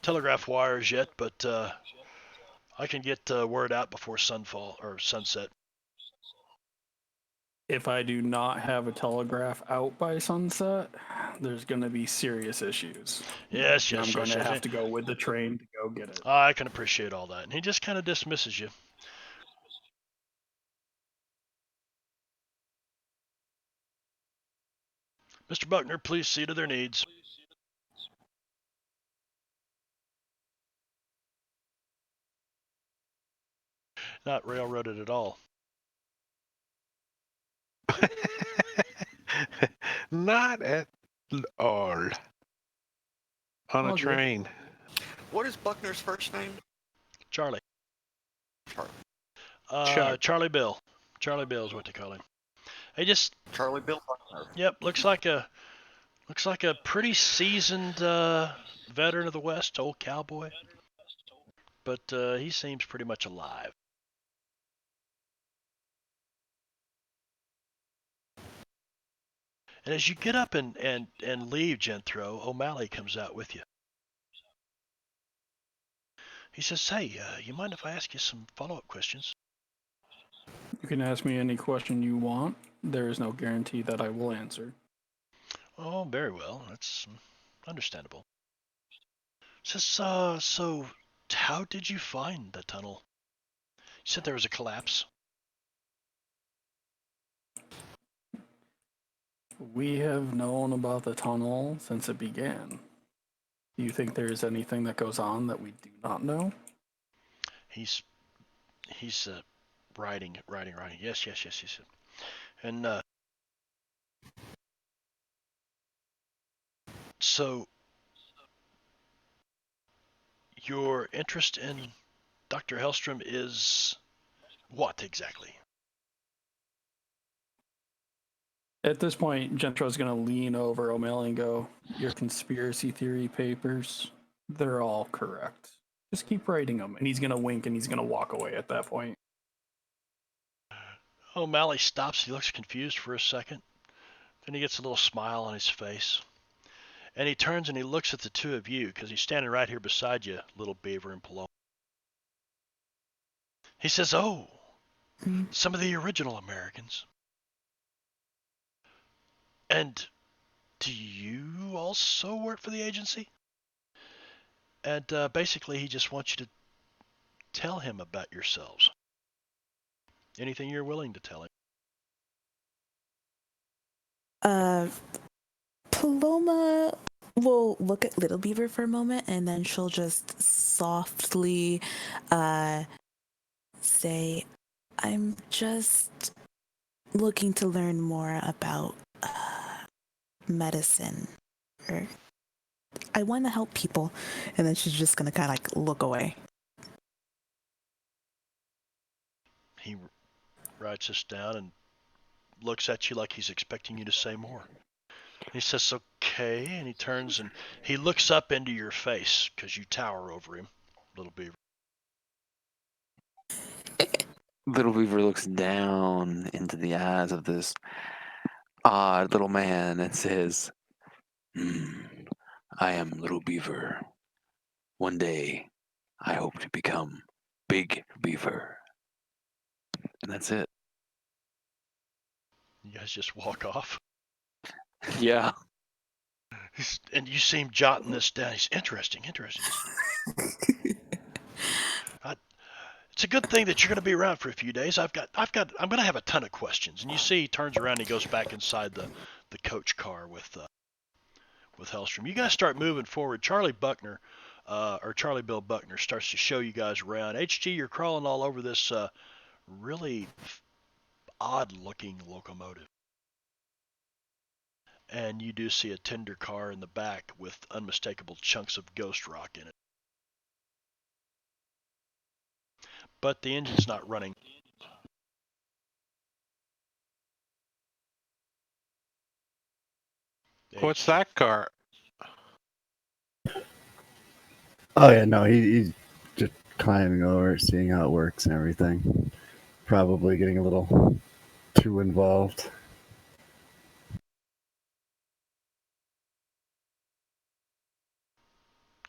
telegraph wires yet, but I can get word out before sunfall or sunset. If I do not have a telegraph out by sunset, there's going to be serious issues. Yes, And I'm yes, going yes, to yes. have to go with the train to go get it. I can appreciate all that. And he just kind of dismisses you. Mr. Buckner, please see to their needs. Not railroaded at all. Not at all. On a All good. train. What is Buckner's first name? Charlie. Charlie. Chuck. Charlie Bill. Charlie Bill is what they call him. He just, Charlie Bill Buckner. yep, looks like a pretty seasoned veteran of the West, old cowboy. But he seems pretty much alive. And as you get up and leave Genthro, O'Malley comes out with you. He says, hey, you mind if I ask you some follow-up questions? You can ask me any question you want. There is no guarantee that I will answer. Oh, very well. That's understandable. Says, so how did you find the tunnel? You said there was a collapse. We have known about the tunnel since it began. Do you think there's anything that goes on that we do not know? He's writing. Yes. And so your interest in Dr. Hellstrom is what exactly? At this point, Gentro's going to lean over O'Malley and go, your conspiracy theory papers, they're all correct. Just keep writing them. And he's going to wink and he's going to walk away at that point. O'Malley stops. He looks confused for a second. Then he gets a little smile on his face. And he turns and he looks at the two of you, because he's standing right here beside you, Little Beaver and Paloma. He says, oh, some of the original Americans. And do you also work for the agency? And basically, he just wants you to tell him about yourselves. Anything you're willing to tell him. Paloma will look at Little Beaver for a moment and then she'll just softly say, I'm just looking to learn more about medicine. Or I want to help people. And then she's just going to kind of like look away. He writes this down and looks at you like he's expecting you to say more. He says, okay, and he turns and he looks up into your face because you tower over him, Little Beaver. Little Beaver looks down into the eyes of this odd little man and says, I am Little Beaver. One day, I hope to become Big Beaver. And that's it. You guys just walk off. Yeah. And you see him jotting this down. He's interesting. It's a good thing that you're going to be around for a few days. I'm going to have a ton of questions. And you see, he turns around and he goes back inside the coach car with Hellstrom. You guys start moving forward. Charlie Bill Buckner starts to show you guys around. HG, you're crawling all over this really odd-looking locomotive. And you do see a tender car in the back with unmistakable chunks of ghost rock in it. But the engine's not running. What's that car? Oh yeah, no, he's just climbing over, seeing how it works and everything. Probably getting a little too involved.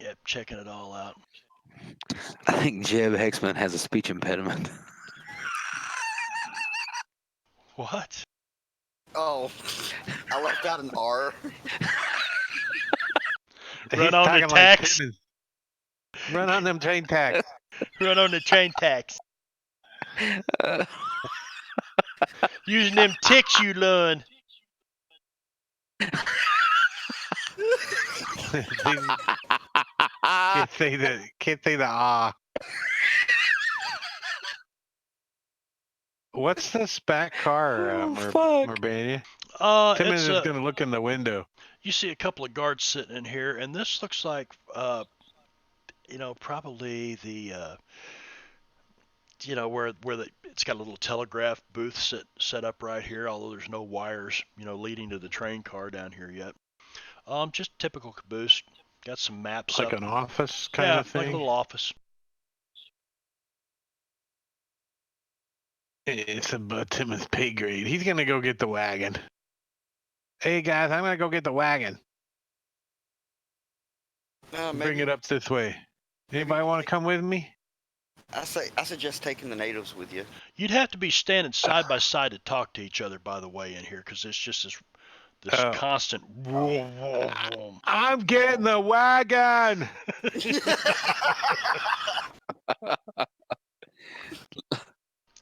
Yep, checking it all out. I think Jeb Hexman has a speech impediment. What? Oh, I left out an R. Run on the tacks. Run on them chain tacks. Run on the chain tacks. Using them ticks you learn. Can't say the ah. What's this back car, Marbanya? Timmons is going to look in the window. You see a couple of guards sitting in here, and this looks like, probably the, where it's got a little telegraph booth set up right here, although there's no wires, leading to the train car down here yet. Just typical caboose. Got some maps like up. An office kind of thing? Like a little office. It's about Timmons' pay grade. He's going to go get the wagon. Hey, guys, I'm going to go get the wagon. Bring it up this way. Anybody want to come with me? I suggest taking the natives with you. You'd have to be standing side by side to talk to each other, by the way, in here, because it's just this constant. I'm getting the wagon.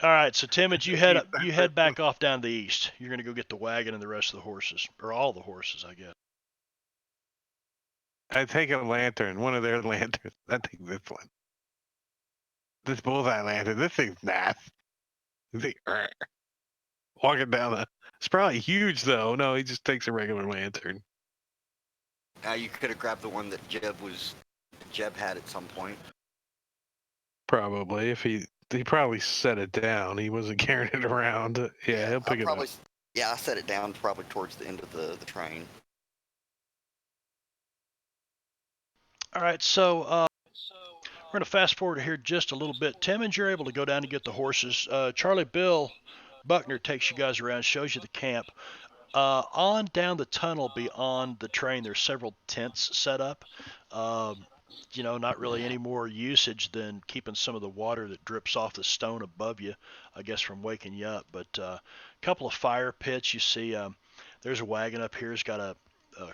All right, so Timmons, you head Eat up, that you head back person. off down the east. You're gonna go get the wagon and the rest of the horses, or all the horses, I guess. I take a lantern, one of their lanterns. I take this one. This bullseye lantern. This thing's nice. This thing, walking down the. It's probably huge though. No, he just takes a regular lantern. You could have grabbed the one that Jeb had at some point. Probably if he probably set it down. He wasn't carrying it around. Yeah, he'll pick it up. Yeah, I set it down probably towards the end of the train. All right, so we're going to fast forward here just a little bit. Timmons, you're able to go down and get the horses. Charlie Bill Buckner takes you guys around, shows you the camp. On down the tunnel beyond the train, there's several tents set up. Not really any more usage than keeping some of the water that drips off the stone above you, I guess, from waking you up. But a couple of fire pits. You see, there's a wagon up here. He's got a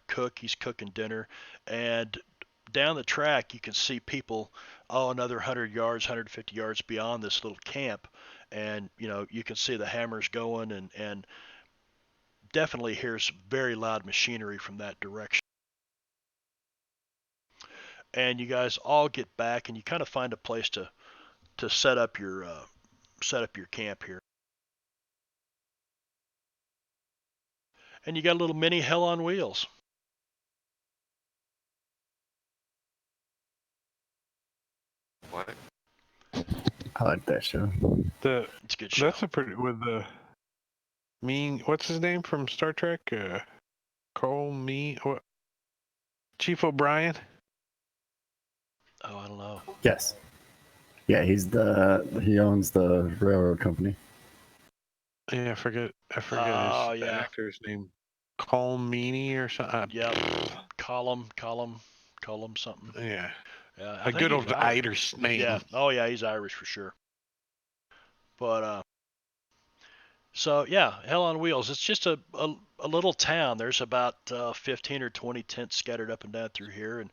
cook. He's cooking dinner. And down the track, you can see people, another 100 yards, 150 yards beyond this little camp. And, you can see the hammers going and definitely hears very loud machinery from that direction. And you guys all get back, and you kind of find a place to set up your camp here. And you got a little mini Hell on Wheels. What? I like that show. It's a good show. That's a pretty with the mean. What's his name from Star Trek? Cole Me what? Chief O'Brien. Oh, I don't know. Yes. Yeah, he owns the railroad company. Yeah, I forget his actor's name. Cole Meany or something. Yep. Column something. Yeah. Yeah. A good old Irish name. Yeah. Oh yeah, he's Irish for sure. But so yeah, Hell on Wheels. It's just a little town. There's about 15 or 20 tents scattered up and down through here, and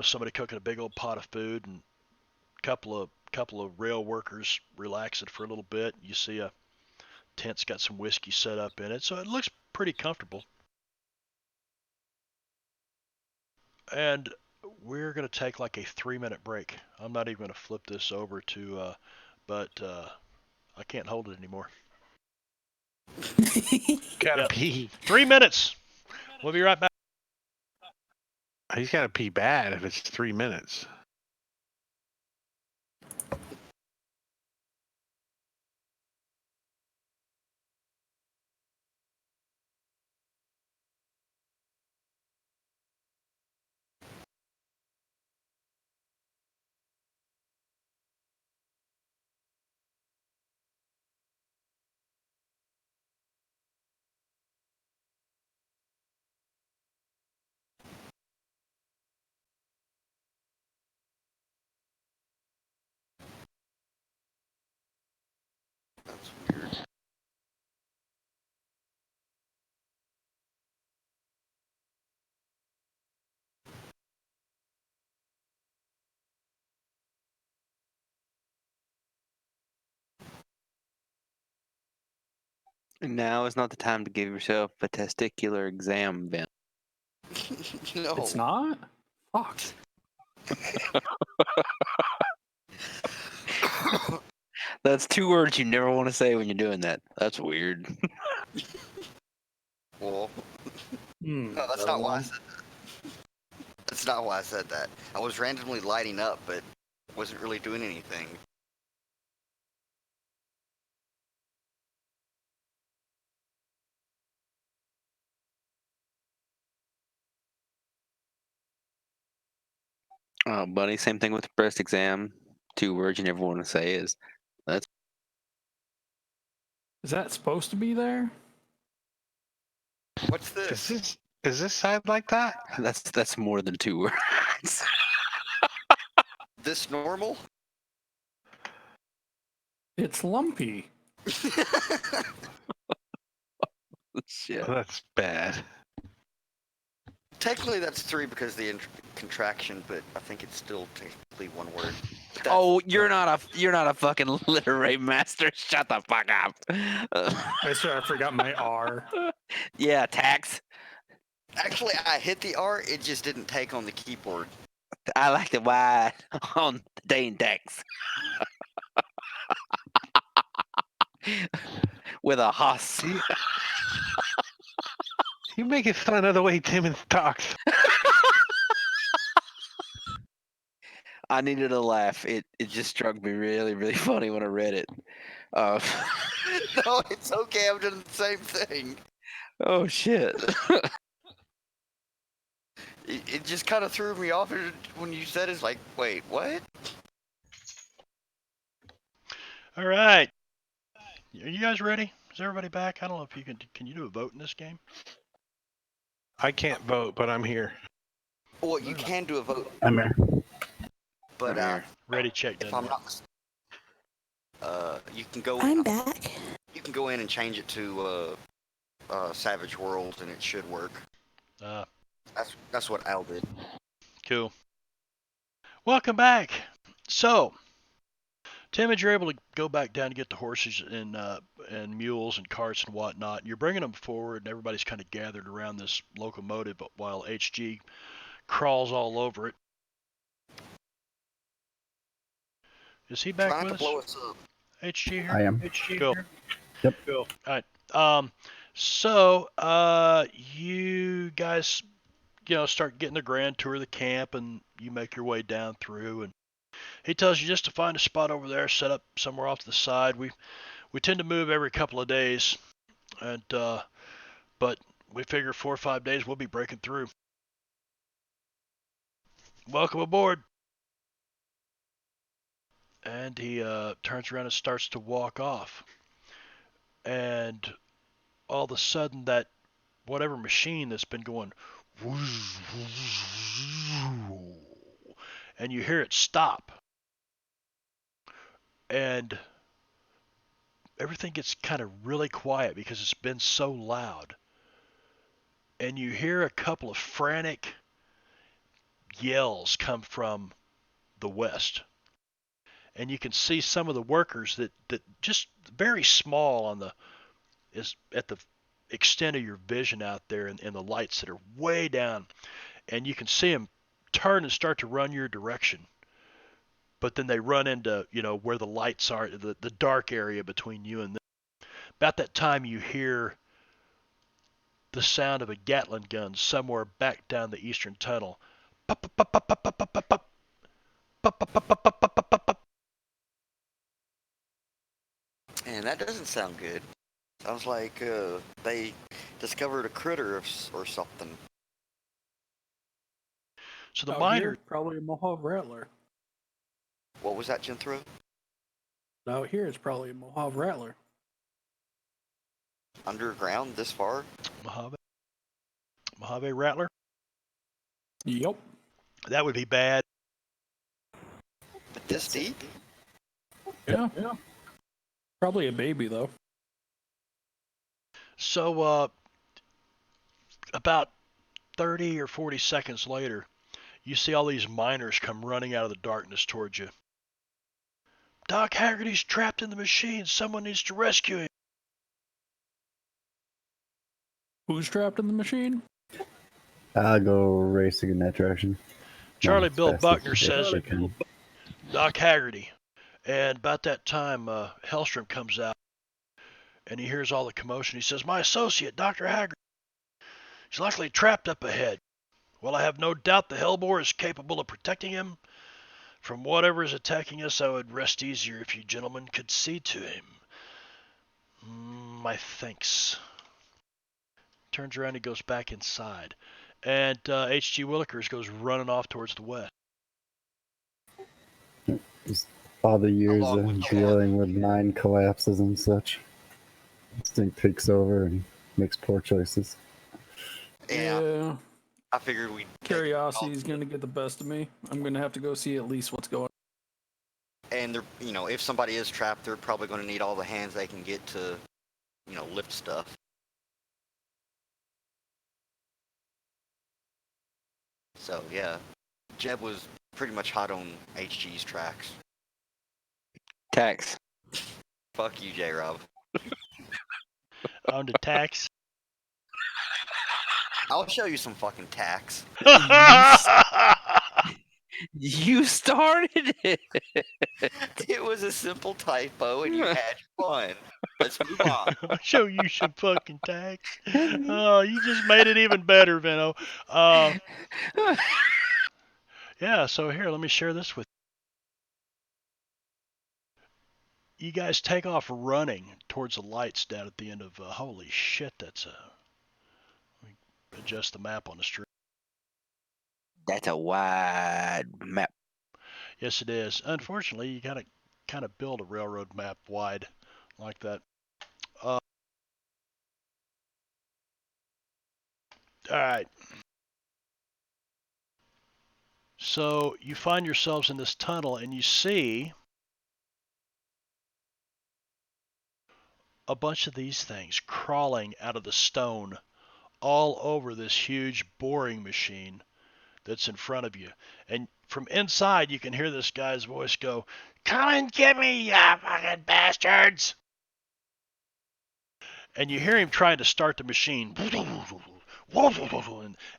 somebody cooking a big old pot of food, and a couple of rail workers relaxing for a little bit. You see a tent's got some whiskey set up in it, so it looks pretty comfortable. And we're going to take like a 3-minute break. I'm not even going to flip this over to, but I can't hold it anymore. Gotta pee. 3 minutes. We'll be right back. He's gotta pee bad if it's 3 minutes. That's weird. Now is not the time to give yourself a testicular exam, Ben. No. It's not? Fuck. That's 2 words you never want to say when you're doing that. That's weird. Well, no, that's not why I said that. That's not why I said that. I was randomly lighting up, but wasn't really doing anything. Buddy, same thing with the breast exam. 2 words you never want to say is that's. Is that supposed to be there? What's this? Is this side like that? That's more than 2 words. This normal? It's lumpy. Shit. That's bad. Technically, that's 3 because of the contraction, but I think it's still technically 1 word. Oh, you're not a fucking literary master. Shut the fuck up. I forgot my R. Yeah, tax. Actually, I hit the R. It just didn't take on the keyboard. I like the Y on the dang tax. With a hoss. See? You make it fun of the way Timmons talks. I needed a laugh. It just struck me really, really funny when I read it. Uh, No, it's okay. I'm doing the same thing. oh shit. It just kind of threw me off when you said it's like, wait, what? All right. Are you guys ready? Is everybody back? I don't know if you can you do a vote in this game? I can't vote, but I'm here. Well, you can do a vote, I'm here. but Ready, check, if done. I'm not mistaken, you can go. I'm back. You can go in and change it to Savage Worlds, and it should work. That's what Al did. Cool. Welcome back. So, Tim, you're able to go back down to get the horses and mules and carts and whatnot. And you're bringing them forward, and everybody's kind of gathered around this locomotive while HG crawls all over it. Is he back Trying with to us? blow us up. HG here? I am. Cool. Yep. Cool. All right. So, you guys, start getting the grand tour of the camp, and you make your way down through, and he tells you just to find a spot over there, set up somewhere off to the side. We tend to move every couple of days, and but we figure 4 or 5 days we'll be breaking through. Welcome aboard. And he turns around and starts to walk off. And all of a sudden, that whatever machine that's been going, and you hear it stop. And everything gets kind of really quiet because it's been so loud. And you hear a couple of frantic yells come from the west. And you can see some of the workers that just very small is at the extent of your vision out there, and the lights that are way down, and you can see them turn and start to run your direction. But then they run into, where the lights are, the dark area between you and them. About that time, you hear the sound of a Gatling gun somewhere back down the eastern tunnel. Pop, pop, pop, pop, pop, pop, pop, pop, pop. Pop, pop, pop, pop, pop, pop, pop, pop. And that doesn't sound good. Sounds like they discovered a critter or something. So the Out miner, here, probably a Mojave Rattler. What was that, Jethro? Out here, it's probably a Mojave Rattler. Underground this far? Mojave Rattler, Yep. that would be bad. But this deep? Yeah. Probably a baby, though. So about 30 or 40 seconds later, you see all these miners come running out of the darkness towards you. Doc Haggerty's trapped in the machine. Someone needs to rescue him. Who's trapped in the machine? I'll go racing in that direction. Charlie Not as Bill fast Buckner as says I can. Doc Haggerty. And about that time, Hellstrom comes out, and he hears all the commotion. He says, "My associate, Dr. Haggerty. He's likely trapped up ahead. Well, I have no doubt the Hellbore is capable of protecting him from whatever is attacking us. I would rest easier if you gentlemen could see to him. My thanks." Turns around and goes back inside. And H.G. Willikers goes running off towards the west. Just all the years Along of with Chad. dealing with mine collapses and such. Instinct takes over and makes poor choices. Yeah. I figured we'd... Curiosity's going to get the best of me. I'm going to have to go see at least what's going on. And they're, if somebody is trapped, they're probably going to need all the hands they can get to, lift stuff. So, yeah. Jeb was pretty much hot on HG's tracks. Tax. Fuck you, J-Rob. On the tax. I'll show you some fucking tax. You started it. It was a simple typo, and you had fun. Let's move on. I'll show you some fucking tax. Oh, you just made it even better, Vino. Yeah, so here, let me share this with you. You guys take off running towards the lights down at the end of, holy shit, that's a, let me adjust the map on the street. That's a wide map. Yes, it is. Unfortunately, you gotta kind of build a railroad map wide like that. All right. So you find yourselves in this tunnel and you see a bunch of these things crawling out of the stone all over this huge boring machine that's in front of you. And from inside, you can hear this guy's voice go, "Come and get me, you fucking bastards!" And you hear him trying to start the machine.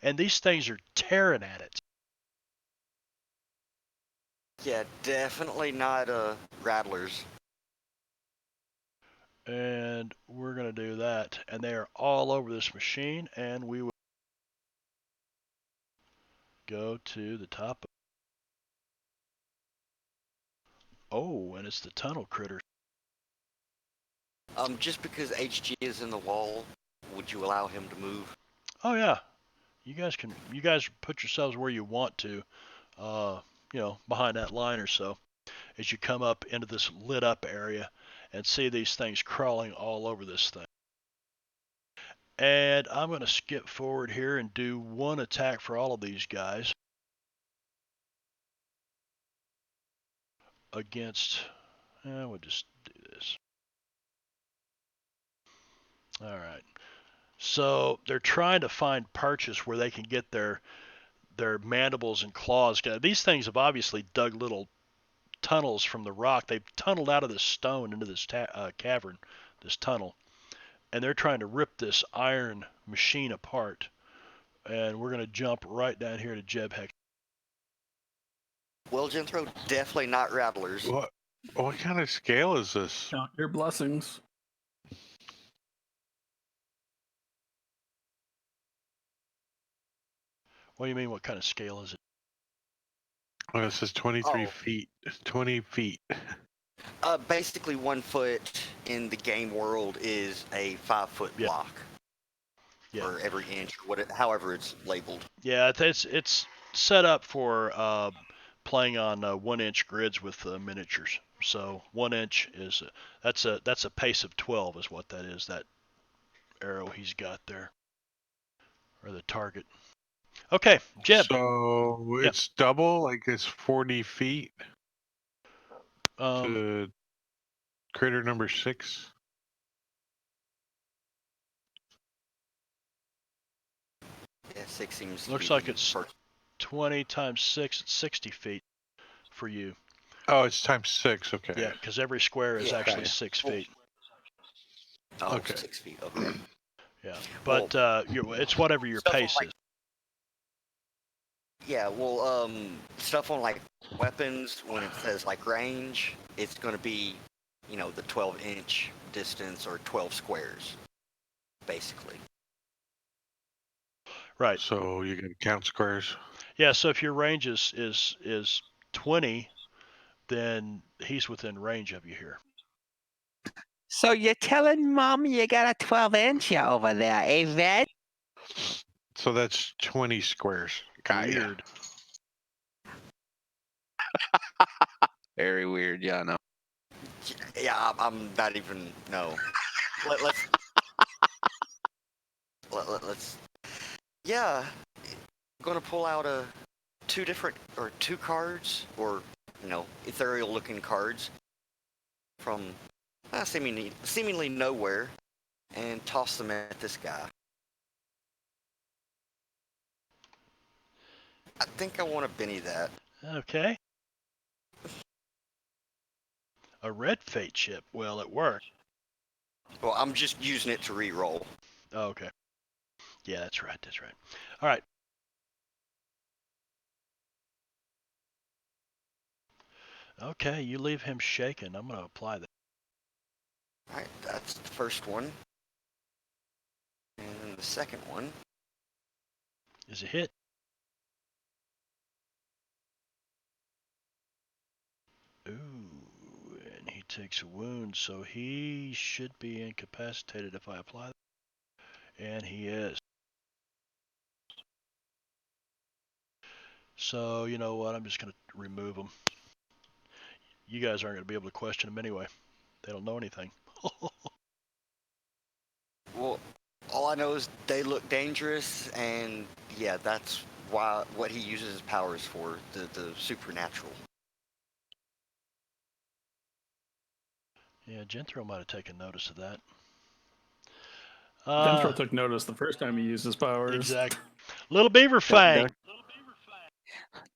And these things are tearing at it. Yeah, definitely not rattlers. And we're going to do that. And they are all over this machine. And we will go to the top. Oh, and it's the tunnel critter. Just because HG is in the wall, would you allow him to move? Oh, yeah. You guys put yourselves where you want to, behind that line or so, as you come up into this lit up area and see these things crawling all over this thing. And I'm going to skip forward here and do one attack for all of these guys against, we'll just do this. All right. So they're trying to find perches where they can get their mandibles and claws. These things have obviously dug little tunnels from the rock. They've tunneled out of this stone into this cavern, this tunnel, and they're trying to rip this iron machine apart. And we're going to jump right down here to Jeb Heck. Well, Genthro, definitely not rattlers. What kind of scale is this? Count your blessings. What do you mean? What kind of scale is it? Oh, it says 23 Oh. feet. 20 feet. Basically 1 foot in the game world is a 5 foot Yeah. block. Yeah. For every inch, however it's labeled. Yeah, it's set up for playing on 1-inch grids with miniatures. So 1 inch is that's a pace of 12 is what that is. That arrow he's got there, or the target. Okay, Jeb. So it's double, like it's 40 feet to critter number 6. Yeah, 6 seems. Looks like it's 20 times 6, it's 60 feet for you. Oh, it's times 6. Okay. Yeah, because every square is actually 6 feet. Oh, Okay. 6 feet. Okay. Yeah, but it's whatever your pace is. Yeah, well, stuff on like weapons, when it says like range, it's going to be, the 12-inch distance or 12 squares, basically. Right. So you can count squares. Yeah. So if your range is 20, then he's within range of you here. So you're telling Mom you got a 12-inch over there, eh, Vet? So that's 20 squares. Got ya. Weird. Very weird, yeah, I know. Yeah, I'm not even. No. Let's. Let's. Yeah, I'm gonna pull out two cards, or ethereal-looking cards from seemingly nowhere, and toss them at this guy. I think I want to Benny that. Okay. A red fate chip. Well, it worked. Well, I'm just using it to re-roll. Oh, okay. Yeah, that's right. That's right. All right. Okay, you leave him shaken. I'm going to apply that. All right, that's the first one. And the second one. Is a hit. Ooh, and he takes a wound, so he should be incapacitated if I apply that. And he is. So, you know what? I'm just going to remove him. You guys aren't going to be able to question him anyway. They don't know anything. Well, all I know is they look dangerous, and yeah, that's what he uses his powers for, the supernatural. Yeah, Jethro might have taken notice of that. Jethro took notice the first time he used his powers. Exactly. Little Beaver Fang.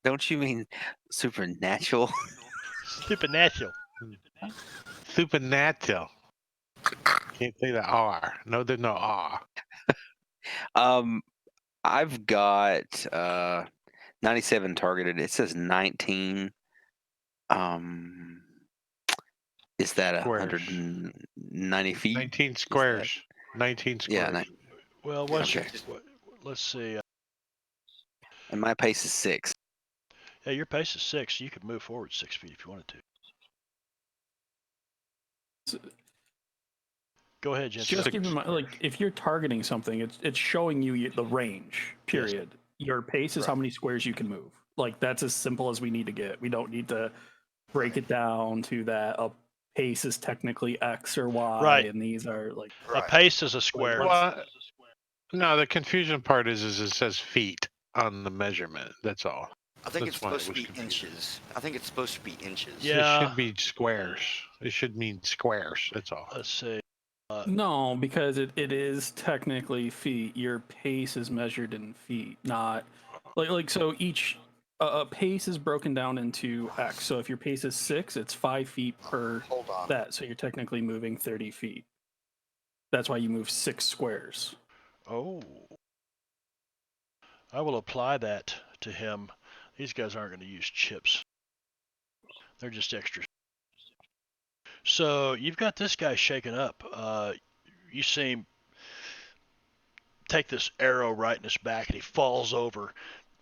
Don't you mean supernatural? Supernatural. Supernatural. Can't say the R. No, there's no R. I've got 97 targeted. It says 19. Is that Squares. 190 feet? 19 squares. 19 Yeah. squares. Well, let's see. And my pace is 6. Yeah, your pace is 6. You could move forward 6 feet if you wanted to. Go ahead, Jethro. Just keep in mind, like, if you're targeting something, it's showing you the range, period. Yes. Your pace is how many squares you can move. Like, that's as simple as we need to get. We don't need to break it down to that a pace is technically X or Y, and these are, like... A pace is a square. Well, no, the confusion part is it says feet on the measurement. That's all. I think it's supposed to be inches. I think it's supposed to be inches. Yeah. It should be squares. It should mean squares. That's all. Let's see. No, because it is technically feet. Your pace is measured in feet, not like so each pace is broken down into X. So if your pace is 6, it's 5 feet per that. So you're technically moving 30 feet. That's why you move 6 squares. Oh. I will apply that to him. These guys aren't going to use chips. They're just extras. So you've got this guy shaken up. You see him take this arrow right in his back, and he falls over,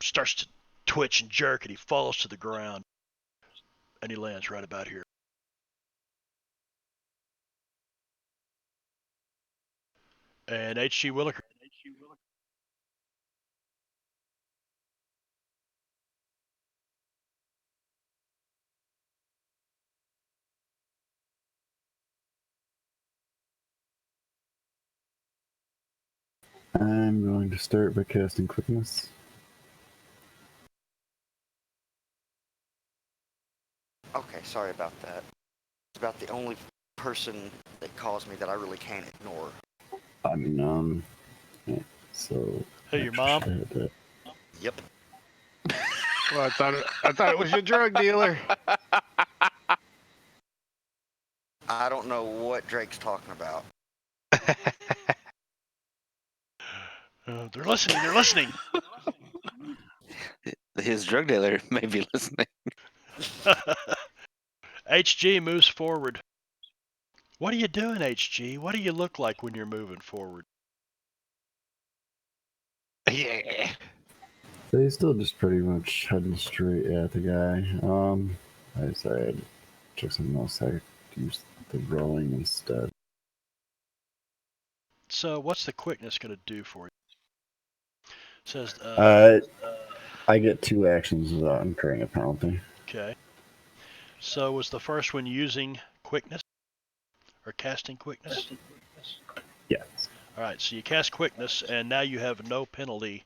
starts to twitch and jerk, and he falls to the ground, and he lands right about here. And H.G. Williker. I'm going to start by casting quickness. Okay, sorry about that. It's about the only person that calls me that I really can't ignore. I mean, yeah, so... Hey, your mom? Yep. Well, I thought it was your drug dealer. I don't know what Drake's talking about. They're listening. They're listening. His drug dealer may be listening. HG moves forward. What are you doing, HG? What do you look like when you're moving forward? Yeah. So he's still just pretty much heading straight at the guy. I said, check something else. I use the rolling instead. So what's the quickness going to do for you? It says, I get 2 actions without incurring a penalty. Okay. So was the first one using quickness? Or casting quickness? Yes. All right, so you cast quickness, and now you have no penalty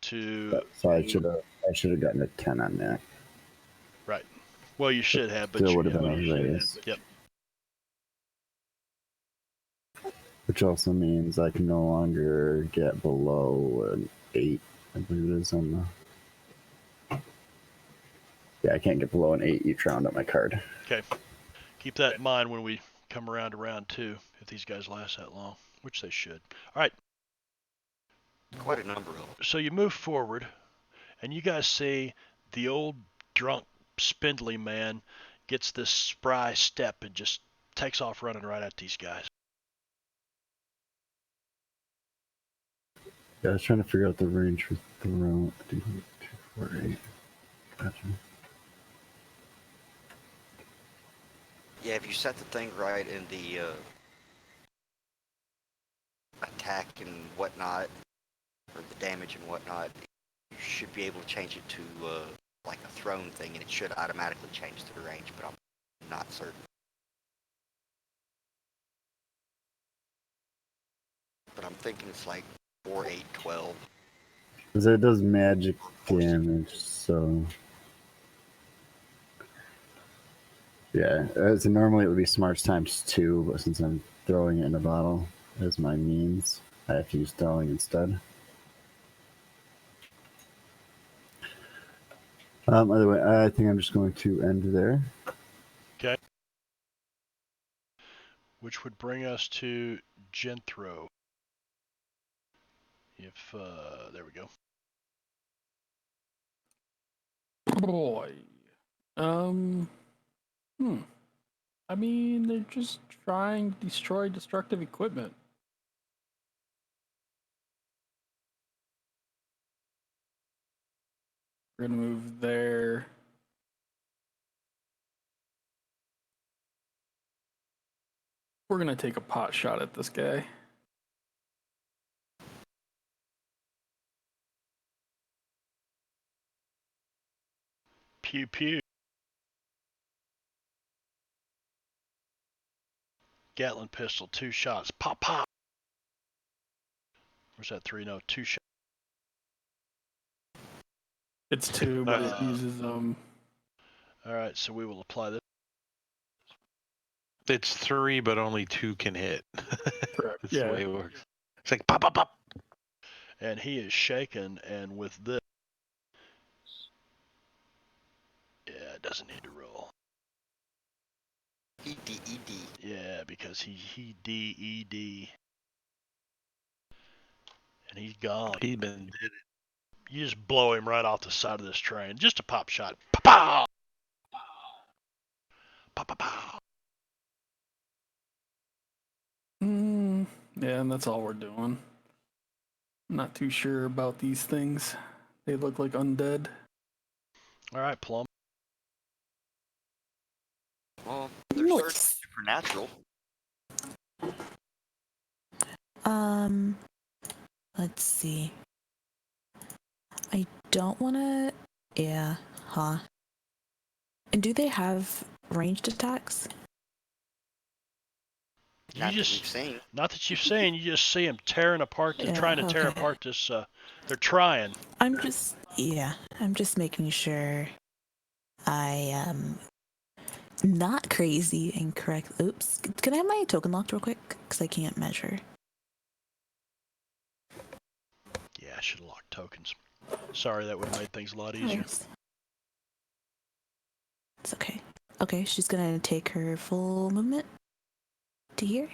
to... So I should have gotten a 10 on that. Right. Well, you should have, but still would have been a raise. Yep. Which also means I can no longer get below an 8. I believe it is on the... Yeah, I can't get below an 8 each round on my card. Okay. Keep that in mind when we come around to round 2, if these guys last that long, which they should. All right. Quite a number of them. So you move forward, and you guys see the old drunk, spindly man gets this spry step and just takes off running right at these guys. Yeah, I was trying to figure out the range for the round. 2, 4, 8. Gotcha. Yeah, if you set the thing right in the attack and whatnot, or the damage and whatnot, you should be able to change it to like a thrown thing, and it should automatically change to the range, but I'm not certain. But I'm thinking it's like 4, 8, 12. Because it does magic damage, so. Yeah, so normally it would be smarts times 2, but since I'm throwing it in a bottle as my means, I have to use throwing instead. Either way, I think I'm just going to end there. Okay. Which would bring us to Genthro. If, there we go. Boy. I mean, they're just trying to destroy destructive equipment. We're gonna move there. We're gonna take a pot shot at this guy. Pew pew. Gatling pistol, 2 shots. Pop pop. Where's that 3? No, 2 shots. It's 2, but it uses Alright, so we will apply this. It's 3, but only 2 can hit. Correct. That's Yeah. the way it works. It's like pop, pop, pop. And he is shaken, and with this, yeah, it doesn't need to roll. ED. Yeah, because he D-E-D. And he's gone. He's been did it. You just blow him right off the side of this train. Just a pop shot. Pow! Pow, pow, pow. Yeah, and that's all we're doing. I'm not too sure about these things. They look like undead. Alright, Plum. Well, they're certainly supernatural. Let's see. I don't want to. Yeah, huh. And do they have ranged attacks? Not that we've seen. Not that you've seen, you just see them tearing apart, Yeah, trying to tear okay. apart this, they're trying. I'm just making sure I am not crazy and correct. Oops. Can I have my token locked real quick? Because I can't measure. Yeah, I should have locked tokens. Sorry, that would have made things a lot easier. Nice. It's okay. Okay, she's gonna take her full movement to here.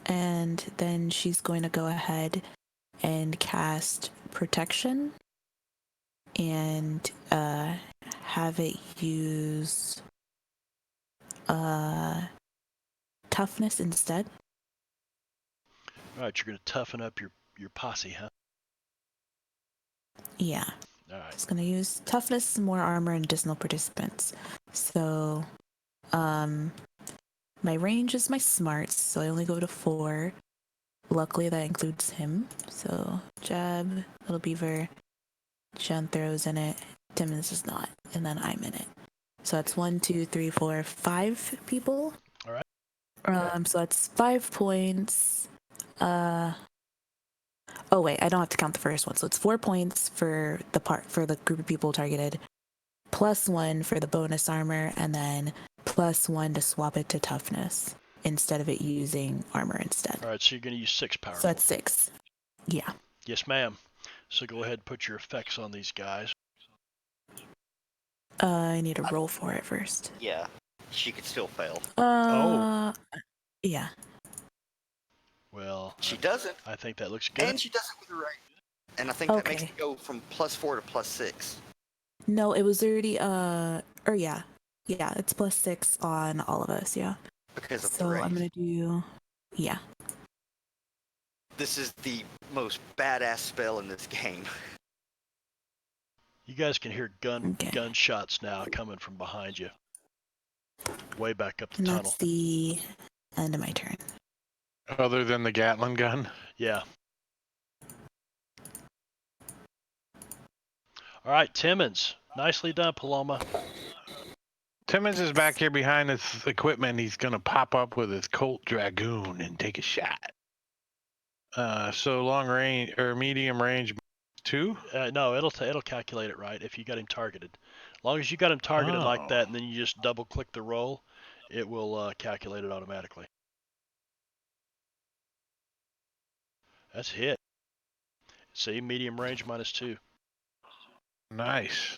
And then she's going to go ahead and cast protection and have it use toughness instead. Alright, you're going to toughen up your posse, huh? Yeah. Alright. It's going to use toughness, more armor, and additional participants. So, my range is my smarts, so I only go to 4. Luckily, that includes him. So, Jab, Little Beaver, Genthro's in it, Timmons is not, and then I'm in it. So that's 1, 2, 3, 4, 5 people. Alright. So that's 5 points. Oh wait, I don't have to count the first one. So it's 4 points for the group of people targeted, +1 for the bonus armor, and then +1 to swap it to toughness instead of it using armor instead. Alright, so you're going to use 6 power. So that's 6. Yeah. Yes, ma'am. So go ahead and put your effects on these guys. I need to roll for it first. Yeah, she could still fail. Yeah. Well, She doesn't, I think that looks good. and she doesn't with the right. And I think that makes Okay. it go from +4 to +6. No, it was already or yeah. Yeah, it's +6 on all of us, yeah. Because of the So I'm raise. gonna do yeah. This is the most badass spell in this game. You guys can hear Okay. gunshots now coming from behind you, way back up the And tunnel. that's the end of my turn. Other than the Gatling gun. Yeah. All right, Timmons. Nicely done, Paloma. Timmons is back here behind his equipment. He's gonna pop up with his Colt Dragoon and take a shot. So long range or medium range 2? No, it'll calculate it right if you got him targeted. As long as you got him targeted like that, and then you just double click the roll, it will calculate it automatically. That's a hit. See, medium range -2. Nice.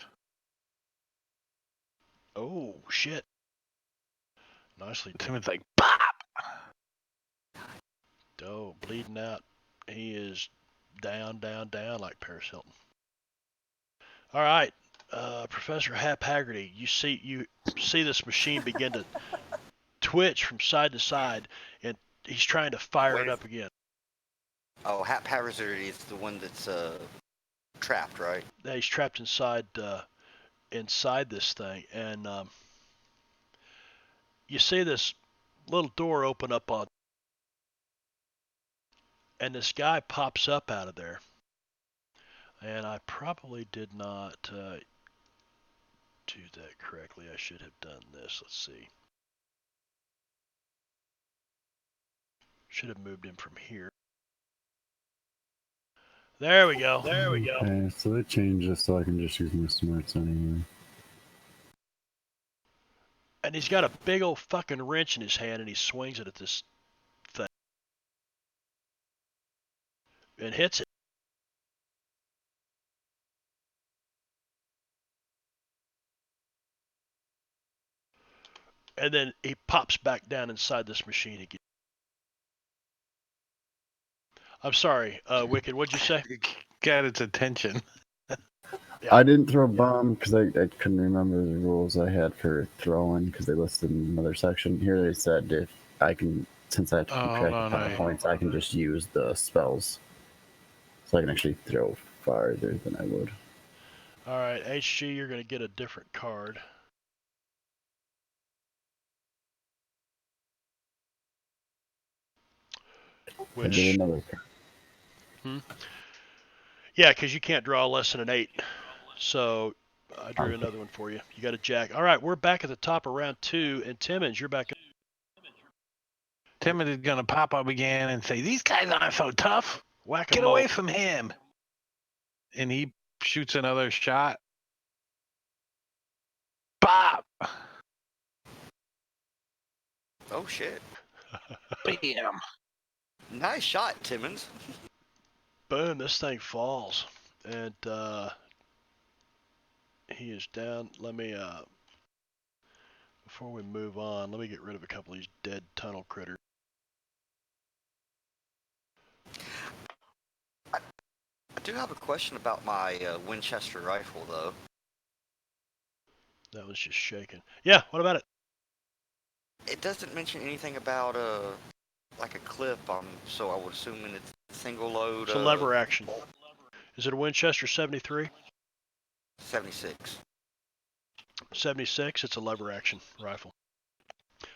Oh shit! Nicely done. Timmons like pop. Oh, bleeding out. He is down like Paris Hilton. All right, Professor Hap Haggerty, you see this machine begin to twitch from side to side, and he's trying to fire it up again. Oh, Haphazard is the one that's trapped, right? Yeah, he's trapped inside this thing, and you see this little door open up on, and this guy pops up out of there. And I probably did not do that correctly. I should have done this. Let's see. Should have moved him from here. There we go. Okay, so they changed this so I can just use my smarts anyway. And he's got a big old fucking wrench in his hand, and he swings it at this thing. And hits it. And then he pops back down inside this machine again. I'm sorry, Wicked, what'd you say? Got its attention. Yeah. I didn't throw a bomb because I couldn't remember the rules I had for throwing because they listed in another section. Here they said if I can, since I have to keep track of how many points, I can just use the spells. So I can actually throw farther than I would. All right, HG, you're going to get a different card. I did another card. Yeah, because you can't draw less than an 8. So I drew another one for you. You got a jack. All right, we're back at the top of round 2, and Timmons, you're back. Timmons is gonna pop up again and say, "These guys aren't so tough. Whack-a-mole. Get away from him!" And he shoots another shot. Bop! Oh shit! Bam! Nice shot, Timmons. Boom! This thing falls, and he is down. Let me before we move on, let me get rid of a couple of these dead tunnel critters. I do have a question about my Winchester rifle, though. That was just shaking. Yeah, what about it? It doesn't mention anything about like a clip. So I would assume it's single load. It's a lever action. Is it a Winchester 73? 76. 76. It's a lever action rifle.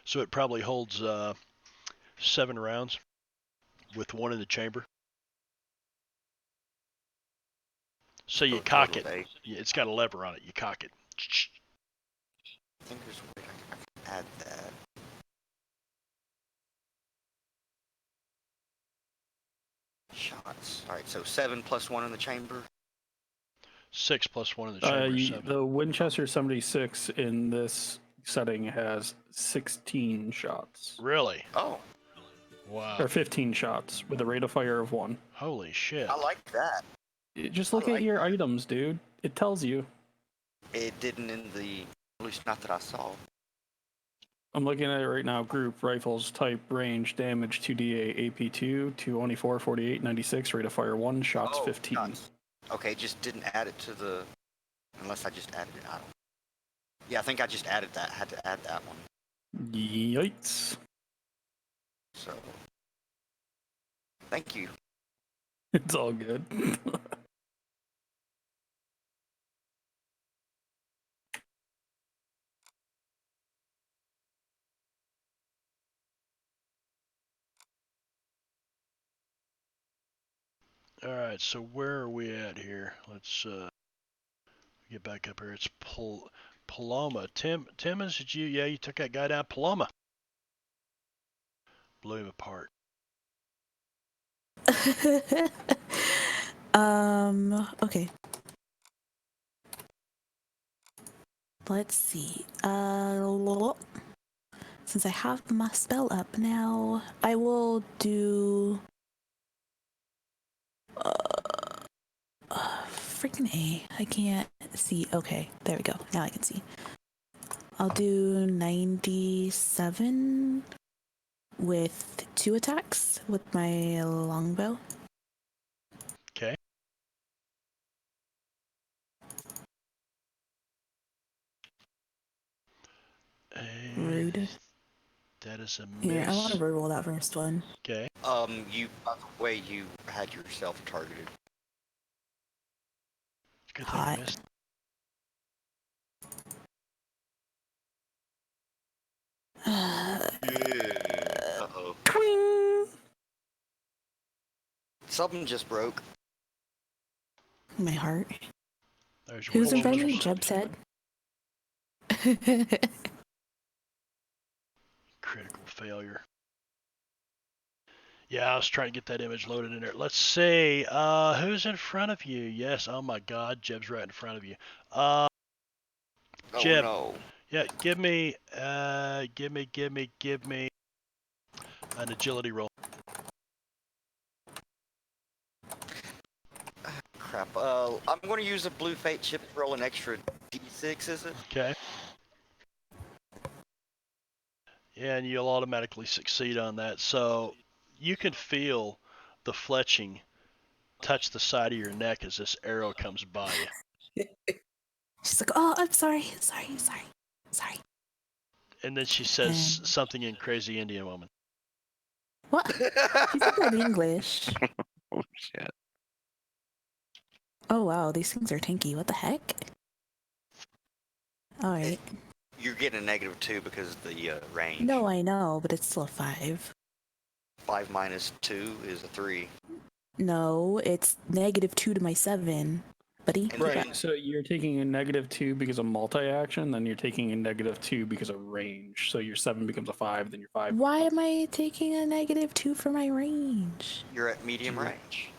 So it probably holds 7 rounds with 1 in the chamber. So you cock it. It's got a lever on it. You cock it. I think there's a way I can add that. Shots. All right, so 7 plus 1 in the chamber. 6 plus 1 in the chamber. 7. The Winchester 76 in this setting has 16 shots. Really? Oh. Wow. Or 15 shots with a rate of fire of 1. Holy shit. I like that. Just look at your items, dude. It tells you. It didn't in the, at least not that I saw. I'm looking at it right now. Group, rifles, type, range, damage, 2d8, AP2, 224, 48, 96, rate of fire 1, shots Oh, 15. shots. Okay, just didn't add it to the, unless I just added it. I don't. Yeah, I think I just added that. Had to add that one. Yikes. So, thank you. It's all good. All right, so where are we at here? Let's get back up here. It's Paloma. Timmons, did you? Yeah, you took that guy down. Paloma. Blew him apart. Okay. Let's see. Since I have my spell up now, I will do. Freaking A. I can't see. Okay, there we go. Now I can see. I'll do 97 with 2 attacks with my longbow. Okay. Rude. That is a Here, I want to miss. reroll that first one. Okay. You, by the way, you had yourself targeted. Good thing Hot. you missed. Yeah. Uh-oh. Twing! Something just broke. My heart. There's your Who's in witch front of me? intercept. Jeb said. Critical failure. Yeah, I was trying to get that image loaded in there. Let's see. Who's in front of you? Yes. Oh my God, Jeb's right in front of you. Oh Jeb. no. Yeah, give me an agility roll. Crap. I'm going to use a blue fate chip to roll an extra d6, is it? Okay. Yeah, and you'll automatically succeed on that. So you can feel the fletching touch the side of your neck as this arrow comes by you. She's like, oh, I'm sorry. Sorry. And then she says something in crazy Indian woman. What? She said that in English. Oh shit. Oh wow, these things are tanky. What the heck? Alright. You're getting a -2 because of the range. No, I know, but it's still a 5. 5 minus 2 is a 3. No, it's -2 to my 7, buddy. And Right, then- so you're taking a -2 because of multi-action, then you're taking a -2 because of range. So your 7 becomes a 5, then your 5. Why am I taking a -2 for my range? You're at medium range.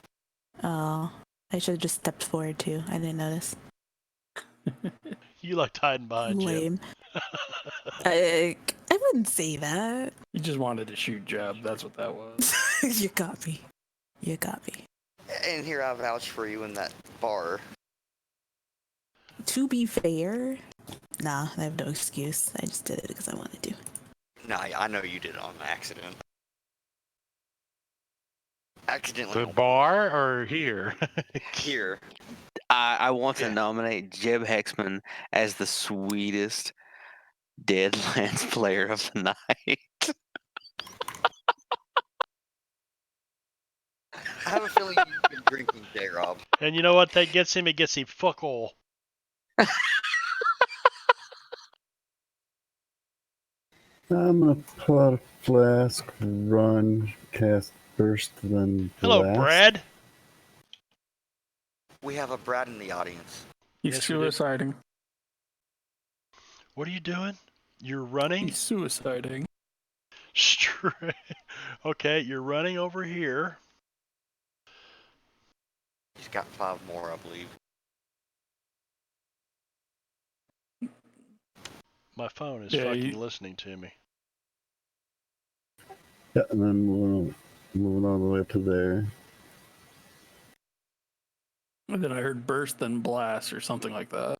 Oh, I should have just stepped forward too. I didn't notice. You liked hiding behind Jeb. Lame. I wouldn't say that. You just wanted to shoot Jeb. That's what that was. You got me. And here I vouch for you in that bar. To be fair, nah, I have no excuse. I just did it because I wanted to. No, I know you did it on accident. Accidentally. The bar or here? Here. I want to Yeah. nominate Jeb Hexman as the sweetest Deadlands player of the night. I have a feeling you've been drinking, J-Rob. And you know what that gets him? It gets him fuck all. I'm gonna pull out a flask, run, cast burst, then Hello, blast. Brad. We have a Brad in the audience. He's Yes, we did. suiciding. What are you doing? You're running? He's suiciding. Straight. Okay, you're running over here. He's got 5 more, I believe. My phone is Yeah, fucking listening to me. Yeah, and then moving all the way up to there. And then I heard burst, then blast, or something like that.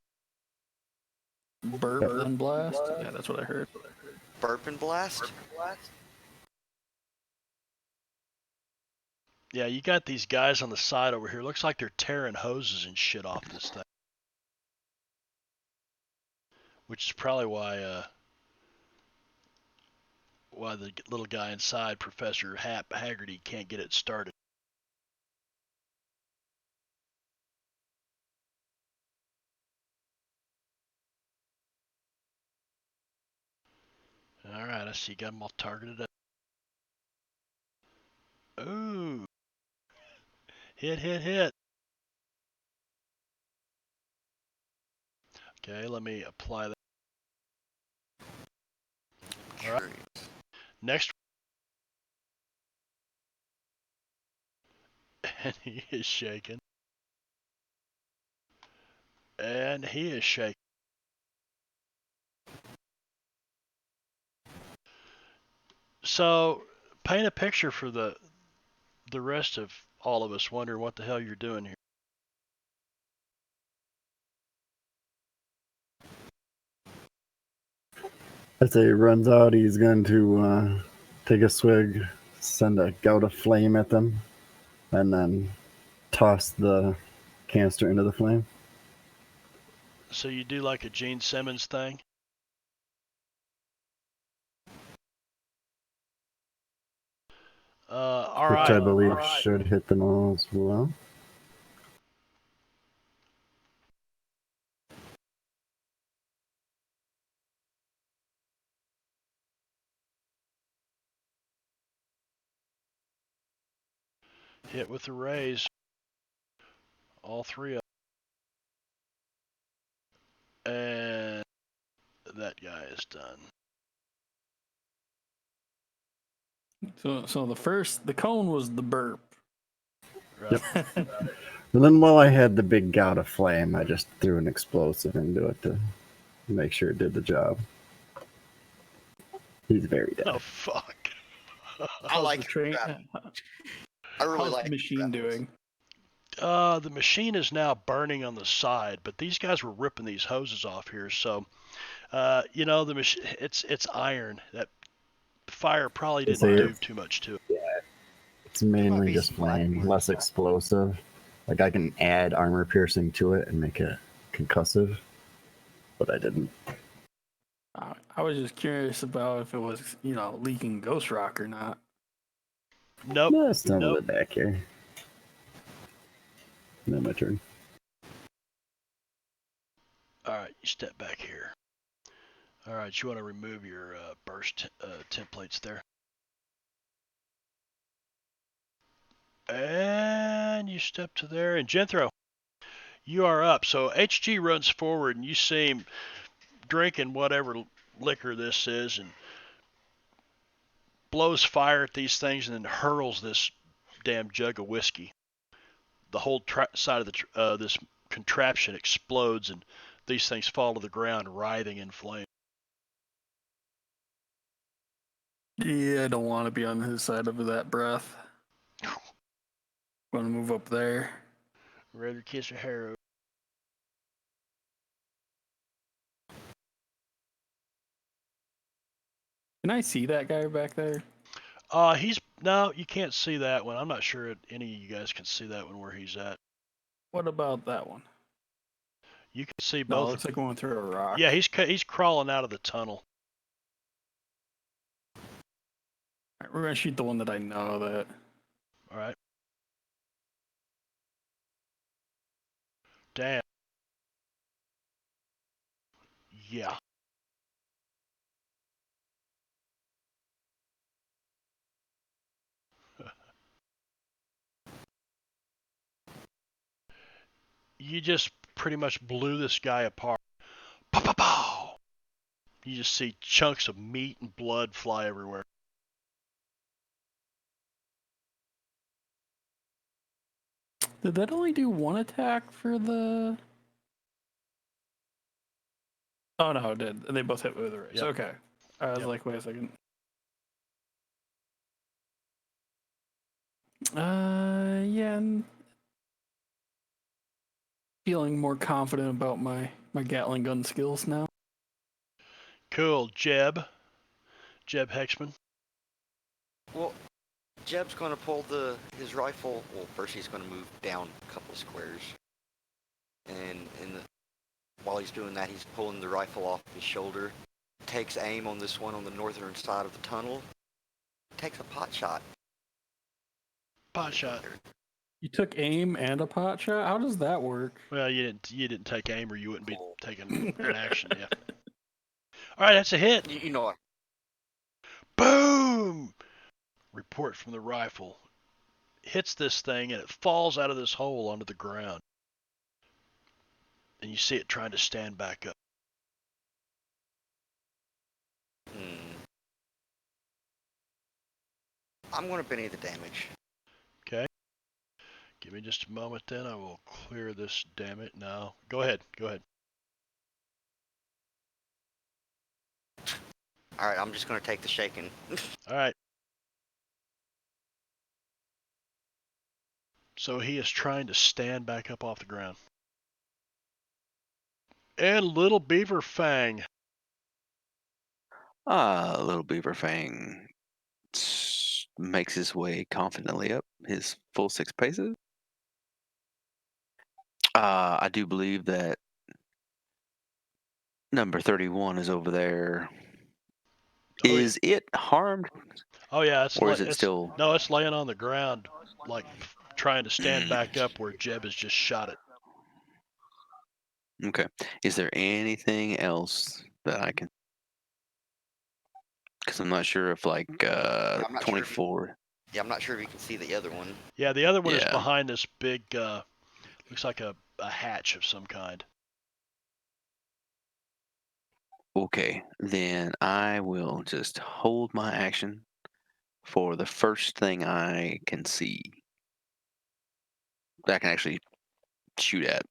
Burp and blast. Yeah, that's what I heard. Burp and blast. Yeah, you got these guys on the side over here. Looks like they're tearing hoses and shit off this thing. Which is probably why the little guy inside, Professor Haggerty, can't get it started. All right, I see. Got them all targeted up. Ooh. Hit. Okay, let me apply that. All right. Next. And he is shaking. And he is shaking. So, paint a picture for the rest of all of us wondering what the hell you're doing here. As he runs out, he's going to take a swig, send a gout of flame at them, and then toss the canister into the flame. So you do like a Gene Simmons thing? All which right. I believe should hit them all as well. Hit with the rays. All three of them. And that guy is done. So the cone was the burp. Right. And then while I had the big gout of flame, I just threw an explosive into it to make sure it did the job. He's very dead. Oh, fuck. I like the train. I really How's like the machine doing? The machine is now burning on the side, but these guys were ripping these hoses off here, so the machine, it's iron. That fire probably didn't do too much to it. It's mainly just flame, less explosive. Like I can add armor piercing to it and make it concussive, but I didn't. I was just curious about if it was, leaking ghost rock or not. Nope. No, it's done with it back here. Now my turn. All right, you step back here. All right, you want to remove your burst templates there. And you step to there, and Jethro, you are up. So HG runs forward, and you see him drinking whatever liquor this is, and blows fire at these things, and then hurls this damn jug of whiskey. The whole side of this contraption explodes, and these things fall to the ground, writhing in flame. Yeah, I don't want to be on his side of that breath. Want to move up there. Rather kiss her hair. Can I see that guy back there? No, you can't see that one. I'm not sure any of you guys can see that one where he's at. What about that one? You can see No, both. it looks like going through a rock. Yeah, he's crawling out of the tunnel. All right, we're gonna shoot the one that I know that. All right. Damn. Yeah. You just pretty much blew this guy apart. Pow, pow, pow. You just see chunks of meat and blood fly everywhere. Did that only do one attack for the? Oh no, it did. They both hit with a raise. Yep. Okay. I was like, wait a second. Yeah. I'm feeling more confident about my Gatling gun skills now. Cool. Jeb Hexman. Well, Jeb's going to pull his rifle. Well, first he's going to move down a couple of squares, and while he's doing that, he's pulling the rifle off his shoulder. Takes aim on this one on the northern side of the tunnel. Takes a pot shot. Pot shot. You took aim and a pot shot? How does that work? Well, you didn't take aim, or you wouldn't be taking an action. Yeah. All right, that's a hit. You know what? Boom! Report from the rifle. Hits this thing, and it falls out of this hole onto the ground. And you see it trying to stand back up. I'm going to Benny the damage. Okay. Give me just a moment, then I will clear this. Damn it! Now, go ahead. All right, I'm just going to take the shaking. All right. So he is trying to stand back up off the ground. And Little Beaver Fang. Little Beaver Fang makes his way confidently up his full 6 paces. I do believe that number 31 is over there. Is it harmed? Oh yeah, or is it still? No, it's laying on the ground, like trying to stand back up where Jeb has just shot it. Okay. Is there anything else that I can? Because I'm not sure if like I'm not 24. I'm not sure if you can see the other one. Yeah, the other one is Yeah. behind this big, looks like a hatch of some kind. Okay, then I will just hold my action for the first thing I can see that I can actually shoot at.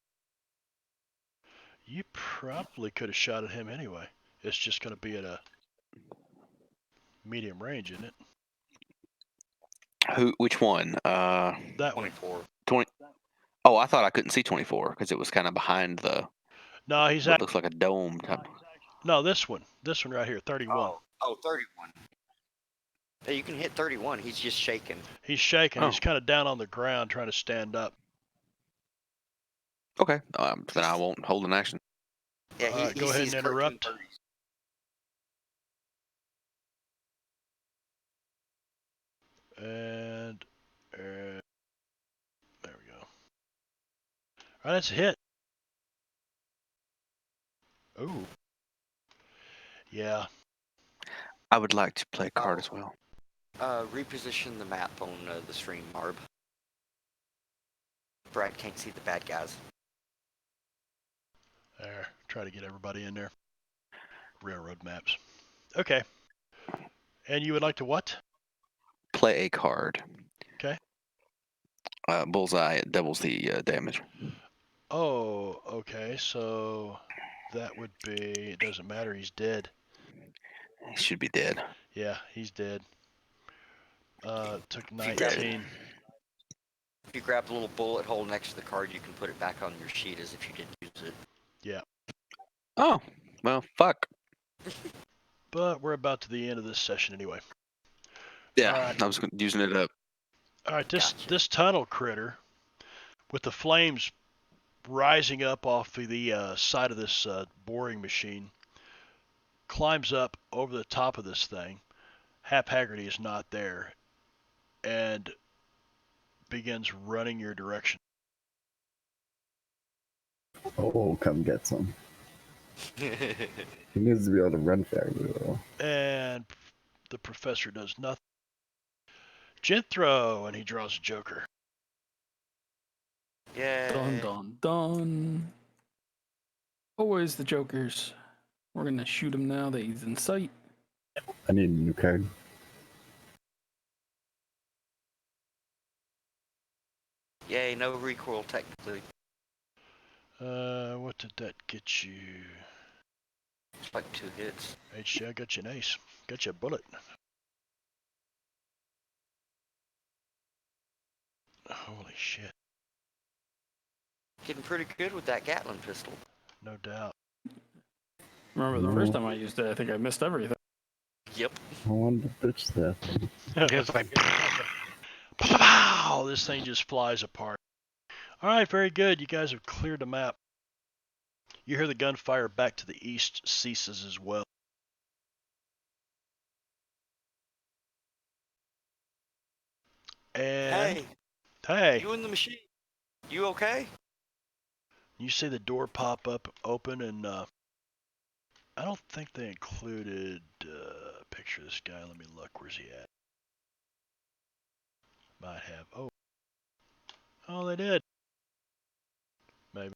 You probably could have shot at him anyway. It's just going to be at a medium range, isn't it? Which one? That one. 24. 20. Oh, I thought I couldn't see 24 because it was kind of behind No, he's what looks like a dome type. No, this one. This one right here, 31. Oh, 31. Yeah, you can hit 31. He's just shaking. He's shaking. Oh. He's kind of down on the ground trying to stand up. Okay, then I won't hold an action. Yeah, All right, go ahead and interrupt. And there we go. All right, that's a hit. Ooh. Yeah. I would like to play a card as well. Reposition the map on the stream, Marb. Brad can't see the bad guys. There. Try to get everybody in there. Railroad maps. Okay. And you would like to what? Play a card. Okay. Bullseye, it doubles the damage. Oh, okay. So that would be. It doesn't matter. He's dead. He should be dead. Yeah, he's dead. Took 19. If you grab the little bullet hole next to the card, you can put it back on your sheet as if you didn't use it. Yeah. Oh, well, fuck. But we're about to the end of this session anyway. Yeah, Alright. I was using it up. All right, this Gotcha. this tunnel critter, with the flames rising up off of the side of this boring machine, climbs up over the top of this thing. Hap Haggerty is not there, and begins running your direction. Oh, come get some. He needs to be able to run faster, though. And the professor does nothing. Jethro, and he draws a joker. Yeah. Dun dun dun. Always the jokers. We're gonna shoot him now that he's in sight. I need a new card. Yay, no recoil technically. What did that get you? It's like 2 hits. HG, I got you an ace. Got you a bullet. Holy shit. Getting pretty good with that Gatling pistol. No doubt. Remember the first time I used it, I think I missed everything. Yep. I wanted to bitch that. It's like, Pow! This thing just flies apart. All right, very good. You guys have cleared the map. You hear the gunfire back to the east ceases as well. And Hey, hey, you in the machine? You okay? you see the door pop up, open, and I don't think they included a picture of this guy. Let me look. Where's he at? Might have. Oh, they did. Maybe.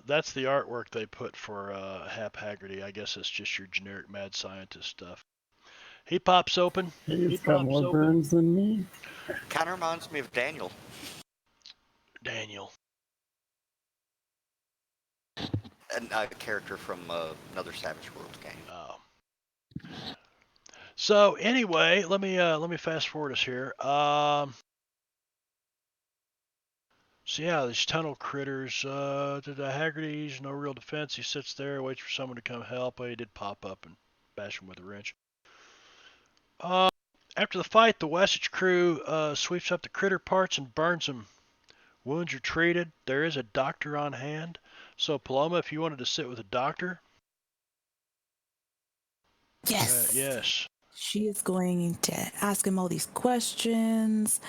That's the artwork they put for Hap Haggerty. I guess it's just your generic mad scientist stuff. He pops open. He's got more burns than me. Kind of reminds me of Daniel. Daniel. A character from another Savage Worlds game. Oh. So anyway, let me fast forward us here. So yeah, these tunnel critters. To the Haggerty's no real defense. He sits there, waits for someone to come help. He did pop up and bash him with a wrench. After the fight, the Wessex crew sweeps up the critter parts and burns them. Wounds are treated. There is a doctor on hand. So Paloma, if you wanted to sit with a doctor. Yes. Yes. She is going to ask him all these questions,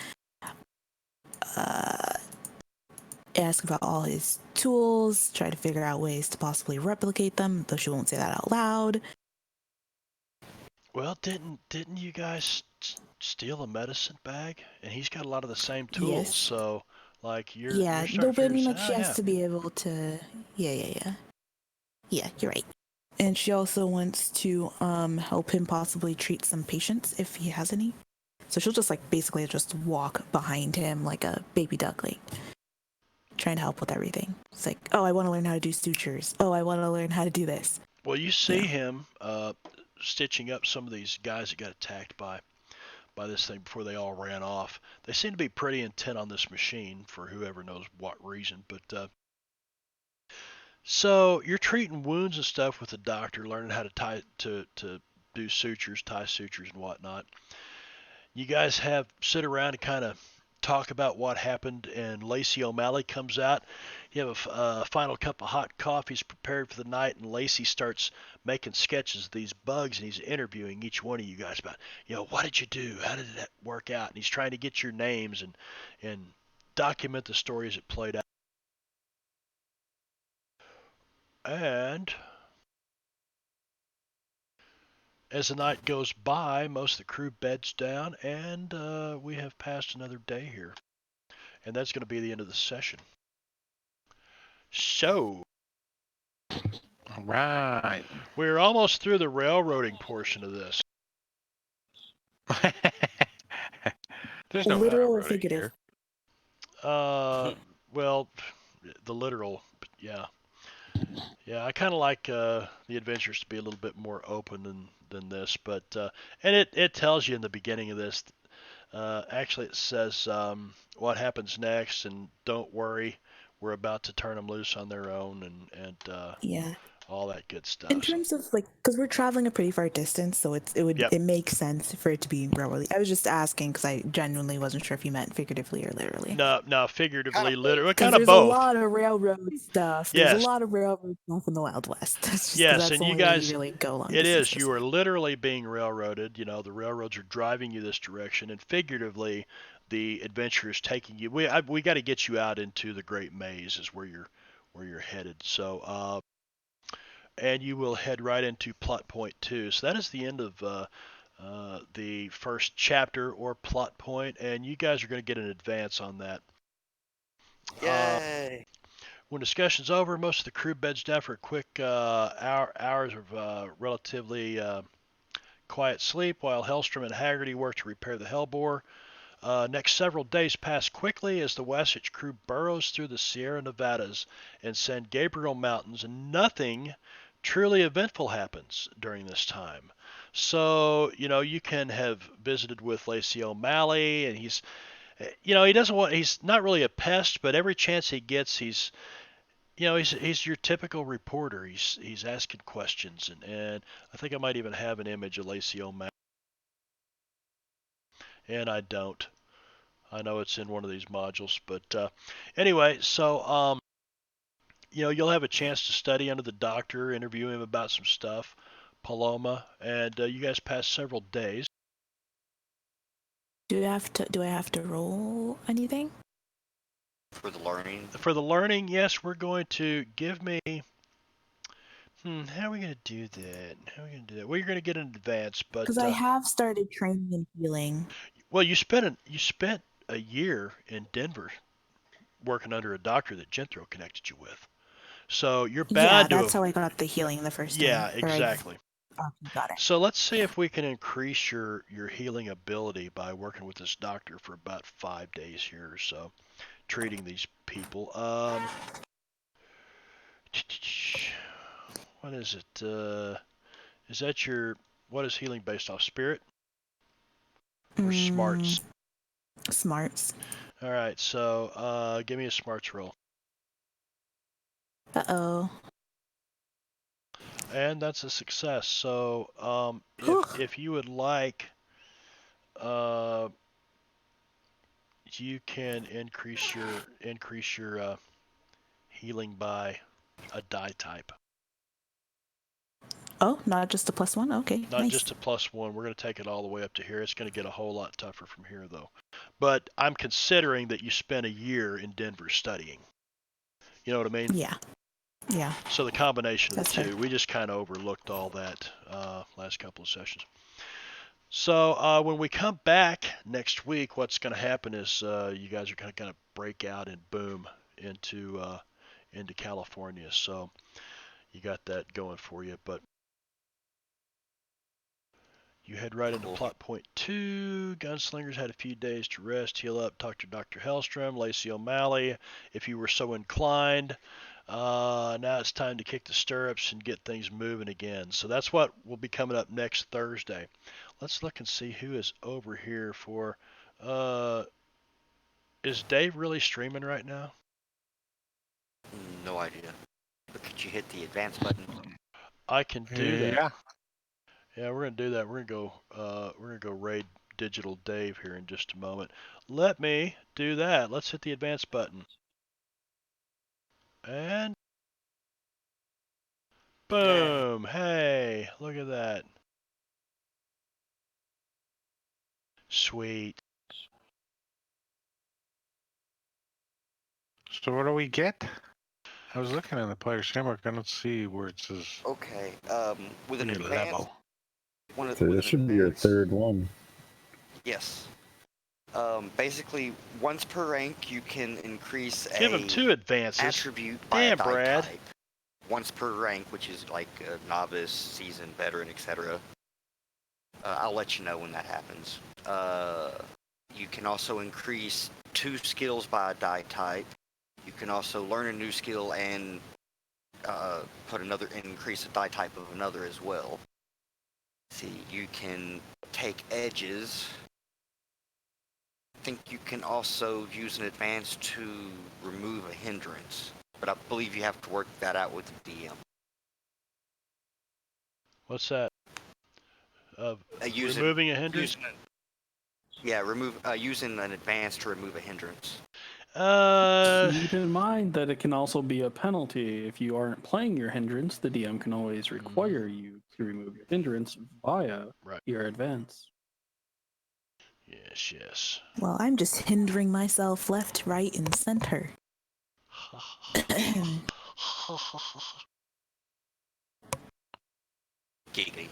ask about all his tools, try to figure out ways to possibly replicate them, though she won't say that out loud. Well, didn't you guys steal a medicine bag? And he's got a lot of the same tools. Yes. So like you're Yeah, starting no, to but I figure mean, this like, out. she has Yeah. to be able to. Yeah, you're right. And she also wants to help him possibly treat some patients if he has any. So she'll just basically just walk behind him like a baby duckling, trying to help with everything. It's like, oh, I want to learn how to do sutures. Oh, I want to learn how to do this. Well, you see him stitching up some of these guys that got attacked by this thing before they all ran off. They seem to be pretty intent on this machine for whoever knows what reason. But so you're treating wounds and stuff with the doctor, learning how to tie to do sutures, tie sutures and whatnot. You guys have sit around and kind of talk about what happened, and Lacey O'Malley comes out. You have a final cup of hot coffee is prepared for the night, and Lacey starts making sketches of these bugs, and he's interviewing each one of you guys about, what did you do? How did that work out? And he's trying to get your names and document the stories that played out. And as the night goes by, most of the crew beds down, and we have passed another day here. And that's going to be the end of the session. So, all right. we're almost through the railroading portion of this. There's no Literal or railroading figurative? here. Well, the literal, yeah. Yeah, I kind of like the adventures to be a little bit more open than this, but and it tells you in the beginning of this. Actually, it says what happens next, and don't worry, we're about to turn them loose on their own, and Yeah. all that good stuff. In terms of because we're traveling a pretty far distance, so it makes sense for it to be railroad. I was just asking because I genuinely wasn't sure if you meant figuratively or literally. No, figuratively, literally, Because kind of there's both. a lot of railroad stuff. Yes. There's a lot of railroad stuff in the Wild West. That's just, Yes, that's and the you only way guys, really go long it is. distances. You are literally being railroaded. The railroads are driving you this direction, and figuratively, the adventure is taking you. We got to get you out into the Great Maze, is where you're headed. So, and you will head right into plot point 2. So that is the end of the first chapter or plot point, and you guys are going to get an advance on that. Yay! When discussion's over, most of the crew beds down for a quick hours of relatively quiet sleep, while Hellstrom and Haggerty work to repair the Hellbore. Next several days pass quickly as the Wasatch crew burrows through the Sierra Nevadas and San Gabriel Mountains, and nothing truly eventful happens during this time. So, you can have visited with Lacey O'Malley, and He doesn't want. He's not really a pest, but every chance he gets, he's your typical reporter. He's asking questions, and I think I might even have an image of Lacey O'Malley, and I don't. I know it's in one of these modules, but anyway, so you'll have a chance to study under the doctor, interview him about some stuff, Paloma, and you guys pass several days. Do I have to roll anything? For the learning. For the learning, yes, we're going to give me. How are we going to do that? Well, you're going to get in advance, but Because I have started training and healing. well, you spent a year in Denver working under a doctor that Jethro connected you with, so you're Yeah, bound to that's have. how I got the healing the first time. Yeah, exactly. Okay, got it. So let's see if we can increase your healing ability by working with this doctor for about 5 days here or so, treating these people. What is it? Is that what is healing based off? Spirit or smarts? Smarts. All right, so give me a smarts roll. Uh-oh. And that's a success. So if you would like, you can increase your healing by a die type. Oh, not just a +1? Okay, Not nice. just a +1. We're going to take it all the way up to here. It's going to get a whole lot tougher from here, though. But I'm considering that you spent a year in Denver studying. You know what I mean? Yeah. Yeah. So the combination of That's the two, fair. we just kind of overlooked all that last couple of sessions. So when we come back next week, what's going to happen is you guys are going to kind of break out and boom into California. So you got that going for you, but you head right into plot point 2. Gunslingers had a few days to rest, heal up, talk to Dr. Hellstrom, Lacey O'Malley, if you were so inclined. Now it's time to kick the stirrups and get things moving again. So that's what will be coming up next Thursday. Let's look and see who is over here for. Is Dave really streaming right now? No idea. But could you hit the advance button? I can do that. Yeah. Yeah, we're gonna do that. We're gonna go raid Digital Dave here in just a moment. Let me do that. Let's hit the advance button. And boom! Hey, look at that. Sweet. So what do we get? I was looking at the player's handbook. I don't see where it says Okay. With an your advance, level. So this should be your third one. Yes. Basically, once per rank, you can increase Give him 2 advances. attribute by Damn, a die Brad. type. Once per rank, which is like novice, seasoned, veteran, etc. I'll let you know when that happens. You can also increase 2 skills by a die type. You can also learn a new skill and increase a die type of another as well. See, you can take edges. I think you can also use an advance to remove a hindrance, but I believe you have to work that out with the DM. What's that? Removing a hindrance? Using an advance to remove a hindrance. Keep in mind that it can also be a penalty. If you aren't playing your hindrance, the DM can always require you to remove your hindrance via your advance. Yes. Well, I'm just hindering myself left, right, and center. Giggity.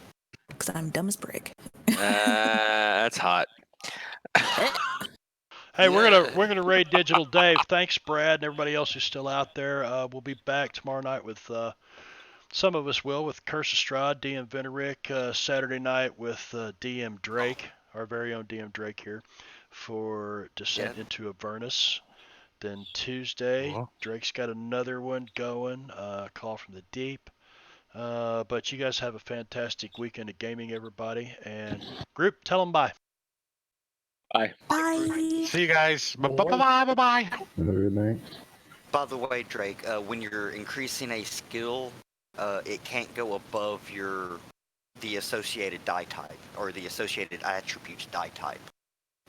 Because I'm dumb as brick. That's hot. Hey, we're gonna raid Digital Dave. Thanks, Brad, and everybody else who's still out there. We'll be back tomorrow night with some of us will with Curse Estrad, DM Venerick. Saturday night with DM Drake, our very own DM Drake here, for Descent into Avernus. Then Tuesday, Drake's got another one going, Call from the Deep. But you guys have a fantastic weekend of gaming, everybody. And group, tell them bye. Bye. Bye. See you guys. Bye. Have a good night. By the way, Drake, when you're increasing a skill, it can't go above the associated die type or the associated attributes die type.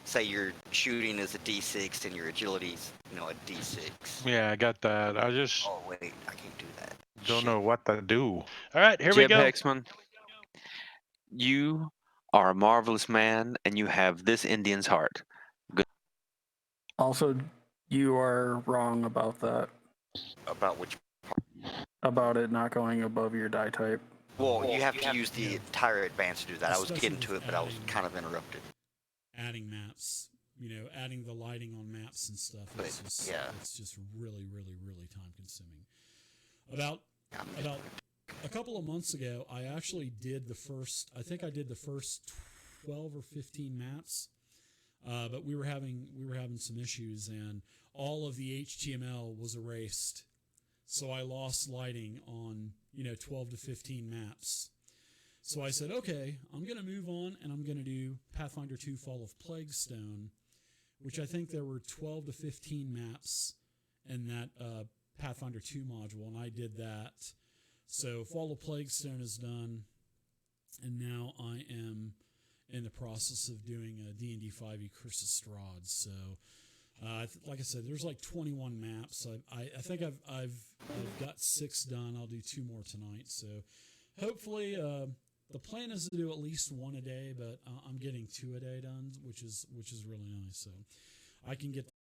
Say your shooting is a D6 and your agility's, a D6. Yeah, I got that. I just Oh wait, I can't do that. don't Shit. know what to do. All right, here we Jeb go. Hexman, you are a marvelous man, and you have this Indian's heart. Also, you are wrong about that. About which? About it not going above your die type. Well, you have to use the entire advance to do that. I was getting to it, but I was kind of interrupted. Adding maps, adding the lighting on maps and stuff. It's just, it's just really, really, really time consuming. About a couple of months ago, I actually did the first 12 or 15 maps, but we were having some issues, and all of the HTML was erased. So I lost lighting on 12 to 15 maps. So I said, okay, I'm going to move on, and I'm going to do Pathfinder 2 Fall of Plaguestone, which I think there were 12 to 15 maps in that Pathfinder 2 module, and I did that. So Fall of Plaguestone is done, and now I am in the process of doing a D&D 5e Curse of Strahd. So, like I said, there's like 21 maps. I think I've got 6 done. I'll do 2 more tonight. So, hopefully, the plan is to do at least 1 a day, but I'm getting 2 a day done, which is really nice. So, I can get